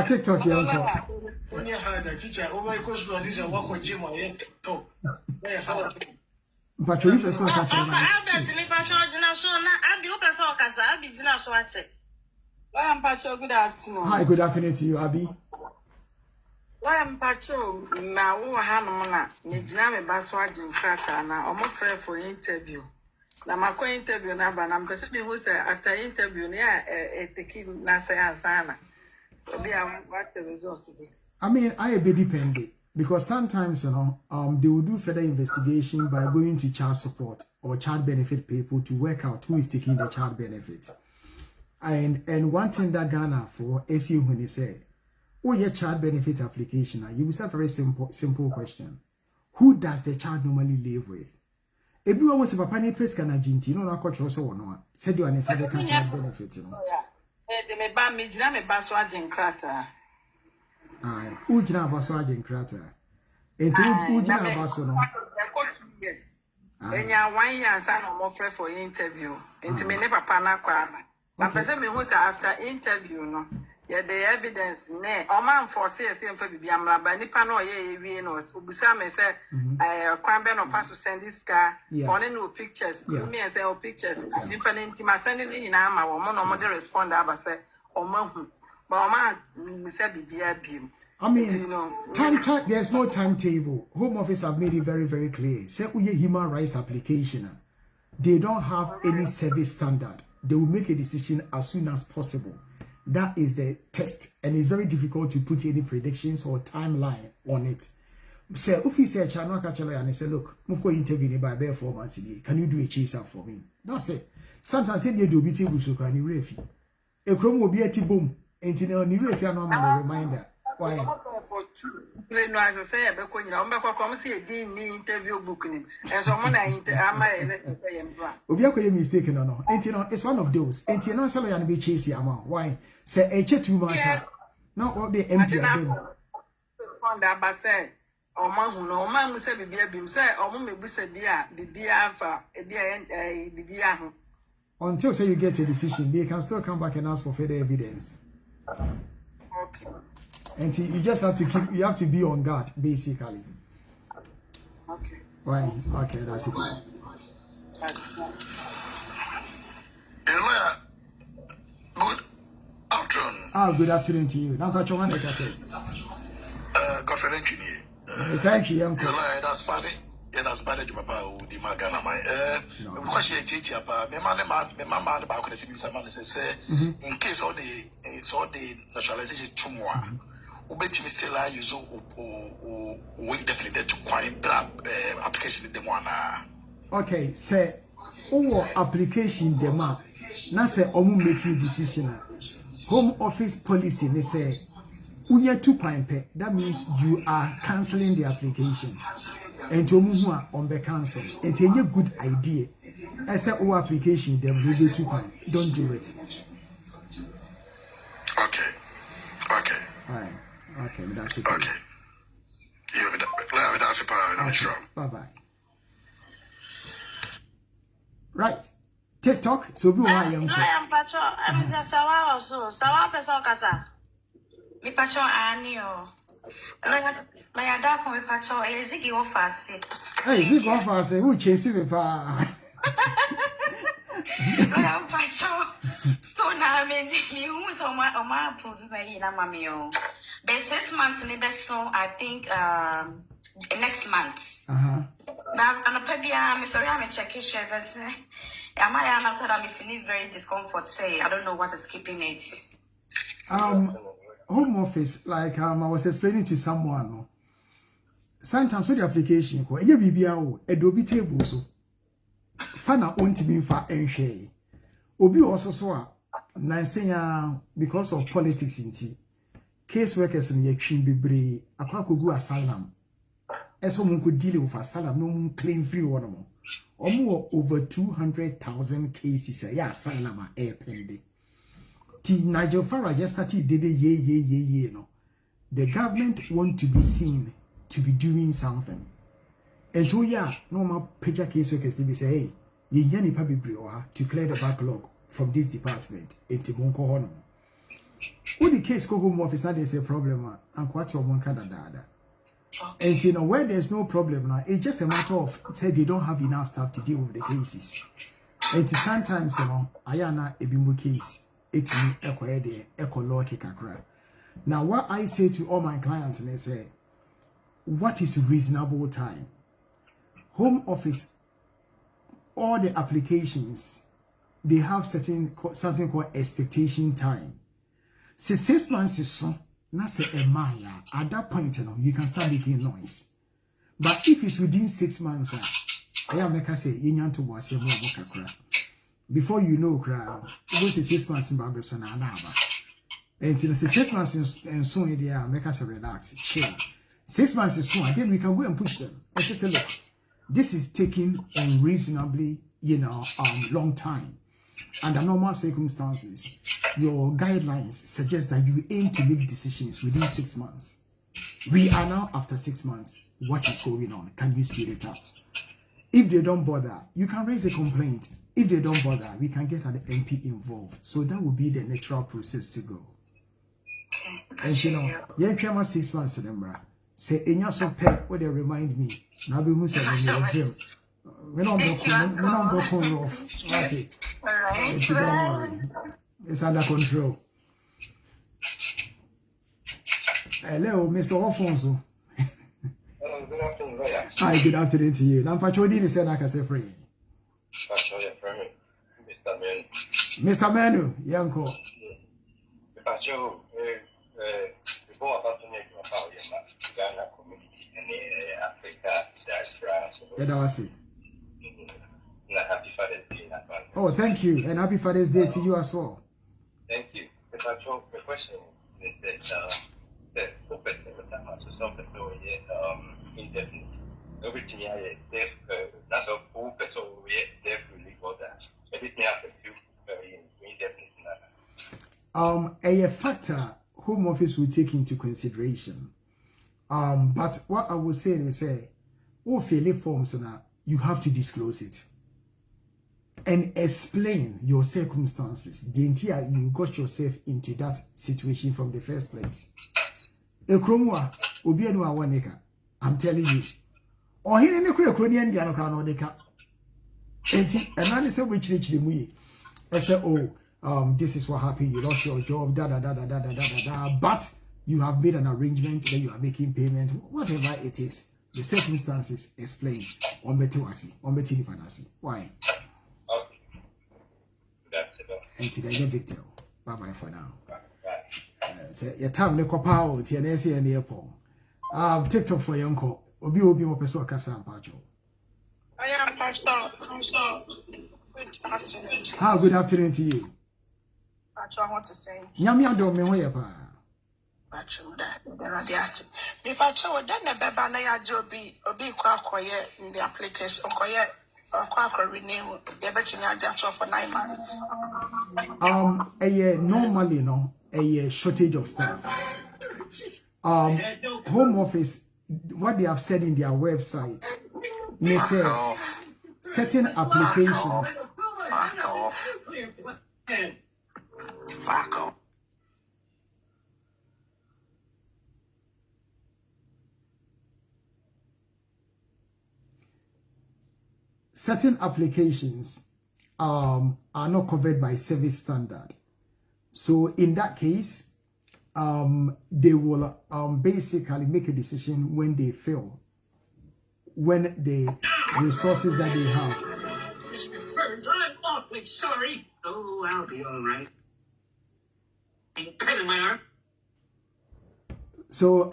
TikTok your uncle. When you had a teacher, oh my gosh, this is what gym on TikTok. But you person can say good afternoon. Hi, good afternoon to you, Abby. Why am Pacho now? Hanna, Nijame Baswajin Kratana, or more prayer for interview. Now, my interview number, and I'm presuming who say after interview, yeah, taking Nasa and Sana. What the results be? I mean, I be dependent because sometimes they will do further investigation by going to child support or child benefit people to work out who is taking the child benefit. And one thing that Ghana for SU when they say, oh, your child benefit application, you will say a very simple question. Who does the child normally live with? If you want to papa ni pesca na jinti, no na culture so no. Said you are necessary child benefit, you know. De me ba me jina me Baswajin Krata. Aye, who jina Baswajin Krata? Enti who jina Baso no? Yes. Enya 1 year san no more for interview. Enti me ne papa na kwa. But person me who say after interview no. Yeah, the evidence ne o man for say for bibia mra ba nipa no ye wie no obusa me say kwambe no pass to send this car on no pictures me say o pictures nipa ntima send ni na ama wo no mo de respond aba say o ma hu but o man me say bibia bim. I mean, there's no timetable. Home Office have made it very, very clear. Say uye human rights application, they don't have any service standard. They will make a decision as soon as possible. That is the test, and it's very difficult to put any predictions or timeline on it. So if you say China and say, look, move go interview by bare 4 months a day. Can you do a chase up for me? That's it. Sometimes say you do be table so can you refi. A chrome will be a boom. And you know, you refi no man reminder. Why? No, as I say, because you know, come see a interview book and someone I am mistaken or no. And you know, it's one of those. And you know, so you be chasing amount. Why? Say a chat too much. Not what the empty again. On that, but say, or man who no man will say, be a beam, say, or me be said, dear, the dear for a dear, until say you get a decision, they can still come back and ask for further evidence. Okay. And you just have to keep, you have to be on guard, basically. Okay. Right. Okay, that's it. Good afternoon. Good afternoon to you. Now, what you want to say? Godfrey Engineer. Thank you, Uncle. That's funny. yeah, that's bad. Papa who the magana my because she teach about me man about could see man say in case all the naturalization tomorrow ubetimi still use o definitely to quite black application the one okay say our application demand na say omu make you decision home office policy they say unya 2 point pe that means you are cancelling the application and to move on the cancel it's a good idea as a our application them will do 2 point don't do it okay all right okay that's it okay you that's it bye bye right TikTok so be why young I am pacho I'm the sawa also sawa pesa kasa mi pacho anio my dad come pacho ezigi ofase hey ezigi ofase who chase me pa I am pacho so now me who so my approve me na mami o be 6 months ni be so I think next month now and I'm sorry I'm checking share but am I not told I'm feeling very discomfort say I don't know what is keeping it home office like I was explaining to someone sometimes with the application ko eje bibia o edobi table so fa na ontimi fa enhwe obi also so a nansenya because of politics inti case workers in yetwin bebre akwakogu asylum eso mun ko deal with asylum no mun claim free one mo omo over 200,000 cases ya asylum a pending ti Nigel Farage just started did ye no the government want to be seen to be doing something and so yeah normal picture case workers they say hey ye yani pa bebre o ha to clear the backlog from this department enti monko hono when the case go home office there's a problem and what your monka da and you know where there's no problem now it's just a matter of say they don't have enough staff to deal with the cases and sometimes you know ayana ebimbo case it's me echo law kakra. Now what I say to all my clients and they say what is reasonable time? Home office all the applications they have something called expectation time. Say 6 months is so na say maya at that point you know, you can start making noise. But if it's within 6 months I make us say to was your kakra. Before you know crowd it was 6 months in Babylon and until 6 months and soon they are make us relax chill 6 months is soon then we can go and push them and say look this is taking unreasonably you know long time. Under normal circumstances, your guidelines suggest that you aim to make decisions within 6 months. We are now after 6 months. What is going on? Can we speed it up? If they don't bother, you can raise a complaint. If they don't bother, we can get an MP involved. So that would be the natural process to go. And you know, yeah, came 6 months in Embra. Say, in your so pet, what they remind me. Now be who said gym. We don't go off. Right. Don't worry. It's under control. Hello, Mr. Alfonso. Hello, good afternoon, Roya. Hi, good afternoon to you. I'm Pachodi, the said I can say free. Mr. Manu, Yanko. Pacho, before about to make about Ghana community and Africa diaspora. Yeah, that was it. Happy Father's Day in advance. Oh, thank you, and happy Father's Day to you as well. Thank you. The question is that the purpose of the matter, some people indefinite. Everything here, that's a purpose of death relief order. Everything has a few indefinite. A factor Home Office will take into consideration. But what I would say is, all failure forms now, you have to disclose it and explain your circumstances. The entire you got yourself into that situation from the first place. I'm telling you. Or here in the Kronian Diana Deka. And I say which literally I say, oh, this is what happened, you lost your job, but you have made an arrangement that you are making payment, whatever it is. the circumstances explain. On beti wasi, on beti nipanasi. Why? Okay. That's it. And today the big deal. Bye bye for now. Say your time ne kopa o ti na ese ne epo. TikTok for your uncle. Obi mo peso kasa ampacho. I am Pastor. Good afternoon. How good afternoon to you? Pastor, I want to say. Nyame adom me ho ye pa. Pastor, that radiasi. Me Pastor, that na beba na ya obi kwa akoye in the application. Okoye kwa renew. They bet me aja for 9 months. Normally no, a shortage of staff. Home Office, what they have said in their website, they say certain applications. Fuck off. Fuck off. Certain applications are not covered by service standard. So in that case, they will basically make a decision when they fail, when the resources that they have. Burns, I'm awfully sorry. Oh, I'll be all right. Pain in my arm. So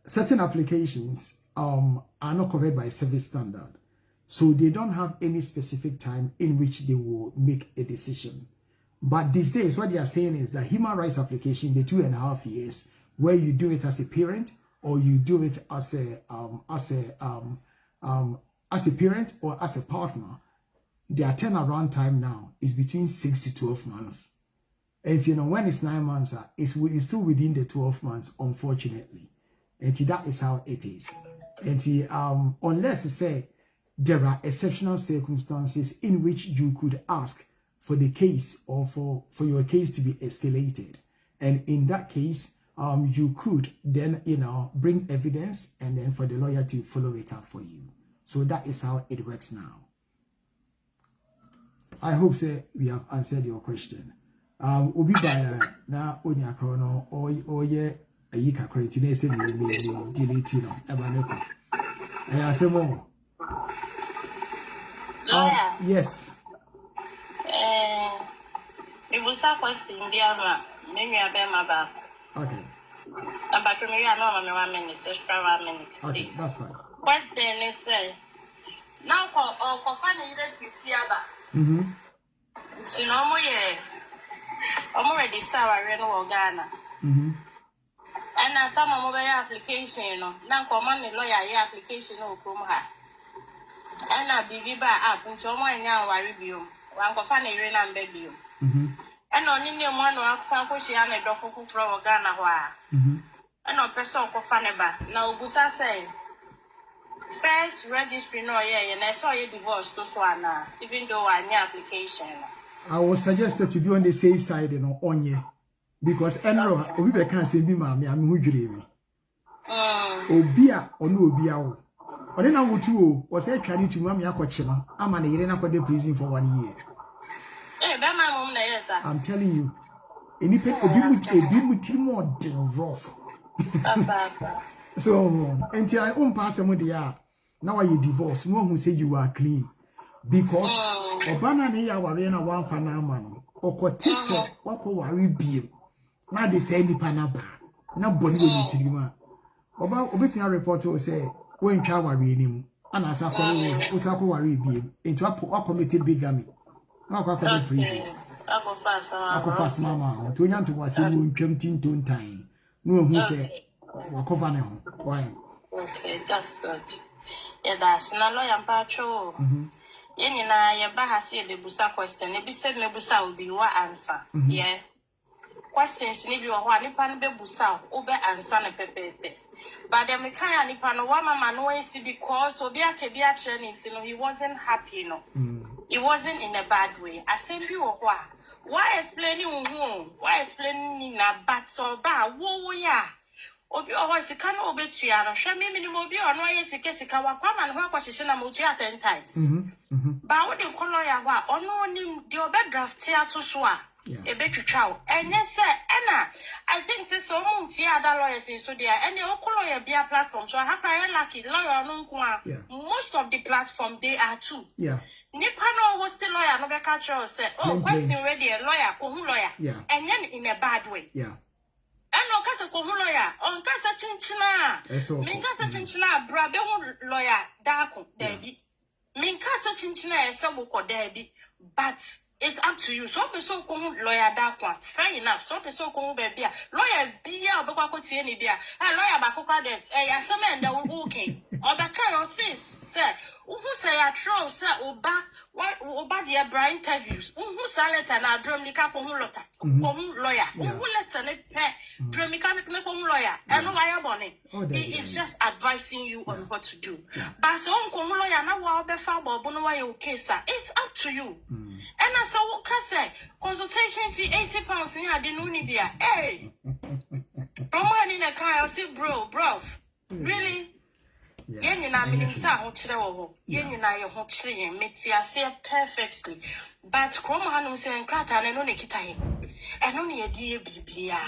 certain applications are not covered by service standard. So they don't have any specific time in which they will make a decision. But these days, what they are saying is that human rights application, the 2.5 years, where you do it as a parent or you do it as a parent or as a partner, their turnaround time now is between 6 to 12 months. And when it's 9 months, it's still within the 12 months, unfortunately. And that is how it is. And unless you say there are exceptional circumstances in which you could ask for the case or for your case to be escalated, and in that case you could then bring evidence and then for the lawyer to follow it up for you. So that is how it works now. I hope we have answered your question. Obi baya na onya krono or ye ayika krentina se me delete no ebaneko ayasemo. Yes. It was a question, maybe I bear my back. Okay. But maybe I know 1 minute, extra 1 minute, please. Okay, that's fine. Question is, now for finding you fear. So no more, I'm already started Reno Ghana. And I thought my mobile application, now command the lawyer application or Chroma. And I be back up until one now I review. One for funny and baby. And on in one work, some push and a dog for Ghana. And no person for Faneba. Now, Busa say, first registry no, and I saw you divorce to Swana, even though I need application. I would suggest that you be on the safe side, on ye. Because Enro, we can't say, be mammy, I'm who dreaming. Obia or no Obia. Or then I would too, was a carry to Mammy Aquachima. I'm an Irena for the prison for 1 year. I'm telling you, any pet a bit more than rough. So, until I own pass some of the now you divorced, no one who say you are clean. Because Obana near Warena one for now, man, or Cotissa, what worry be. Now they say the Panaba, now Bonnie will be Tima. About Obit report will say, when Kawa him, and as I call worry be into a committed bigamy. Now, I prison. I go fast, Mamma, to young to what's in 20 time. No, who say, walk over now. Why? Okay, that's good. Yeah, that's no lawyer, Pacho. Yenina, your bahasi, the Busa question. Maybe said Mebusa will be what answer. Yeah. Questions, maybe or one nipan be Busa, Obe answer a pepe. But the Mikaya Nipan, one man, no see because Obia Kebia training, he wasn't happy, It wasn't in a bad way. I said, you or why explaining who? Why explaining a bad so bad? Whoa, yeah. Obi always can obey Triano. Show me minimum be on why is the case. Kawa and what position I'm 10 times. But what you call lawyer, or no, the bed draft here to swear. A bit to chow. And yes, sir, Anna, I think this so other lawyers in so there, and the local lawyer be a platform. So I have a lucky lawyer no most of the platform they are too. Yeah. Nipano was the lawyer, no be catch us say, oh, question ready a lawyer, lawyer. Yeah. And then in a bad way. Yeah. And no casa lawyer, on casa chinchina. Min casa chinchina, brother lawyer, darko, Debbie. Min casa chinchina, so Debbie, but it's up to you. So be so lawyer darko. Fair enough. So be so baby. Lawyer be a bako tieni bia. A lawyer bako that. A some men that will okay. Or the kind of sis. Sir, who say I troll, sir, oba the Brian interviews. Who salad and I drum the cap on lawyer. Who let a pet drum mechanic lawyer. And no wire bonnet. He is just advising you on what to do. But so lawyer now will be far bono okay, sir. It's up to you. And I saw what can say consultation fee £80 in I didn't know Nibia. Hey, from one in a car, I say, bro. Really? Yen you na minim sa ho kire wo ho yen you na ye ho kire yen meti ase perfectly but krom hanu se nkrata na no ne kita he eno ne yedi bibia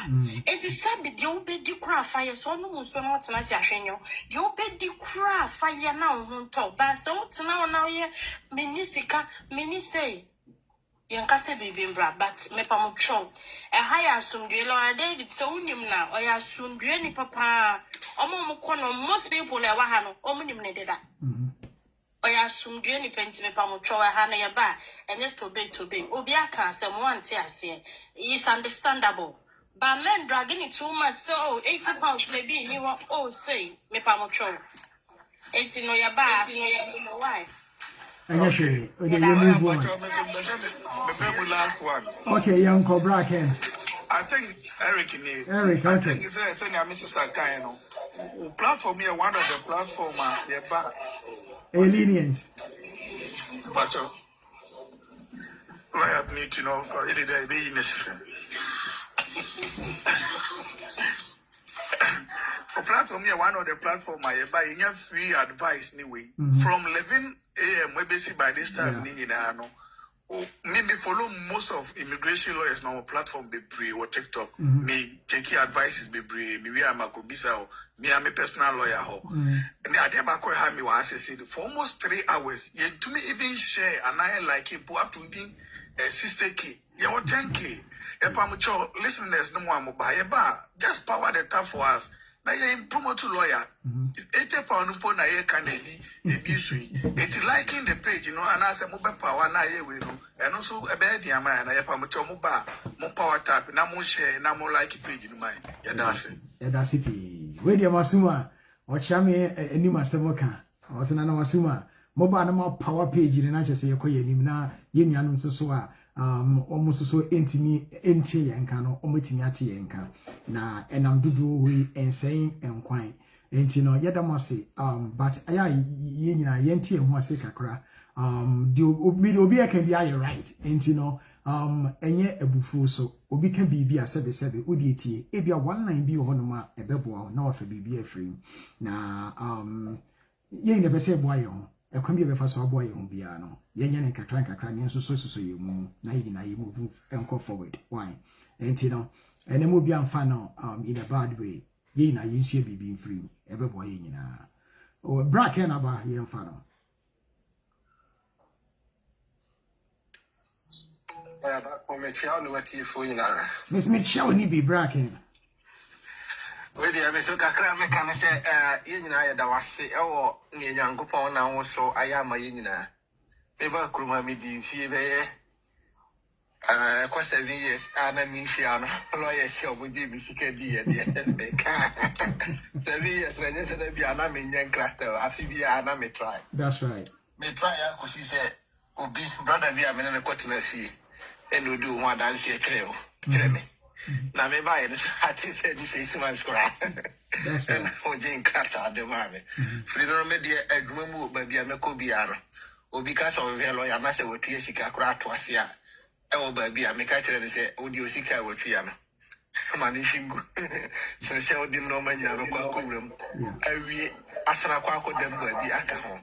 enti sabi de obedi kura fire so no mu so na otena si ahwenyo de obedi kura fire na ho nto ba so otena na ye minisika minisei Yankase bibimbra, but me pamucho. A higher sundre, Lord David, so unim na, or ya sundre ni papa. Omo most people le wahano, omunim ne deda. Or ya sundre ni penti me pamucho, a hana ya ba, and yet to be. Obiaka, some one tear say, it's understandable. But men dragging it too much, so £80 maybe, you want, say, me pamucho. 80 no ya ba, no wife. Okay. Last one. Okay, young Cobra Ken. I think Eric in it. Eric, I okay. think he's saying Mr. Kaino. Platform here, one of the platform a lenient. But I need to know already there be necessary. A platform here, one of the platform I buy in your free advice anyway. From 11 a.m. we basically by this time maybe follow most of immigration lawyers now platform be pre or TikTok. Me take your advices be pre me we are makobisa or me am a personal lawyer ho. And the idea back where me was said for almost 3 hours. You to me even share and I like it up to even 60K. You want 10K. If I'm listeners no more mobile just power the tap for us. Na ye promote lawyer. £80 na ye can be sweet. It's liking the page, you know, and as a mobile power na ye we know. And also a bad man, I have a much more power tap, na more share, na more like page in mind. Yeah, that's it. Yeah, that's it. Where the Masuma or Chame any Masamoka or Sanana Masuma mobile power page in an say na yin so almost so intimi enti yankano ometimiati yanka na enam dudu we ensaying enquine enti no yedamase but aya yenyina yenti ehu ase kakra the obi can be aye right enti no enye ebufu so obi can be a sebe odi etie ebia one line bi ho no ma ebeboa na wafa bibi afrim na yen be se boa ye ho ekwam bi be fa so aboa ye ho bia no yenya ne kakra ne so ye mu na ye move enko forward why enti no ene mo bia mfa no in a bad way ye na yinsu bibi free ebeboa ye nyina o bracket na ba ye mfa no Miss Mitchell ni be bracket we dey me so kakra me kan say ye nyina ye da wase e wo ne nyankopon na wo so ayama ye nyina e ba kuruma mi di fie be ye kwa 7 years ana mi fia no lawyer she obo bi bi sika di ye de ka 7 years na nye se da bi ana me nyen krata afi bi ana me try. That's right. Me try ya ko si say obi brother bi a me na ko na fie and we do one dance here me na me buy it I think said this is my scrap and we didn't cut out the mommy freedom media adwuma mu ba bia me ko bia no obi ka so we lawyer na say we tue sika kra to ase a e wo ba bia me ka kire say odi osika we tue no mani shingu so say odi no manya no kwa ko wram awie asra kwa ko dem ba bi aka ho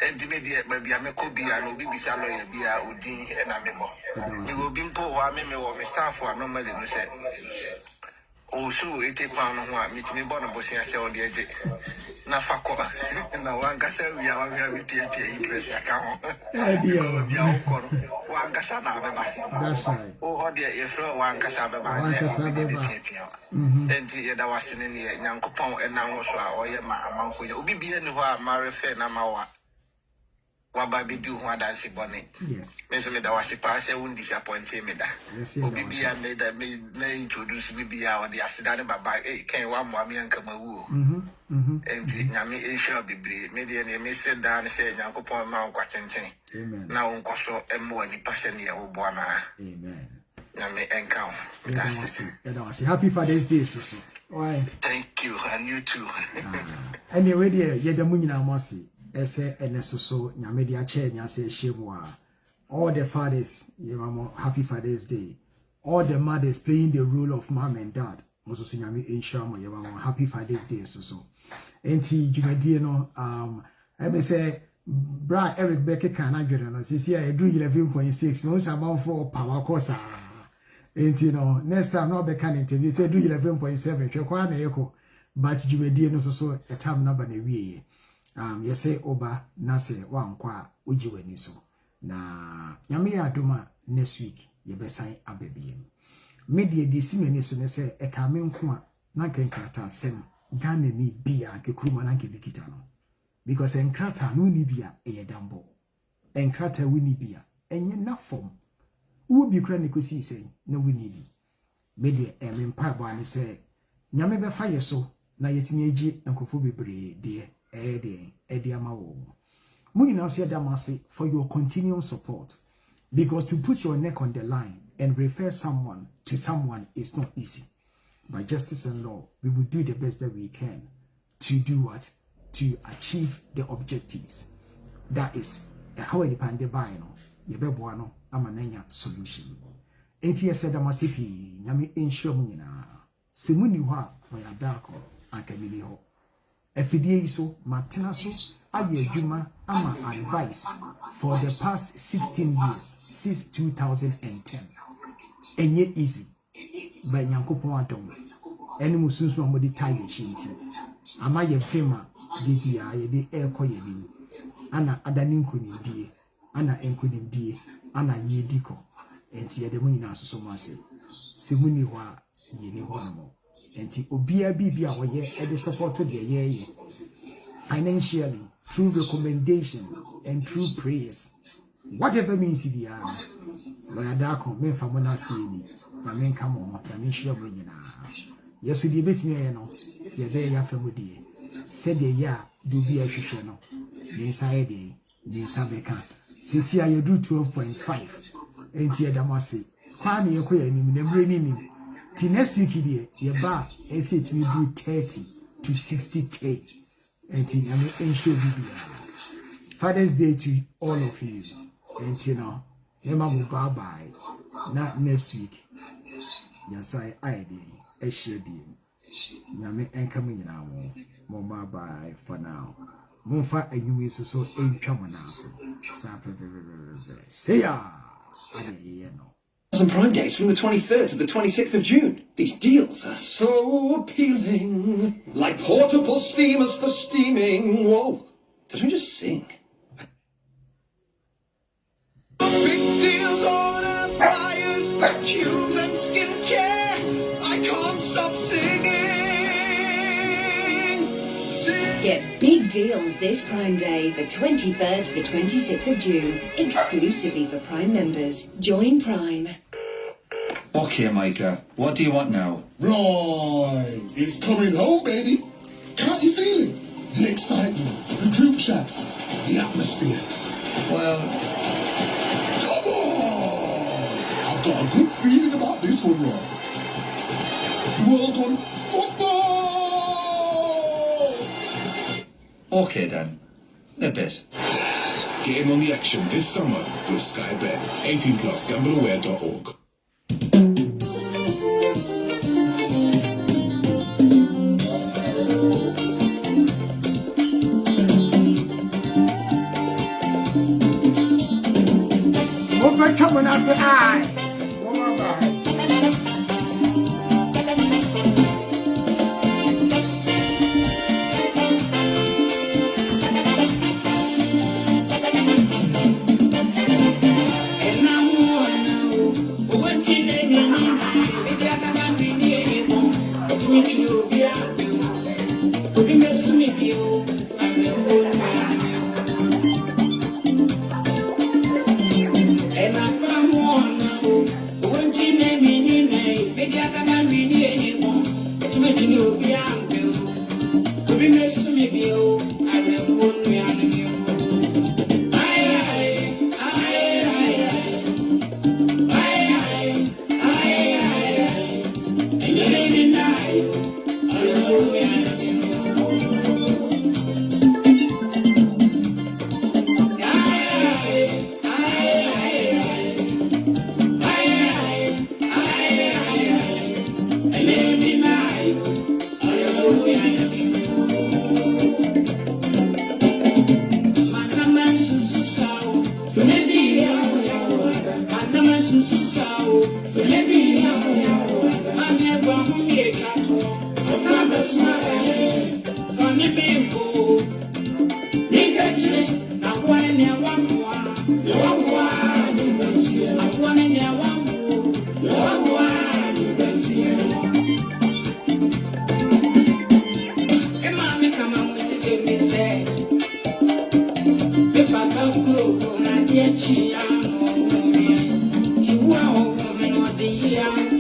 Intimate baby, I make be an obi lawyer be a Udi and a memo. You will be impo or memo or staff or normally say. Also, 80 pounds one, meet me bonus and say, oh, dear, Nafako. Now, one can say we are with the interest account. One Cassana. That's right. Oh, dear, if one Cassaba, and there was in the Yankopon and now also, or Yama among for you. Be any who marry fair Namawa. What baby do what I see bonnet? Yes. Miss me, that was a pass, I won't disappoint me. Yes, Obi made that may introduce me be out the accident by came one more me and come and Yami Asia be brave. Maybe any miss down and say, Yanko Point Mount Quatin. Amen. Now, Uncle so and more any passion near Obama. Amen. Yami encounter. That's it. Happy Father's Day, Susu. Why? Thank you, and you too. Anyway, dear, you're the Munina Mossy. Ese enesoso nyame dia che nya se shemwa. All the fathers, happy Father's Day. All the mothers playing the role of mom and dad. Moso so nyame enshamo yema happy Father's Day so. Enti dwumadie no I may say bra Eric Becker kan adwere no sisi I do 11.6 no say amount for power course. Enti no next time no be kan interview say do 11.7 hwe kwa na yeko but dwumadie no so a time number na wie. Yese oba na se wankwa ujiweni so na nyame ya adoma next week yebesan abebiem media de simeni so ne se ekame nko a na kenkrata sem Ghana ni bia ke kuruma na ke bikita no because enkrata no ni bia eyedambo enkrata wini bia enye na form wo bi kra ne kosi sen na wini bi media emempa ba ne se nyame be fa yeso na yetimi agi enkofo bebre de for your continual support because to put your neck on the line and refer someone to someone is not easy. By justice and law, we will do the best that we can to do what? To achieve the objectives. That is how we depend on Yebeboano Amanenya solution. ATS said Amasipi, Yami Inshomina, Simuniwa, Mayadako, and Camilio. Efidie so Martina so aye adwuma ama advice for the past 16 years since 2010. Enye easy by Yankopon adom eni musunsu no modi tie chinti ama ye fema bibia ye de ekoye bi ana adani nkunimdie ana enkunimdie ana yediko enti ye de munyina asoso mo ase se muni ho a ye ni ho no enti obia bibia wo ye e de support de ye financially through recommendation and through prayers whatever means it ya la dako me fa mona se ni na me nka mo na me hye mo nyina yesu di betimi ye no ye be ya fa modie said ye ya do bi ahwehwe no ni sai de ni sabeka sisi aye do 12.5 enti ya damase kwa ne ye ko ya ni na mre ni ni ti next week die ye ba e say it will do 30 to 60k enti na me ensure bibia Father's Day to all of you enti no Emma will bye not next week yes I did share be nyame enkam nyina mo bye for now Monfa enyumi so entwa monase sa say ya and Prime Days from the 23rd to the 26th of June. These deals are so appealing. Like portable steamers for steaming. Whoa, did I just sing? Big deals on air fryers, vacuums and skincare. I can't stop singing. Get big deals this Prime Day, the 23rd to the 26th of June, exclusively for Prime members. Join Prime. Okay, Micah, what do you want now? Right, it's coming home, baby. Can't you feel it? The excitement, the group chats, the atmosphere. Well, come on! I've got a good feeling about this one, right? The world's on football! Okay then, a bit. Get in on the action this summer with Sky Bet. 18 plus, gambleaware.org. my trouble and I say, aye. All right. Yeah.